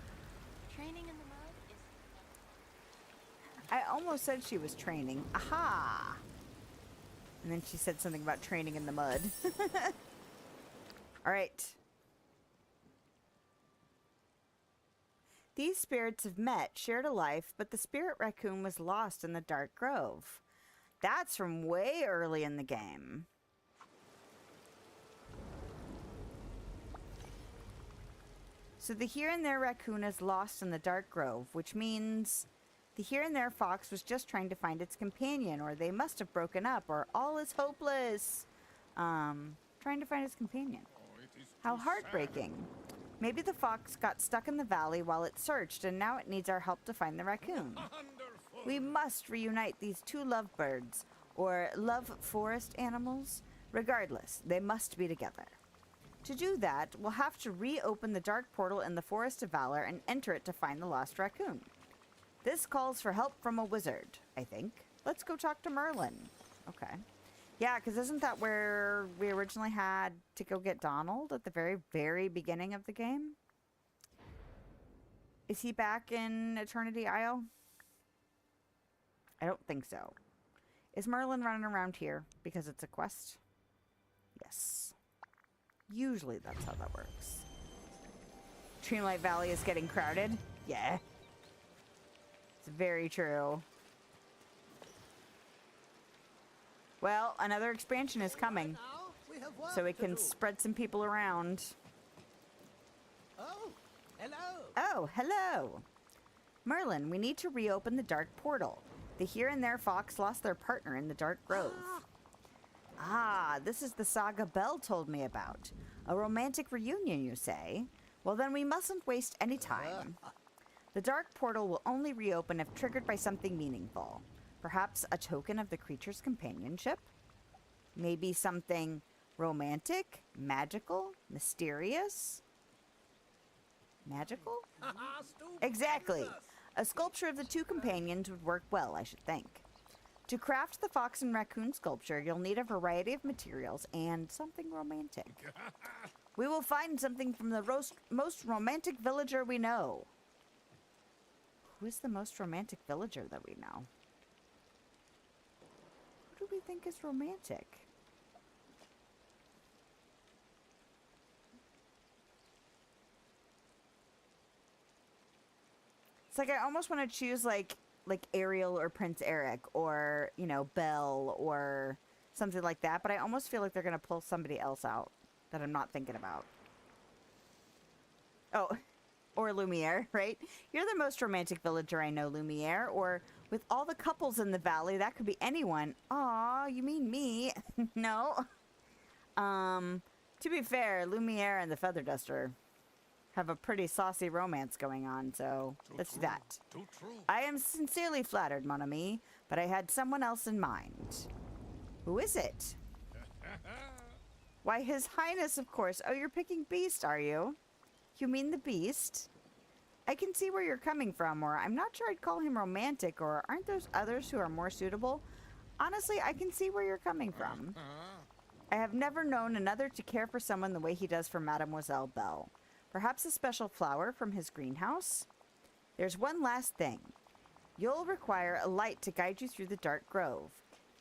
Training in the mud is... I almost said she was training. Aha! And then she said something about training in the mud. Alright. These spirits have met, shared a life, but the spirit raccoon was lost in the dark grove. That's from way early in the game. So the here and there raccoon is lost in the dark grove, which means the here and there fox was just trying to find its companion, or they must have broken up, or all is hopeless. Trying to find his companion. How heartbreaking. Maybe the fox got stuck in the valley while it searched, and now it needs our help to find the raccoon. We must reunite these two lovebirds, or love forest animals. Regardless, they must be together. To do that, we'll have to reopen the dark portal in the Forest of Valor and enter it to find the lost raccoon. This calls for help from a wizard, I think. Let's go talk to Merlin. Okay. Yeah, because isn't that where we originally had to go get Donald at the very, very beginning of the game? Is he back in Eternity Isle? I don't think so. Is Merlin running around here because it's a quest? Yes. Usually that's how that works. Dreamlight Valley is getting crowded? Yeah. It's very true. Well, another expansion is coming, Now we have work so we to can do. spread some people around. Oh, hello. Oh, hello. Merlin, we need to reopen the dark portal. The here and there fox lost their partner in the dark grove. Ah, this is the saga Belle told me about. A romantic reunion, you say? Well, then we mustn't waste any time. The dark portal will only reopen if triggered by something meaningful. Perhaps a token of the creature's companionship? Maybe something romantic, magical, mysterious? Magical? Exactly. A sculpture of the two companions would work well, I should think. To craft the fox and raccoon sculpture, you'll need a variety of materials and something romantic. We will find something from the most romantic villager we know. Who is the most romantic villager that we know? Who do we think is romantic? It's like I almost want to choose like Ariel or Prince Eric or, you know, Belle or something like that, but I almost feel like they're going to pull somebody else out that I'm not thinking about. Oh, or Lumiere, right? You're the most romantic villager I know, Lumiere. Or with all the couples in the valley, that could be anyone. Aw, you mean me? No. To be fair, Lumiere and the Feather Duster have a pretty saucy romance going on, so let's do that. I am sincerely flattered, mon ami, but I had someone else in mind. Who is it? Why, His Highness, of course. Oh, you're picking Beast, are you? You mean the Beast? I can see where you're coming from, or I'm not sure I'd call him romantic, or aren't those others who are more suitable? Honestly, I can see where you're coming from. I have never known another to care for someone the way he does for Mademoiselle Belle. Perhaps a special flower from his greenhouse? There's one last thing. You'll require a light to guide you through the dark grove.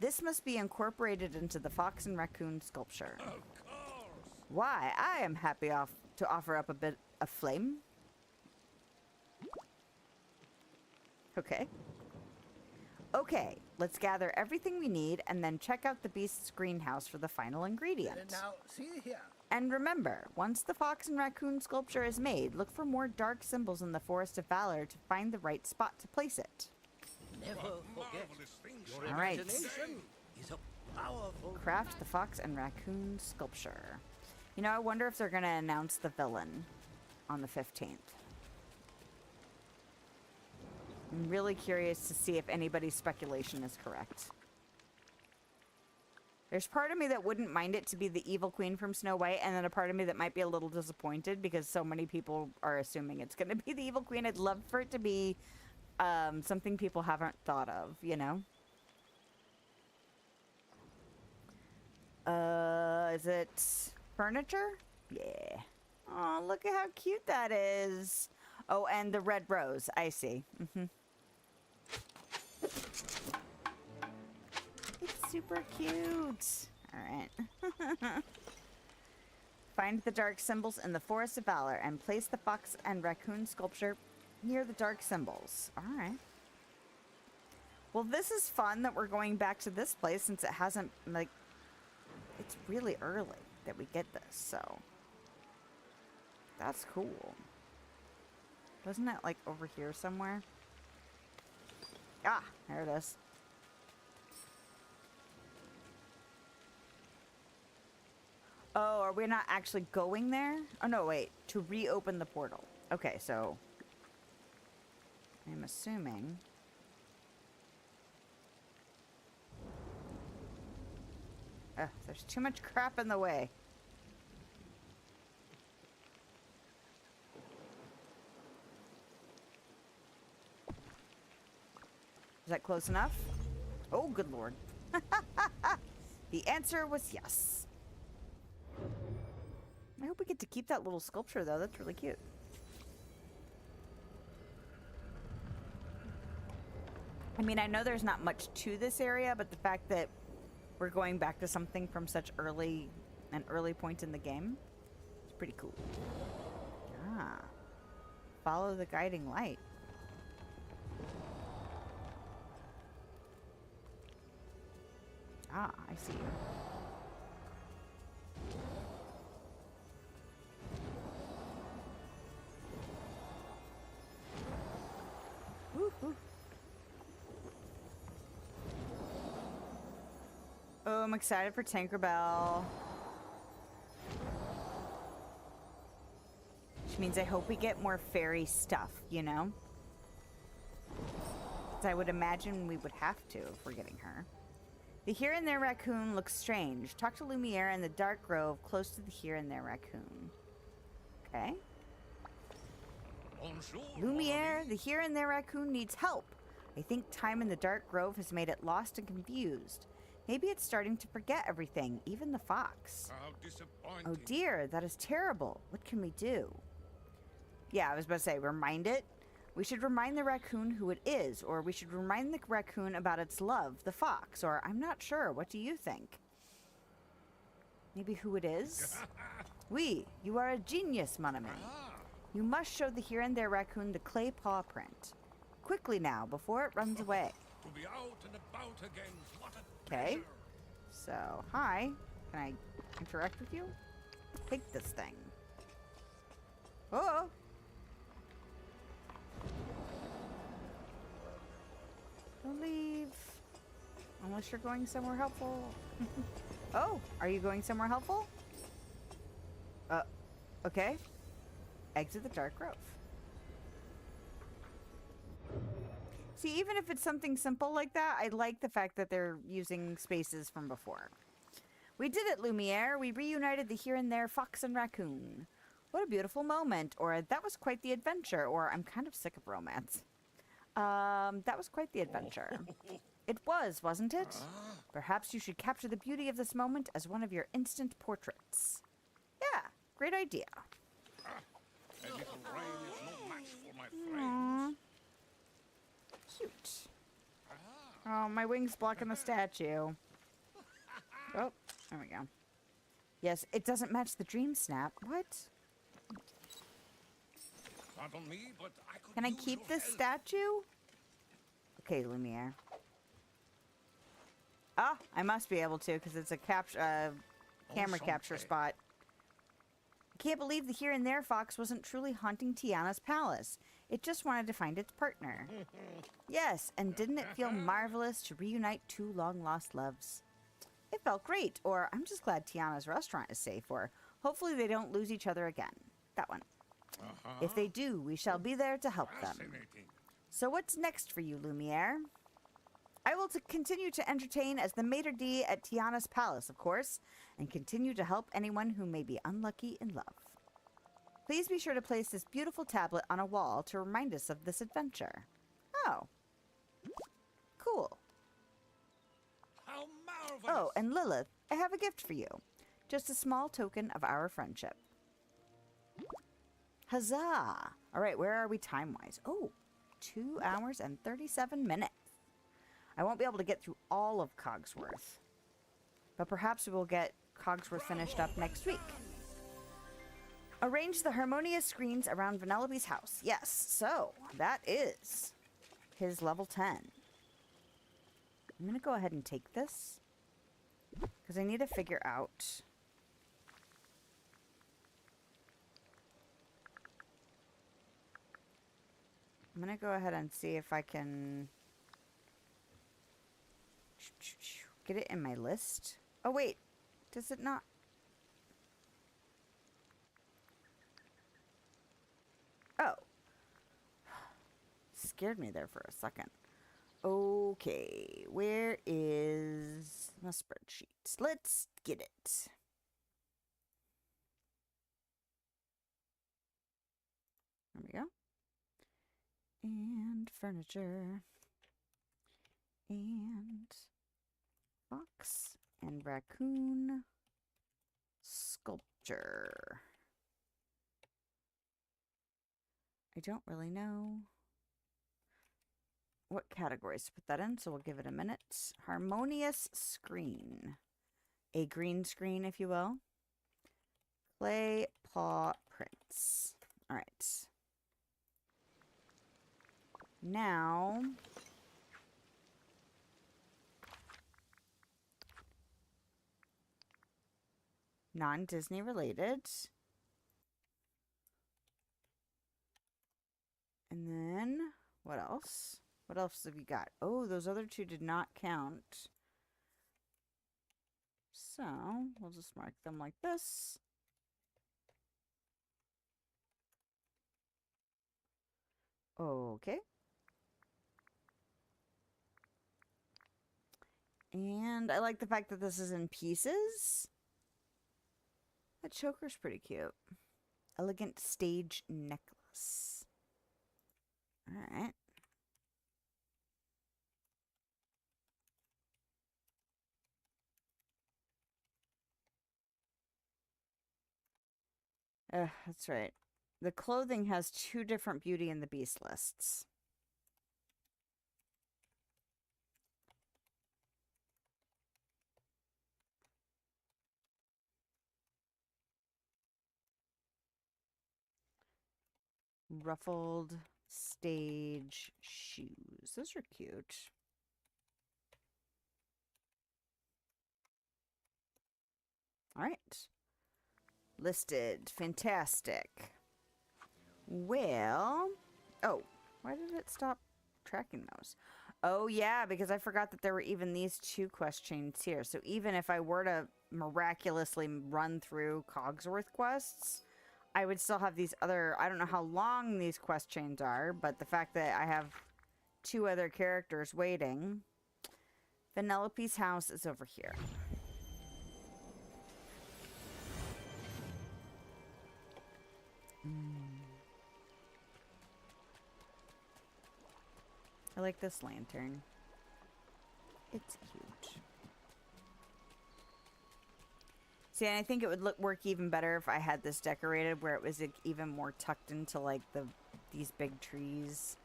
This must be incorporated into the fox and raccoon sculpture. Of course. Why, I am happy to offer up a bit of flame. Okay. Okay, let's gather everything we need and then check out the beast's greenhouse for the final ingredient. Now, see here. And remember, once the fox and raccoon sculpture is made, look for more dark symbols in the Forest of Valor to find the right spot to place it. Never forget. Your All right. imagination is a powerful. Craft the fox and raccoon sculpture. You know, I wonder if they're going to announce the villain on the 15th. I'm really curious to see if anybody's speculation is correct. There's part of me that wouldn't mind it to be the evil queen from Snow White, and then a part of me that might be a little disappointed because so many people are assuming it's going to be the evil queen. I'd love for it to be something people haven't thought of, you know? Is it furniture? Yeah. Oh, look at how cute that is. Oh, and the red rose. I see. It's super cute. All right. Find the dark symbols in the Forest of Valor and place the fox and raccoon sculpture near the dark symbols. All right. Well, this is fun that we're going back to this place since it hasn't, like, it's really early that we get this, so that's cool. Wasn't it, like, over here somewhere? Ah, there it is. Oh, are we not actually going there? Oh, no, wait. To reopen the portal. Okay, so I'm assuming. There's too much crap in the way. Is that close enough? Oh, good lord. The answer was yes. I hope we get to keep that little sculpture, though. That's really cute. I mean, I know there's not much to this area, but the fact that we're going back to something from such an early point in the game, it's pretty cool. Ah. Follow the guiding light. Ah, I see you. Woo-hoo. Oh, I'm excited for Tinkerbell. Which means I hope we get more fairy stuff, you know? 'Cause I would imagine we would have to if we're getting her. The Here and There raccoon looks strange. Talk to Lumiere in the dark grove close to the Here and There raccoon. Okay. Lumiere, the Here and There raccoon needs help. I think time in the dark grove has made it lost and confused. Maybe it's starting to forget everything, even the fox. How disappointing. Oh dear, that is terrible. What can we do? Yeah, I was about to say, remind it. We should remind the raccoon who it is, or we should remind the raccoon about its love, the fox, or I'm not sure. What do you think? Maybe who it is? Oui, you are a genius, mon ami. You must show the Here and There raccoon the clay paw print. Quickly now, before it runs away. To be out and about again. What a Okay. pleasure. So, hi. Can I interact with you? Take this thing. Oh! Don't leave. Unless you're going somewhere helpful. Oh, are you going somewhere helpful? Okay. Exit the Dark Grove. See, even if it's something simple like that, I like the fact that they're using spaces from before. We did it, Lumiere. We reunited the here and there fox and raccoon. What a beautiful moment. Or, that was quite the adventure. Or, I'm kind of sick of romance. That was quite the adventure. It was, wasn't it? Perhaps you should capture the beauty of this moment as one of your instant portraits. Yeah, great idea. A little rain is no match for my Aww. friends. Cute. Oh, my wing's blocking the statue. Oh, there we go. Yes, it doesn't match the dream snap. What? Pardon me, but I could Can I use keep your this help. statue? Okay, Lumiere. Ah, I must be able to because it's a camera capture okay. spot. I can't believe the here and there fox wasn't truly haunting Tiana's palace. It just wanted to find its partner. Yes, and didn't it feel marvelous to reunite two long-lost loves? It felt great, or I'm just glad Tiana's restaurant is safe, or hopefully they don't lose each other again. That one. If they do, we shall be there to help them. Fascinating. So what's next for you, Lumiere? I will continue to entertain as the maitre d' at Tiana's palace, of course, and continue to help anyone who may be unlucky in love. Please be sure to place this beautiful tablet on a wall to remind us of this adventure. Oh. Cool. How marvelous! Oh, and Lilith, I have a gift for you. Just a small token of our friendship. Huzzah! All right, where are we time-wise? Oh, 2 hours and 37 minutes. I won't be able to get through all of Cogsworth. But perhaps we will get Cogsworth finished up next week. Arrange the harmonious screens around Vanellope's house. Yes, so that is his level 10. I'm going to go ahead and take this. Because I need to figure out... I'm going to go ahead and see if I can... get it in my list. Oh, wait. Does it not? Oh. Scared me there for a second. Okay. Where is my spreadsheet? Let's get it. There we go. And furniture. And fox and raccoon sculpture. I don't really know what categories to put that in, so we'll give it a minute. Harmonious screen. A green screen, if you will. Clay paw prints. All right. Now... non-Disney related. And then, what else? What else have you got? Oh, those other two did not count. So, we'll just mark them like this. Okay. And I like the fact that this is in pieces. That choker's pretty cute. Elegant stage necklace. Alright. That's right. The clothing has 2 different Beauty and the Beast lists. Ruffled stage shoes. Those are cute. All right. Listed. Fantastic. Well, oh, why did it stop tracking those? Oh, yeah, because I forgot that there were even these 2 quest chains here. So even if I were to miraculously run through Cogsworth quests, I would still have these other... I don't know how long these quest chains are, but the fact that I have 2 other characters waiting. Vanellope's house is over here. I like this lantern. It's cute. See, and I think it would work even better if I had this decorated where it was like, even more tucked into like these big trees.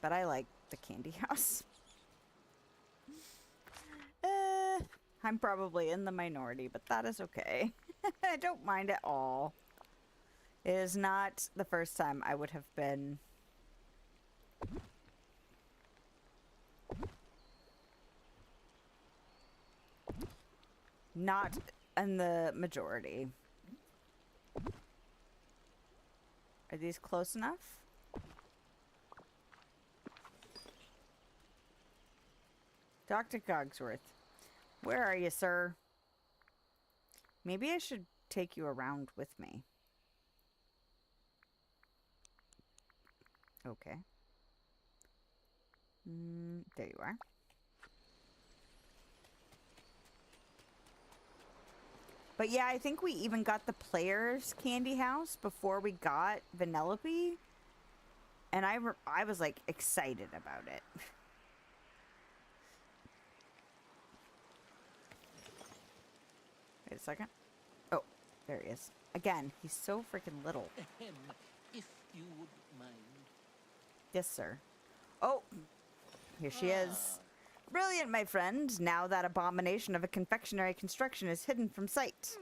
But I like the candy house. I'm probably in the minority, but that is okay. I don't mind at all. It is not the first time I would have been not in the majority. Are these close enough? Dr. Cogsworth, where are you, sir? Maybe I should take you around with me. Okay. There you are. But yeah, I think we even got the player's candy house before we got Vanellope. And I was like excited about it. Wait a second. Oh, there he is. Again, he's so freaking little. If you would mind. Yes, sir. Oh, here she is. Brilliant, my friend. Now that abomination of a confectionery construction is hidden from sight.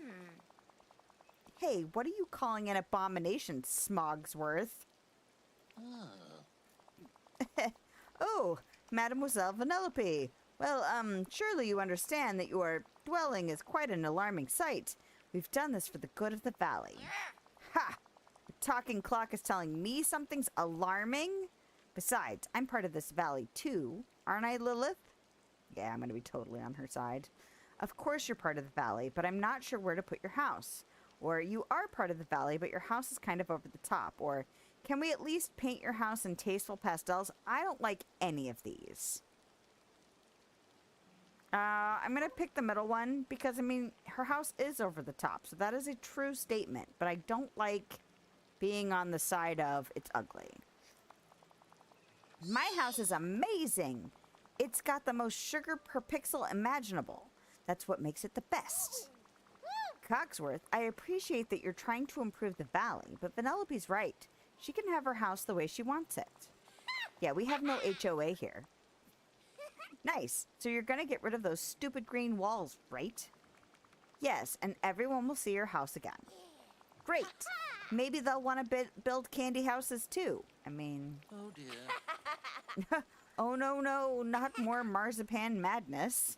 Hey, what are you calling an abomination, Smogsworth? Oh, Mademoiselle Vanellope. Well, surely you understand that your dwelling is quite an alarming sight. We've done this for the good of the valley. Ha! The talking clock is telling me something's alarming? Besides, I'm part of this valley too, aren't I, Lilith? Yeah, I'm gonna be totally on her side. Of course you're part of the valley, but I'm not sure where to put your house. Or you are part of the valley, but your house is kind of over the top. Or can we at least paint your house in tasteful pastels? I don't like any of these. I'm gonna pick the middle one because, I mean, her house is over the top. So that is a true statement. But I don't like being on the side of it's ugly. My house is amazing. It's got the most sugar per pixel imaginable. That's what makes it the best. Cogsworth, I appreciate that you're trying to improve the valley, but Vanellope's right. She can have her house the way she wants it. Yeah, we have no HOA here. Nice. So you're gonna get rid of those stupid green walls, right? Yes, and everyone will see your house again. Great. Maybe they'll want to build candy houses too. I mean... Oh, dear. Oh, no, not more marzipan madness.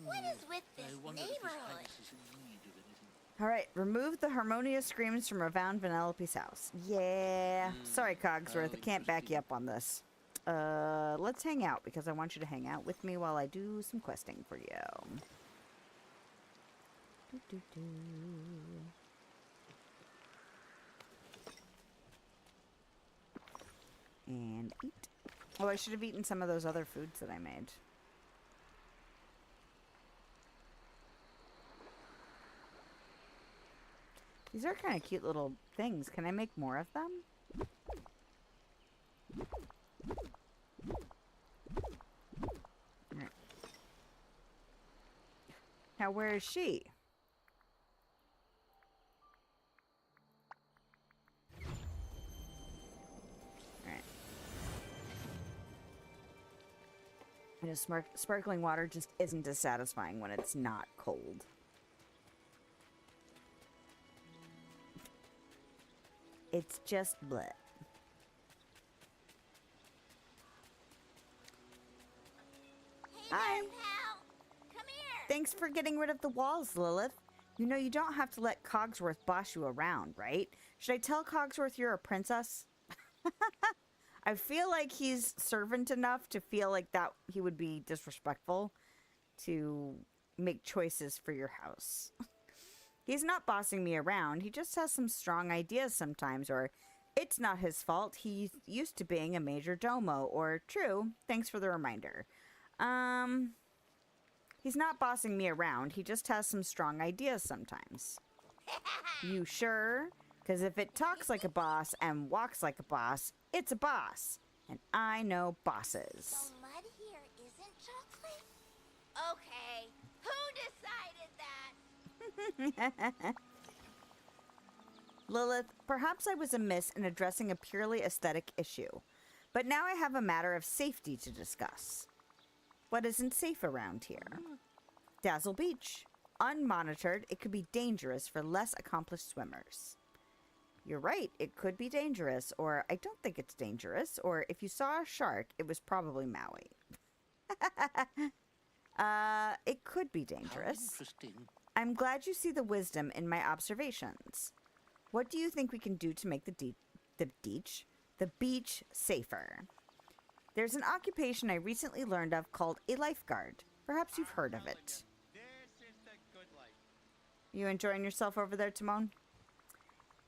What is with I this wonder if his neighborhood? highness is in need of anything. All right, remove the harmonious screams from Revound Vanellope's house. Yeah. Sorry, Cogsworth, I can't back you up on this. Let's hang out, because I want you to hang out with me while I do some questing for you. And eat. Oh, I should have eaten some of those other foods that I made. These are kind of cute little things. Can I make more of them? Right. Now, where is she? Alright. You know, sparkling water just isn't as satisfying when it's not cold. It's just bleh. Hey Hi. pal. Come here. Thanks for getting rid of the walls, Lilith. You know you don't have to let Cogsworth boss you around, right? Should I tell Cogsworth you're a princess? I feel like he's servant enough to feel like that he would be disrespectful to make choices for your house. He's not bossing me around. He just has some strong ideas sometimes, or it's not his fault. He's used to being a major domo, or true. Thanks for the reminder. He's not bossing me around. He just has some strong ideas sometimes. You sure? Because if it talks like a boss and walks like a boss, it's a boss. And I know bosses. So mud here isn't chocolate? Okay, who decided that? Lilith, perhaps I was amiss in addressing a purely aesthetic issue. But now I have a matter of safety to discuss. What isn't safe around here? Dazzle Beach. Unmonitored, it could be dangerous for less accomplished swimmers. You're right, it could be dangerous, or I don't think it's dangerous, or if you saw a shark, it was probably Maui. It could be dangerous. How interesting. I'm glad you see the wisdom in my observations. What do you think we can do to make the beach safer? There's an occupation I recently learned of called a lifeguard. Perhaps you've heard of it. This is the good life. You enjoying yourself over there, Timon?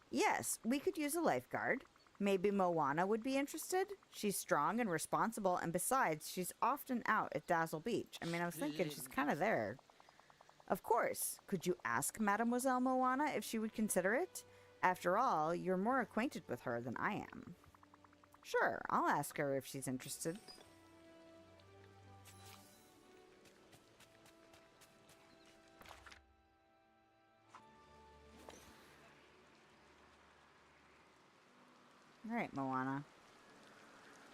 Yes, we could use a lifeguard. Maybe Moana would be interested. She's strong and responsible, and besides, she's often out at Dazzle Beach. I mean, I was thinking she's kind of there. Of course. Could you ask Mademoiselle Moana if she would consider it? After all, you're more acquainted with her than I am. Sure, I'll ask her if she's interested. All right, Moana.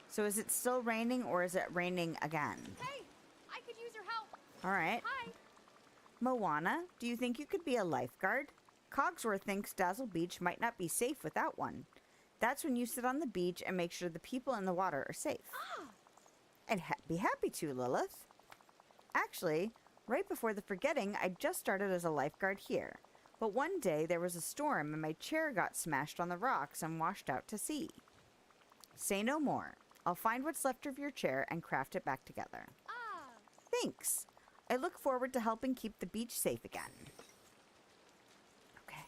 So is it still raining, or is it raining again? Hey, I could use your help. All right. Hi. Moana, do you think you could be a lifeguard? Cogsworth thinks Dazzle Beach might not be safe without one. That's when you sit on the beach and make sure the people in the water are safe. I'd be happy to, Lilith. Actually, right before the forgetting, I just started as a lifeguard here. But one day there was a storm and my chair got smashed on the rocks and washed out to sea. Say no more. I'll find what's left of your chair and craft it back together. Thanks. I look forward to helping keep the beach safe again. Okay.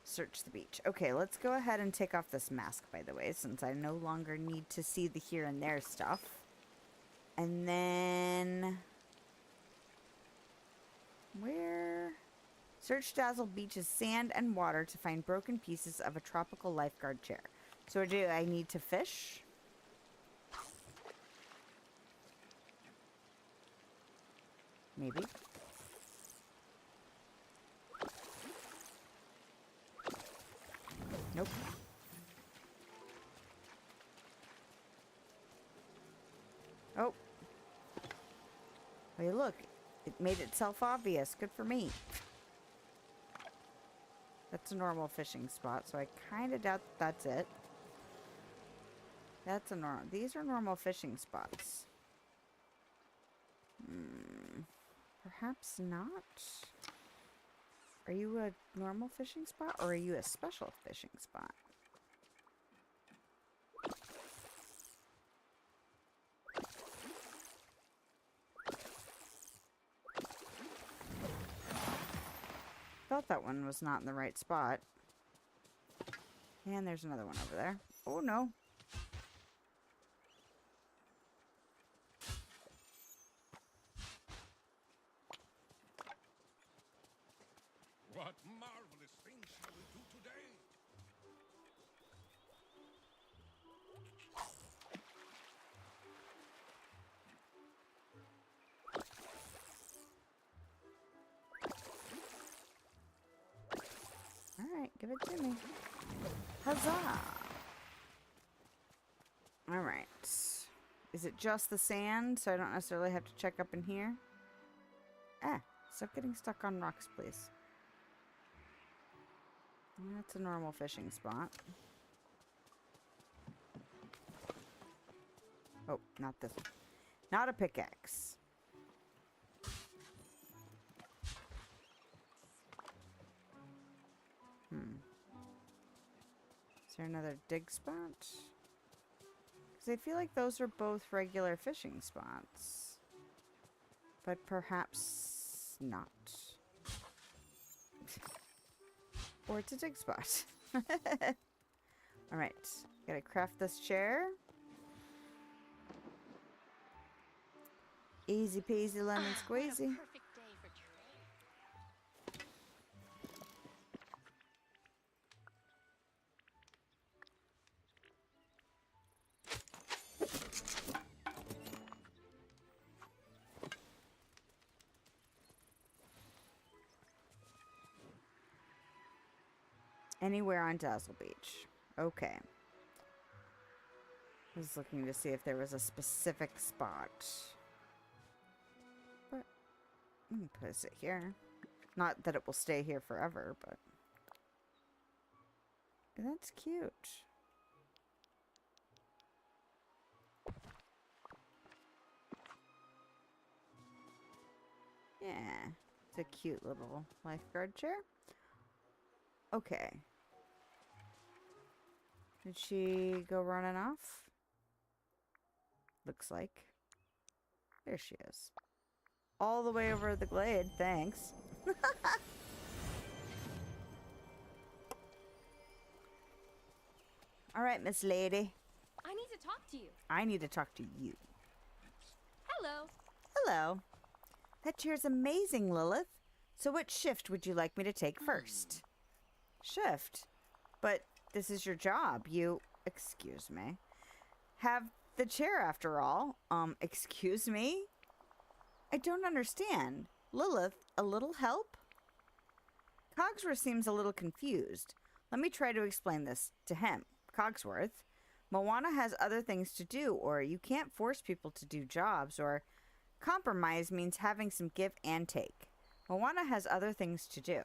Search the beach. Okay, let's go ahead and take off this mask, by the way, since I no longer need to see the here and there stuff. And then... where... Search Dazzle Beach's sand and water to find broken pieces of a tropical lifeguard chair. So do I need to fish? Maybe. Nope. Oh. Hey, look. It made itself obvious. Good for me. That's a normal fishing spot, so I kind of doubt that's it. That's a normal... These are normal fishing spots. Perhaps not? Are you a normal fishing spot, or are you a special fishing spot? Thought that one was not in the right spot. And there's another one over there. Oh no. What marvelous things shall we do today? Alright, give it to me. Huzzah! Alright. Is it just the sand, so I don't necessarily have to check up in here? Ah, stop getting stuck on rocks, please. That's a normal fishing spot. Oh, not this one. Not a pickaxe. there another dig spot? Because I feel like those are both regular fishing spots. But perhaps not. Or it's a dig spot. Alright. Gotta craft this chair. Easy peasy lemon squeezy. Perfect day for trade. Anywhere on Dazzle Beach. Okay. I was looking to see if there was a specific spot. But I'm gonna place it here. Not that it will stay here forever, but that's cute. Yeah, it's a cute little lifeguard chair. Okay. Did she go running off? Looks like. There she is. All the way over the glade, thanks. Alright, Miss Lady. I need to talk to you. I need to talk to you. Hello. Hello. That chair's amazing, Lilith. So what shift would you like me to take first? Shift? But this is your job. You, excuse me, have the chair after all. Excuse me? I don't understand. Lilith, a little help? Cogsworth seems a little confused. Let me try to explain this to him. Cogsworth, Moana has other things to do, or you can't force people to do jobs, or compromise means having some give and take. Moana has other things to do.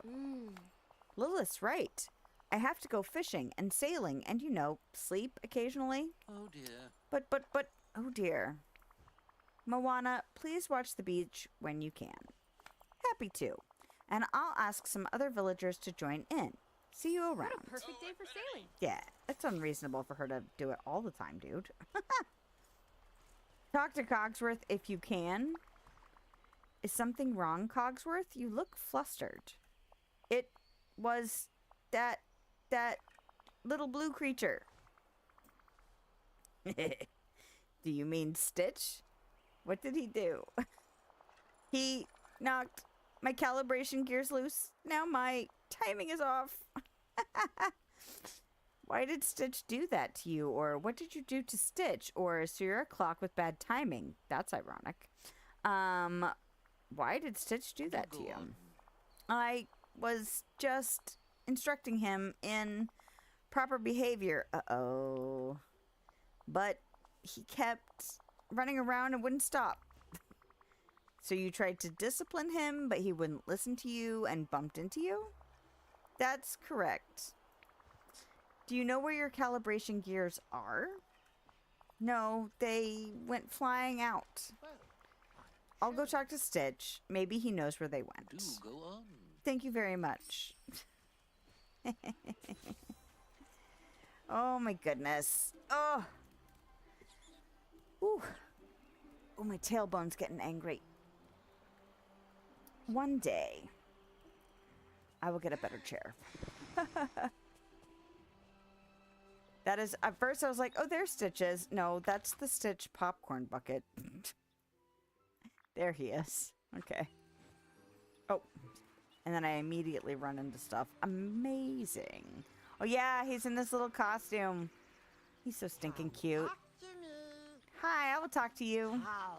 Lilith's right. I have to go fishing and sailing and, you know, sleep occasionally. Oh dear. But, oh dear. Moana, please watch the beach when you can. Happy to. And I'll ask some other villagers to join in. See you around. What a perfect day for sailing. Yeah, it's unreasonable for her to do it all the time, dude. Talk to Cogsworth if you can. Is something wrong, Cogsworth? You look flustered. It was that little blue creature. Do you mean Stitch? What did he do? He knocked my calibration gears loose. Now my timing is off. Why did Stitch do that to you? Or what did you do to Stitch? Or so you're a clock with bad timing. That's ironic. Why did Stitch do that to you? I was just instructing him in proper behavior. Uh-oh. But he kept running around and wouldn't stop. So you tried to discipline him, but he wouldn't listen to you and bumped into you? That's correct. Do you know where your calibration gears are? No, they went flying out. I'll go talk to Stitch. Maybe he knows where they went. Do go on. Thank you very much. Oh my goodness. Oh. Ooh. Oh, my tailbone's getting angry. One day, I will get a better chair. That is, at first I was like, oh, there's Stitches. No, that's the Stitch popcorn bucket. There he is. Okay. Oh. And then I immediately run into stuff. Amazing. Oh, yeah, he's in this little costume. He's so stinking cute. Talk to me. Hi, I will talk to you. How?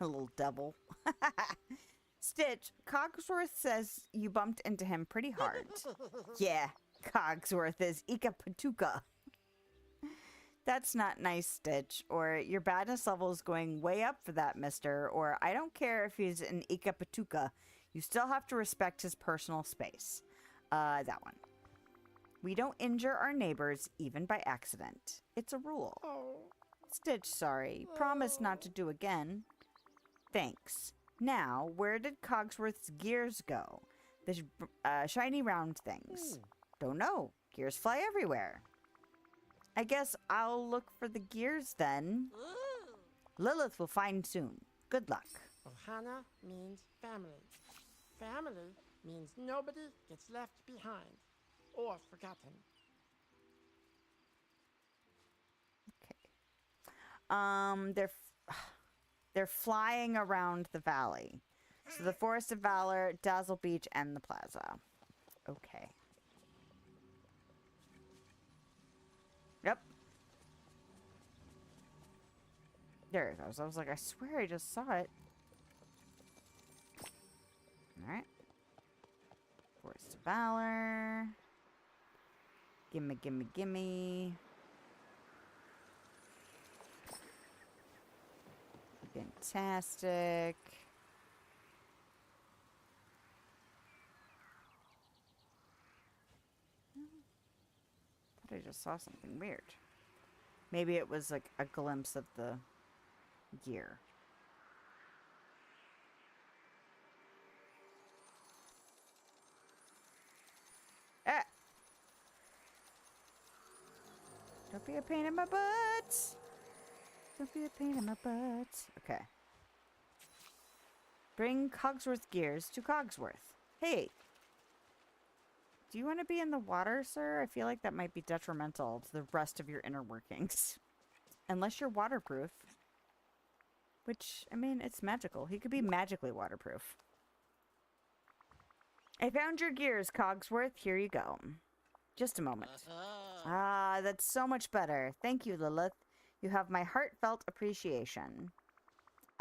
A little devil. Stitch, Cogsworth says you bumped into him pretty hard. Yeah, Cogsworth is Ika Patuka. That's not nice, Stitch. Or your badness level is going way up for that, mister. Or I don't care if he's an Ika Patuka. You still have to respect his personal space. That one. We don't injure our neighbors, even by accident. It's a rule. Stitch, sorry. Promise not to do again. Thanks. Now, where did Cogsworth's gears go? The shiny round things. Don't know. Gears fly everywhere. I guess I'll look for the gears then. Ooh. Lilith will find soon. Good luck. Ohana means family. Family means nobody gets left behind or forgotten. Okay. They're flying around the valley. So the Forest of Valor, Dazzle Beach, and the plaza. Okay. Yep. There it goes. I was like, I swear I just saw it. Alright. Forest of Valor. Gimme, gimme, gimme. Fantastic. I thought I just saw something weird. Maybe it was like a glimpse of the gear. Ah! Don't be a pain in my butt! Don't be a pain in my butt. Okay. Bring Cogsworth gears to Cogsworth. Hey! Do you want to be in the water, sir? I feel like that might be detrimental to the rest of your inner workings. Unless you're waterproof. Which, I mean, it's magical. He could be magically waterproof. I found your gears, Cogsworth. Here you go. Just a moment. Ah, that's so much better. Thank you, Lilith. You have my heartfelt appreciation.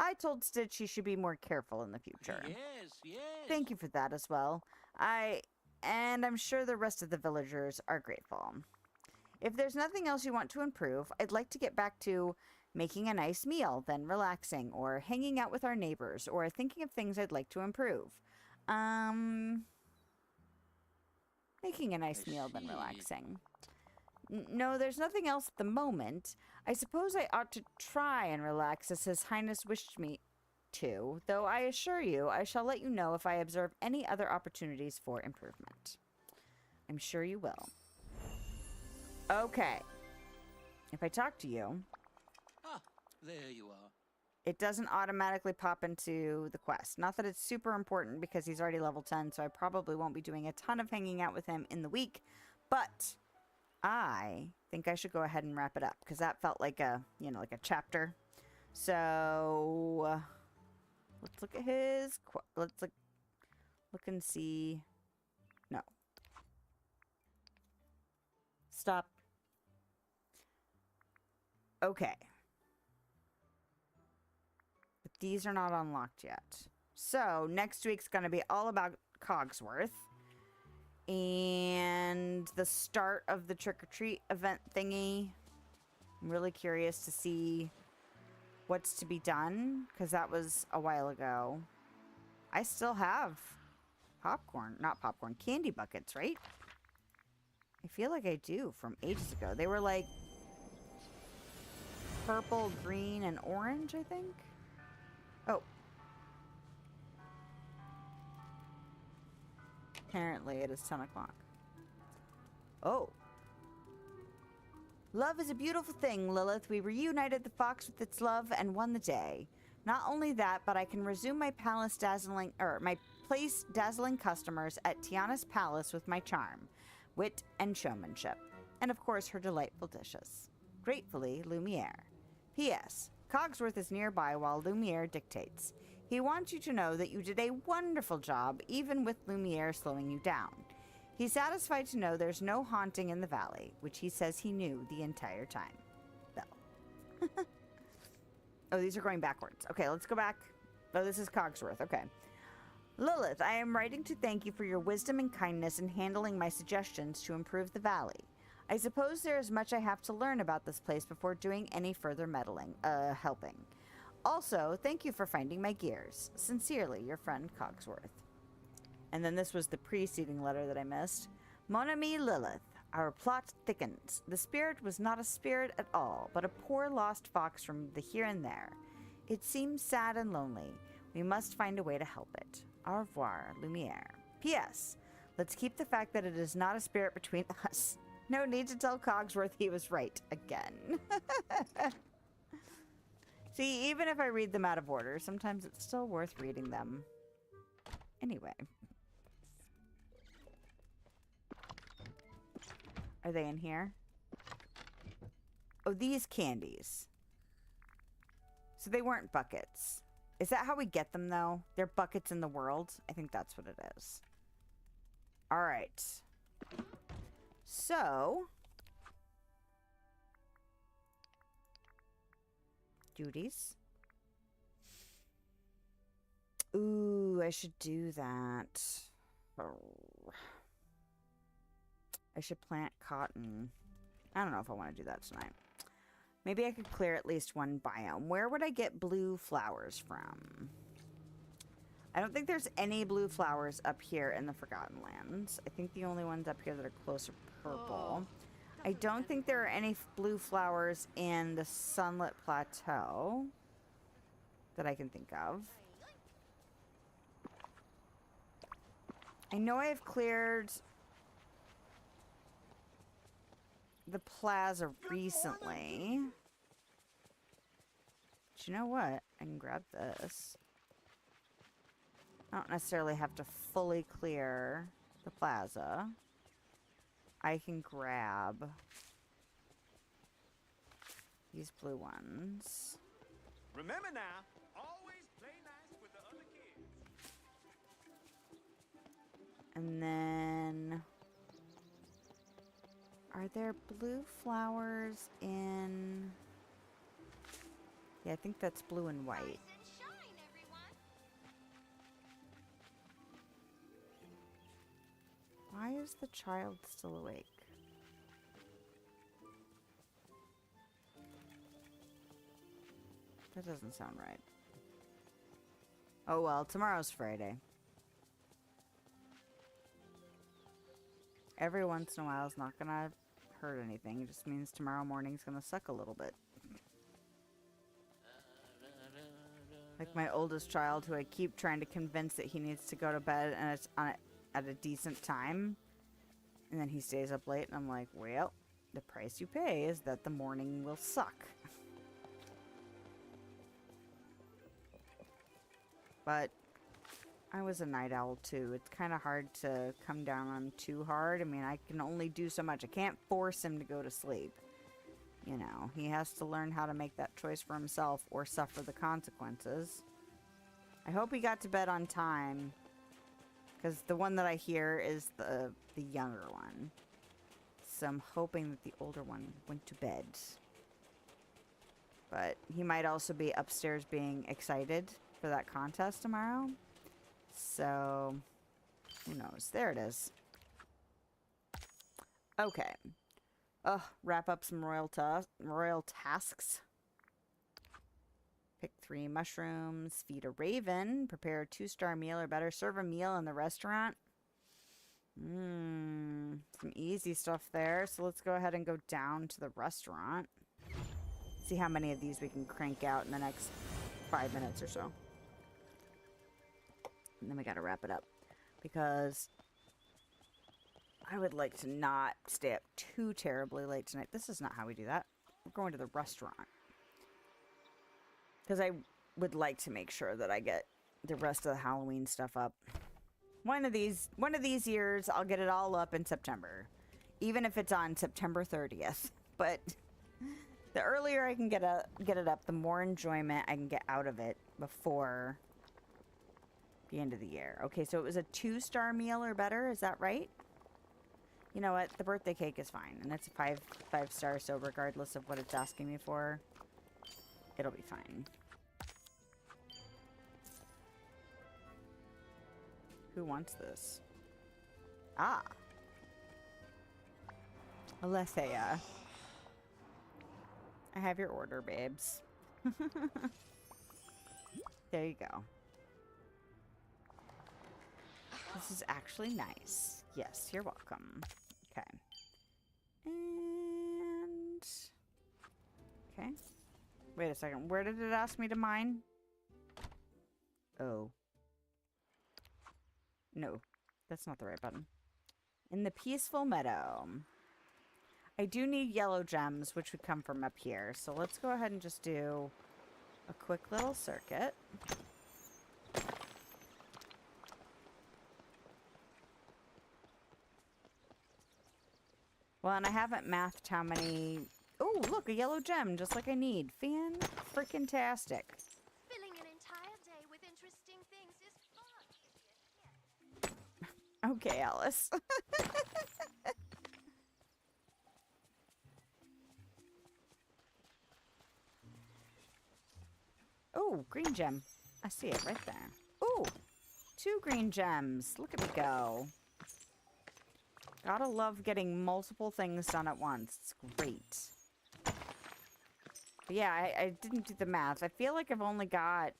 I told Stitch she should be more careful in the future. Yes, yes. Thank you for that as well. And I'm sure the rest of the villagers are grateful. If there's nothing else you want to improve, I'd like to get back to making a nice meal, then relaxing, or hanging out with our neighbors, or thinking of things I'd like to improve. Making a nice meal, then relaxing. No, there's nothing else at the moment. I suppose I ought to try and relax as His Highness wished me to, though I assure you I shall let you know if I observe any other opportunities for improvement. I'm sure you will. Okay. If I talk to you... Ah, there you are. It doesn't automatically pop into the quest. Not that it's super important because he's already level 10, so I probably won't be doing a ton of hanging out with him in the week, but... I think I should go ahead and wrap it up because that felt like a, you know, like a chapter. So let's look at his. Let's look and see. No. Stop. Okay. But these are not unlocked yet. So next week's going to be all about Cogsworth. And the start of the trick-or-treat event thingy. I'm really curious to see what's to be done, because that was a while ago. I still have candy buckets, right? I feel like I do from ages ago. They were like purple, green, and orange, I think. Oh. Apparently it is 10 o'clock. Oh. Love is a beautiful thing, Lilith. We reunited the fox with its love and won the day. Not only that, but I can resume my place dazzling customers at Tiana's palace with my charm, wit, and showmanship. And of course her delightful dishes. Gratefully, Lumiere. P.S. Cogsworth is nearby while Lumiere dictates. He wants you to know that you did a wonderful job, even with Lumiere slowing you down. He's satisfied to know there's no haunting in the valley, which he says he knew the entire time. Bell. Oh, these are going backwards. Okay, let's go back. Oh, this is Cogsworth. Okay. Lilith, I am writing to thank you for your wisdom and kindness in handling my suggestions to improve the valley. I suppose there is much I have to learn about this place before doing any further helping. Also, thank you for finding my gears. Sincerely, your friend Cogsworth. And then this was the preceding letter that I missed. Mon ami Lilith, our plot thickens. The spirit was not a spirit at all, but a poor lost fox from the here and there. It seems sad and lonely. We must find a way to help it. Au revoir, Lumiere. P.S. Let's keep the fact that it is not a spirit between us. No need to tell Cogsworth he was right again. See, even if I read them out of order, sometimes it's still worth reading them. Anyway. Are they in here? Oh, these candies. So they weren't buckets. Is that how we get them, though? They're buckets in the world? I think that's what it is. All right. So... duties. Ooh, I should do that. Oh. I should plant cotton. I don't know if I want to do that tonight. Maybe I could clear at least one biome. Where would I get blue flowers from? I don't think there's any blue flowers up here in the Forgotten Lands. I think the only ones up here that are close are purple. I don't think there are any blue flowers in the Sunlit Plateau that I can think of. I know I've cleared the plaza recently. But you know what? I can grab this. I don't necessarily have to fully clear the plaza. I can grab these blue ones. Remember now, always play nice with the other kids. And then... are there blue flowers in... yeah, I think that's blue and white. Why is the child still awake? That doesn't sound right. Oh well, tomorrow's Friday. Every once in a while is not gonna hurt anything. It just means tomorrow morning's gonna suck a little bit. Like my oldest child, who I keep trying to convince that he needs to go to bed and it's on at a decent time, and then he stays up late, and I'm like, well, the price you pay is that the morning will suck. But I was a night owl too. It's kind of hard to come down on him too hard. I mean, I can only do so much. I can't force him to go to sleep. You know, he has to learn how to make that choice for himself or suffer the consequences. I hope he got to bed on time, because the one that I hear is the younger one. So I'm hoping that the older one went to bed. But he might also be upstairs being excited for that contest tomorrow. So, who knows? There it is. Okay. Wrap up some royal tasks. Pick 3 mushrooms, feed a raven, prepare a 2-star meal or better, serve a meal in the restaurant. Some easy stuff there. So let's go ahead and go down to the restaurant. See how many of these we can crank out in the next 5 minutes or so. And then we gotta wrap it up, because I would like to not stay up too terribly late tonight. This is not how we do that. We're going to the restaurant. Because I would like to make sure that I get the rest of the Halloween stuff up. One of these years, I'll get it all up in September. Even if it's on September 30th. But the earlier I can get it up, the more enjoyment I can get out of it before the end of the year. Okay, so it was a 2-star meal or better. Is that right? You know what? The birthday cake is fine. And it's a 5-star, so regardless of what it's asking me for, it'll be fine. Who wants this? Ah. Alethea. I have your order, babes. There you go. This is actually nice. Yes, you're welcome. Okay. And... okay. Wait a second. Where did it ask me to mine? Oh. No. That's not the right button. In the peaceful meadow. I do need yellow gems, which would come from up here. So let's go ahead and just do a quick little circuit. Well, and I haven't mathed how many... Oh, look, a yellow gem, just like I need. Fan-freaking-tastic. Filling an entire day with interesting things is far easier than Okay, Alice. Oh, green gem. I see it right there. Oh, 2 green gems. Look at me go. Gotta love getting multiple things done at once. It's great. But yeah, I didn't do the math. I feel like I've only got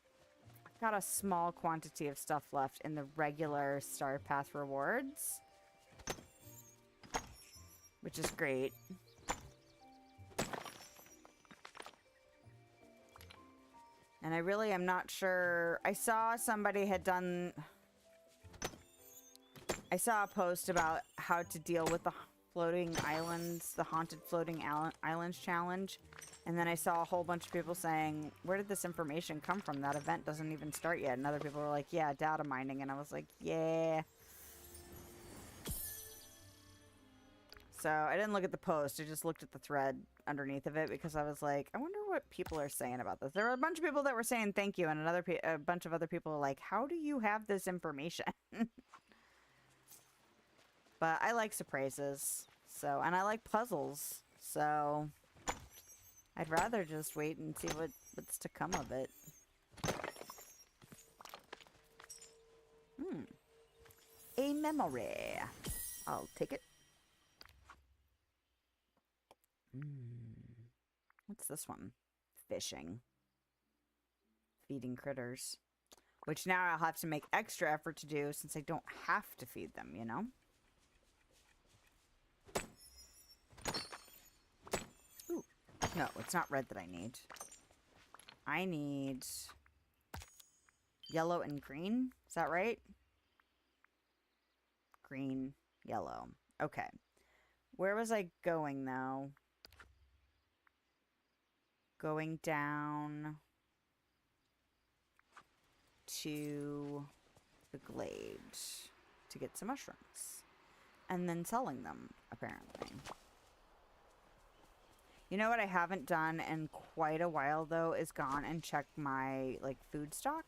a small quantity of stuff left in the regular Star Path rewards. Which is great. And I really am not sure. I saw somebody had done... I saw a post about how to deal with the floating islands, the haunted floating islands challenge. And then I saw a whole bunch of people saying, where did this information come from? That event doesn't even start yet. And other people were like, yeah, data mining. And I was like, yeah. So I didn't look at the post. I just looked at the thread underneath of it because I was like, I wonder what people are saying about this. There were a bunch of people that were saying thank you. And a bunch of other people are like, how do you have this information? But I like surprises. So, and I like puzzles. So... I'd rather just wait and see what's to come of it. A memory. I'll take it. What's this one? Fishing. Feeding critters. Which now I'll have to make extra effort to do since I don't have to feed them, you know? No, it's not red that I need. I need yellow and green. Is that right? Green, yellow. Okay. Where was I going, though? Going down to the glade to get some mushrooms. And then selling them, apparently. You know what I haven't done in quite a while, though, is gone and checked my, like, food stock.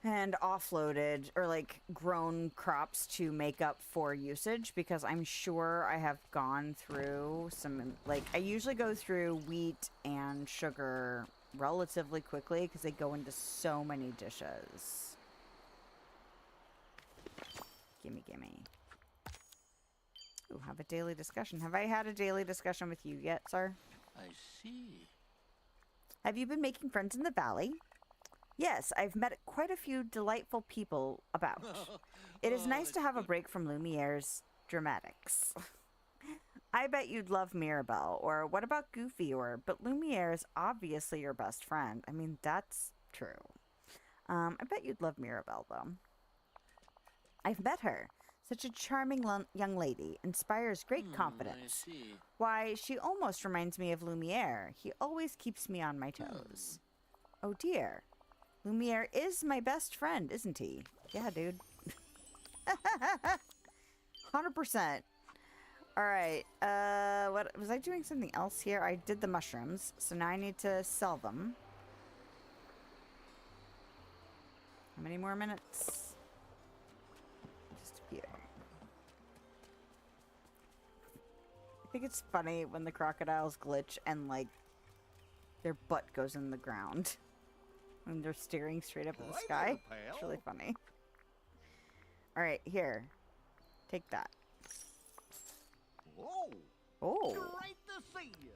And offloaded, or, like, grown crops to make up for usage, because I'm sure I have gone through some, like, I usually go through wheat and sugar relatively quickly, because they go into so many dishes. Gimme, gimme. Ooh, have a daily discussion. Have I had a daily discussion with you yet, sir? I see. Have you been making friends in the valley? Yes, I've met quite a few delightful people about. It is nice to have a break from Lumiere's dramatics. I bet you'd love Mirabelle, or what about Goofy, but Lumiere is obviously your best friend. I mean, that's true. I bet you'd love Mirabelle, though. I've met her. Such a charming young lady, inspires great confidence. I see. Why, she almost reminds me of Lumiere. He always keeps me on my toes. Oh dear. Lumiere is my best friend, isn't he? Yeah, dude. 100%. Alright, what, was I doing something else here? I did the mushrooms, so now I need to sell them. How many more minutes? I think it's funny when the crocodiles glitch and, like, their butt goes in the ground when they're staring straight up at the sky. It's really funny. Alright, here. Take that. Whoa! Oh! Great to see you!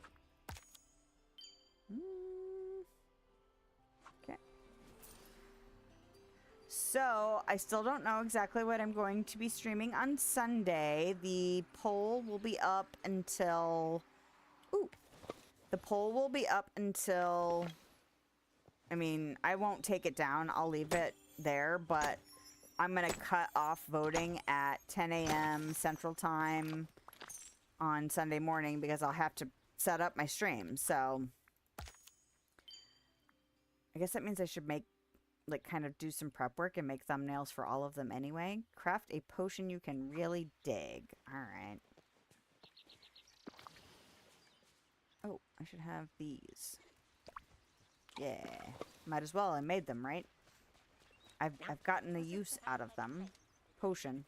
Okay. So, I still don't know exactly what I'm going to be streaming on Sunday. The poll will be up until... Ooh! The poll will be up until... I mean, I won't take it down. I'll leave it there, but I'm going to cut off voting at 10 a.m. Central Time on Sunday morning because I'll have to set up my stream. So I guess that means I should make, like, kind of do some prep work and make thumbnails for all of them anyway. Craft a potion you can really dig. All right. Oh, I should have these. Yeah. Might as well. I made them, right? I've gotten the use out of them. Potion.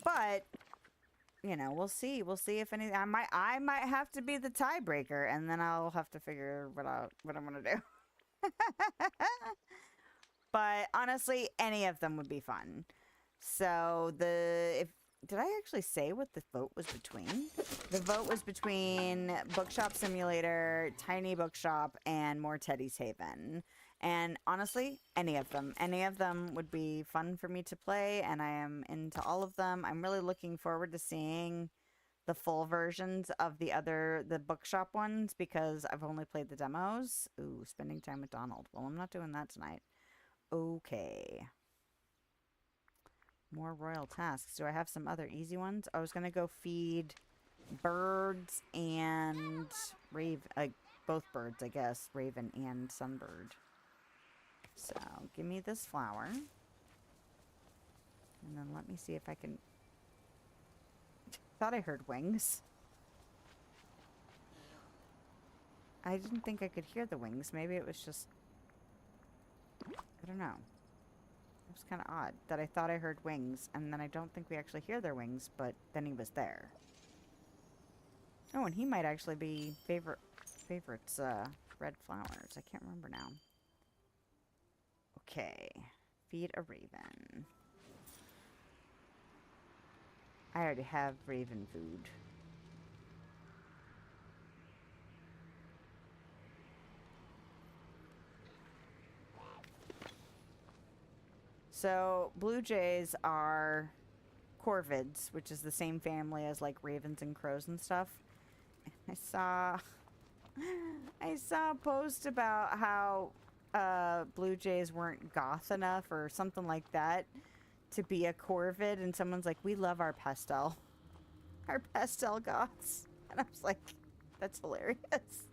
But, you know, we'll see. We'll see if any... I might have to be the tiebreaker, and then I'll have to figure what I'm gonna do. But honestly, any of them would be fun. So did I actually say what the vote was between? The vote was between Bookshop Simulator, Tiny Bookshop, and More Teddy's Haven. And honestly, any of them. Any of them would be fun for me to play, and I am into all of them. I'm really looking forward to seeing the full versions of the Bookshop ones, because I've only played the demos. Ooh, spending time with Donald. Well, I'm not doing that tonight. Okay. More royal tasks. Do I have some other easy ones? I was going to go feed birds and both birds, I guess. Raven and sunbird. So, give me this flower. And then let me see if I can... Thought I heard wings. I didn't think I could hear the wings. Maybe it was just... I don't know. It was kind of odd that I thought I heard wings, and then I don't think we actually hear their wings, but then he was there. Oh, and he might actually be favorites, red flowers. I can't remember now. Okay. Feed a raven. I already have raven food. So, blue jays are corvids, which is the same family as, like, ravens and crows and stuff. I saw a post about how blue jays weren't goth enough or something like that to be a corvid, and someone's like, we love our pastel goths. And I was like, that's hilarious.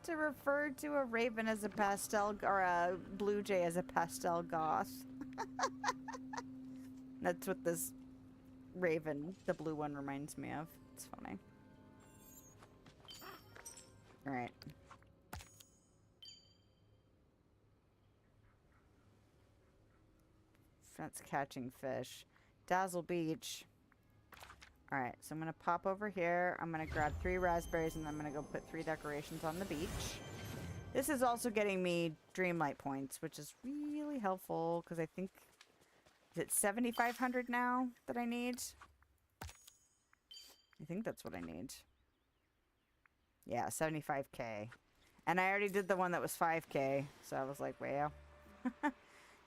To refer to a raven as a pastel, or a blue jay as a pastel goth. That's what this raven, the blue one, reminds me of. It's funny. Alright. That's catching fish. Dazzle Beach. Alright, so I'm going to pop over here. I'm going to grab 3 raspberries, and then I'm going to go put 3 decorations on the beach. This is also getting me Dreamlight points, which is really helpful, because I think... Is it 7,500 now that I need? I think that's what I need. Yeah, 75k. And I already did the one that was 5k, so I was like, well...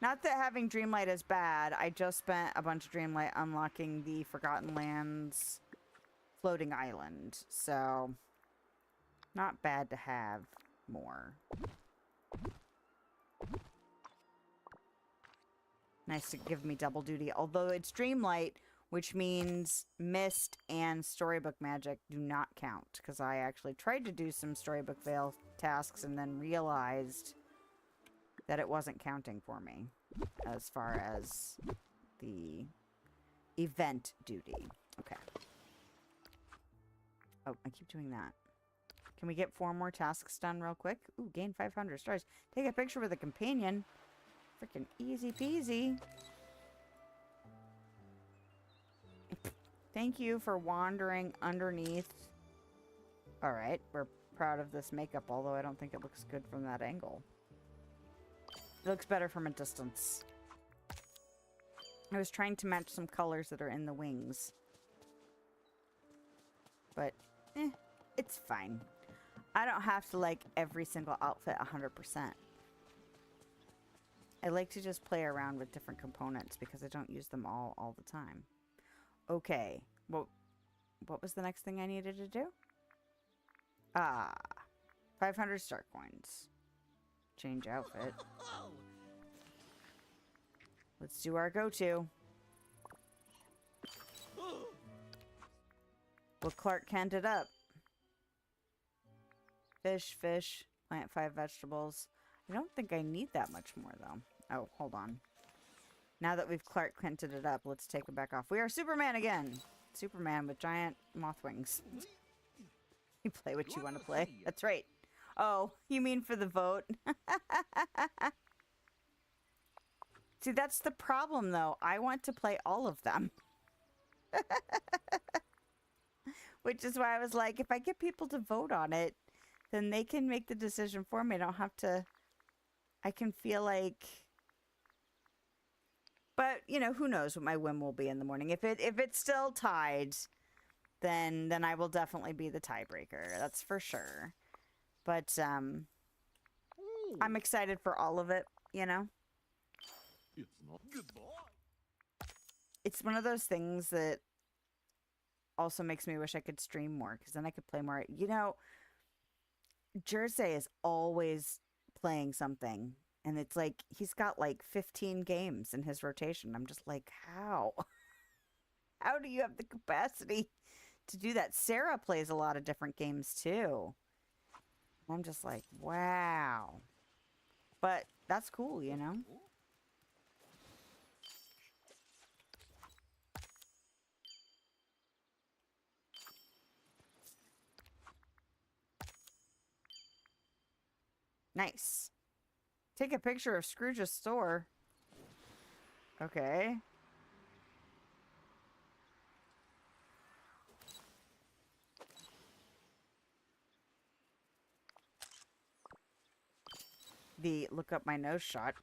Not that having Dreamlight is bad. I just spent a bunch of Dreamlight unlocking the Forgotten Lands floating island. So, not bad to have more. Nice to give me double duty. Although it's Dreamlight, which means Mist and Storybook Magic do not count. Because I actually tried to do some Storybook Veil tasks and then realized that it wasn't counting for me as far as the event duty. Okay. Oh, I keep doing that. Can we get 4 more tasks done real quick? Ooh, gain 500 stars. Take a picture with a companion. Freaking easy peasy. Thank you for wandering underneath. Alright, we're proud of this makeup, although I don't think it looks good from that angle. It looks better from a distance. I was trying to match some colors that are in the wings. But, it's fine. I don't have to like every single outfit 100%. I like to just play around with different components because I don't use them all the time. Okay. Well, what was the next thing I needed to do? 500 star coins. Change outfit. Let's do our go-to. We'll Clark Kent it up. Fish, fish. Plant 5 vegetables. I don't think I need that much more, though. Oh, hold on. Now that we've Clark Kented it up, let's take it back off. We are Superman again. Superman with giant moth wings. You play what you want to play. That's right. Oh, you mean for the vote? See, that's the problem, though. I want to play all of them. Which is why I was like, if I get people to vote on it, then they can make the decision for me. I don't have to... I can feel like... But, you know, who knows what my whim will be in the morning. If it's still tied, then I will definitely be the tiebreaker. That's for sure. But, I'm excited for all of it, you know? It's not good boy. It's one of those things that also makes me wish I could stream more, because then I could play more. You know, Jersey is always playing something, and it's like he's got like 15 games in his rotation. I'm just like, how? How do you have the capacity to do that? Sarah plays a lot of different games too. I'm just like, wow. But that's cool, you know? Nice. Take a picture of Scrooge's store. Okay. The look up my nose shot.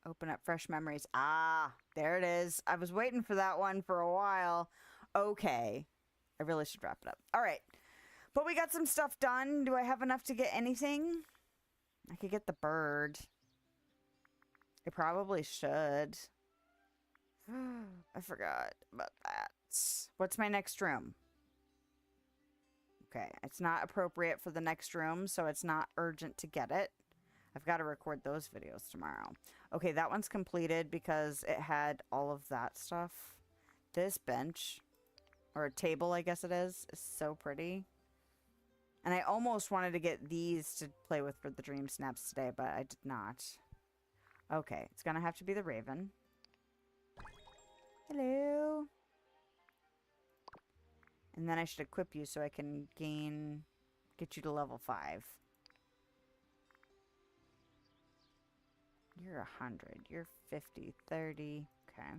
Open up fresh memories. Ah, there it is. I was waiting for that one for a while. Okay. I really should wrap it up. All right. But we got some stuff done. Do I have enough to get anything? I could get the bird. I probably should. I forgot about that. What's my next room? Okay, it's not appropriate for the next room, so it's not urgent to get it. I've got to record those videos tomorrow. Okay, that one's completed because it had all of that stuff. This bench, or a table, I guess it is so pretty. And I almost wanted to get these to play with for the dream snaps today, but I did not. Okay, it's gonna have to be the raven. Hello. And then I should equip you so I can get you to level 5. You're 100. You're 50, 30. Okay.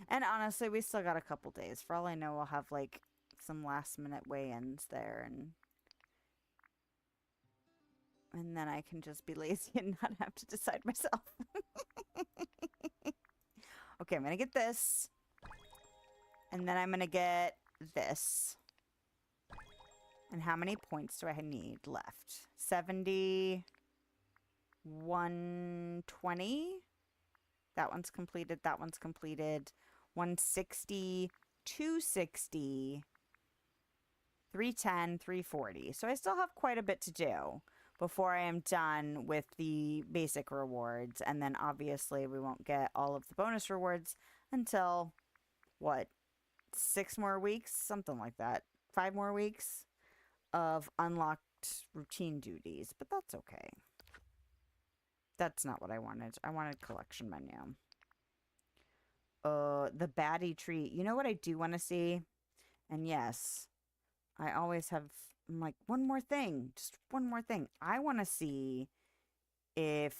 And honestly, we still got a couple days. For all I know, we'll have like some last minute weigh-ins there, and then I can just be lazy and not have to decide myself. Okay, I'm gonna get this. And then I'm gonna get this. And how many points do I need left? 70, 120. That one's completed. That one's completed. 160, 260, 310, 340. So I still have quite a bit to do before I am done with the basic rewards. And then obviously we won't get all of the bonus rewards until, what, 6 more weeks? Something like that. 5 more weeks of unlocked routine duties. But that's okay. That's not what I wanted. I wanted collection menu. The baddie tree. You know what I do want to see? And yes, I always have, I'm like, one more thing. Just one more thing. I want to see if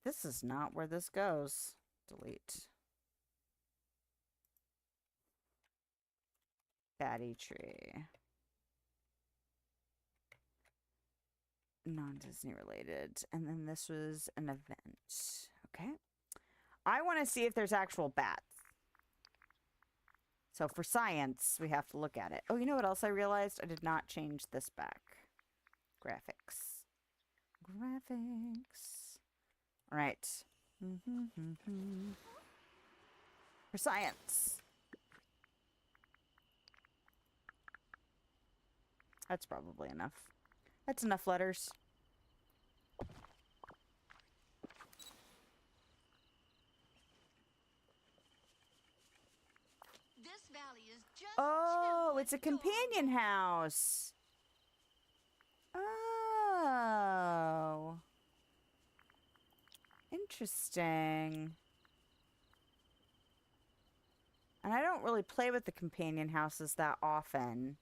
this is not where this goes. Delete. Baddie tree. Non-Disney related. And then this was an event. Okay. I want to see if there's actual bats. So for science, we have to look at it. Oh, you know what else I realized? I did not change this back. Graphics. Graphics. All right. For science. That's probably enough. That's enough letters. Just Oh, it's a companion house. Oh. Interesting. And I don't really play with the companion houses that often.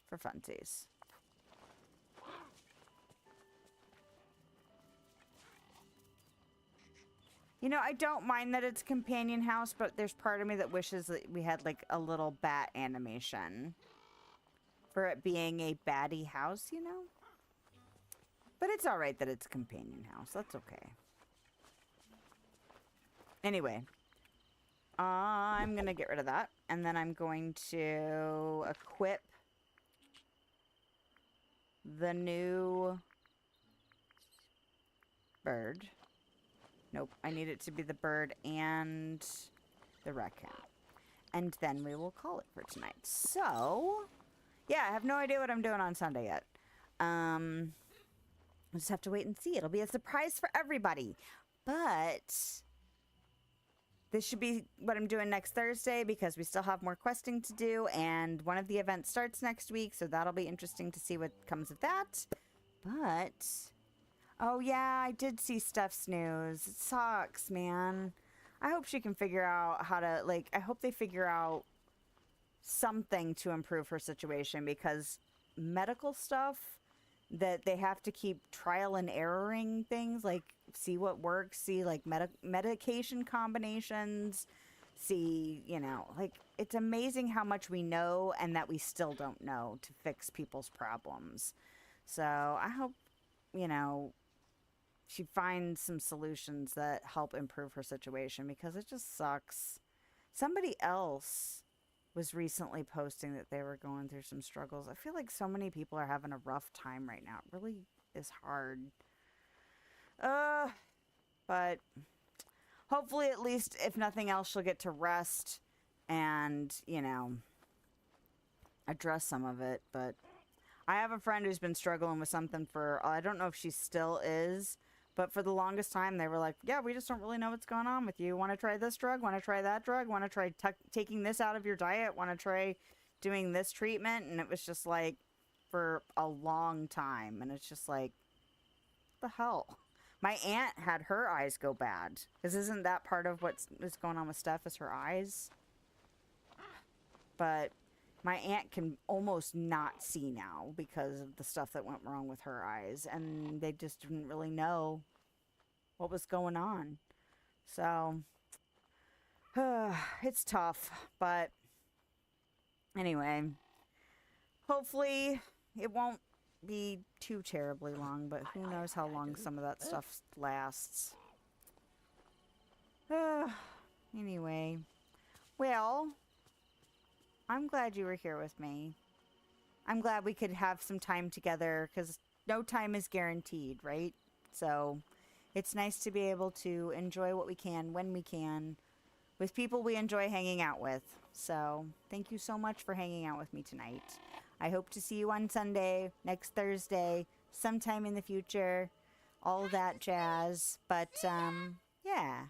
For funsies. You know, I don't mind that it's a companion house, but there's part of me that wishes that we had, like, a little bat animation. For it being a baddie house, you know? But it's alright that it's a companion house. That's okay. Anyway. I'm gonna get rid of that. And then I'm going to equip the new bird. Nope, I need it to be the bird and the raccoon. And then we will call it for tonight. So, yeah, I have no idea what I'm doing on Sunday yet. We'll just have to wait and see. It'll be a surprise for everybody. But this should be what I'm doing next Thursday because we still have more questing to do. And one of the events starts next week, so that'll be interesting to see what comes of that. But... oh, yeah, I did see Steph's news. It sucks, man. I hope she can figure out how to, like, I hope they figure out something to improve her situation because medical stuff that they have to keep trial and erroring things, like, see what works, see, like, medication combinations, see, you know, like, it's amazing how much we know and that we still don't know to fix people's problems. So, I hope, you know, she finds some solutions that help improve her situation because it just sucks. Somebody else was recently posting that they were going through some struggles. I feel like so many people are having a rough time right now. It really is hard. But hopefully at least, if nothing else, she'll get to rest and, you know, address some of it. But I have a friend who's been struggling with something for, I don't know if she still is, but for the longest time, they were like, yeah, we just don't really know what's going on with you. Want to try this drug? Want to try that drug? Want to try taking this out of your diet? Want to try doing this treatment? And it was just like, for a long time. And it's just like, what the hell? My aunt had her eyes go bad. Because isn't that part of what's going on with Steph is her eyes? But my aunt can almost not see now because of the stuff that went wrong with her eyes. And they just didn't really know what was going on. So, it's tough. But anyway, hopefully it won't be too terribly long. But who knows how long some of that stuff lasts. Anyway, well... I'm glad you were here with me. I'm glad we could have some time together because no time is guaranteed, right? So it's nice to be able to enjoy what we can when we can with people we enjoy hanging out with. So thank you so much for hanging out with me tonight. I hope to see you on Sunday, next Thursday, sometime in the future, all that jazz. But yeah,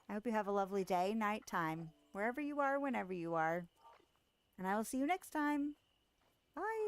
I hope you have a lovely day, night time, wherever you are, whenever you are. And I will see you next time. Bye.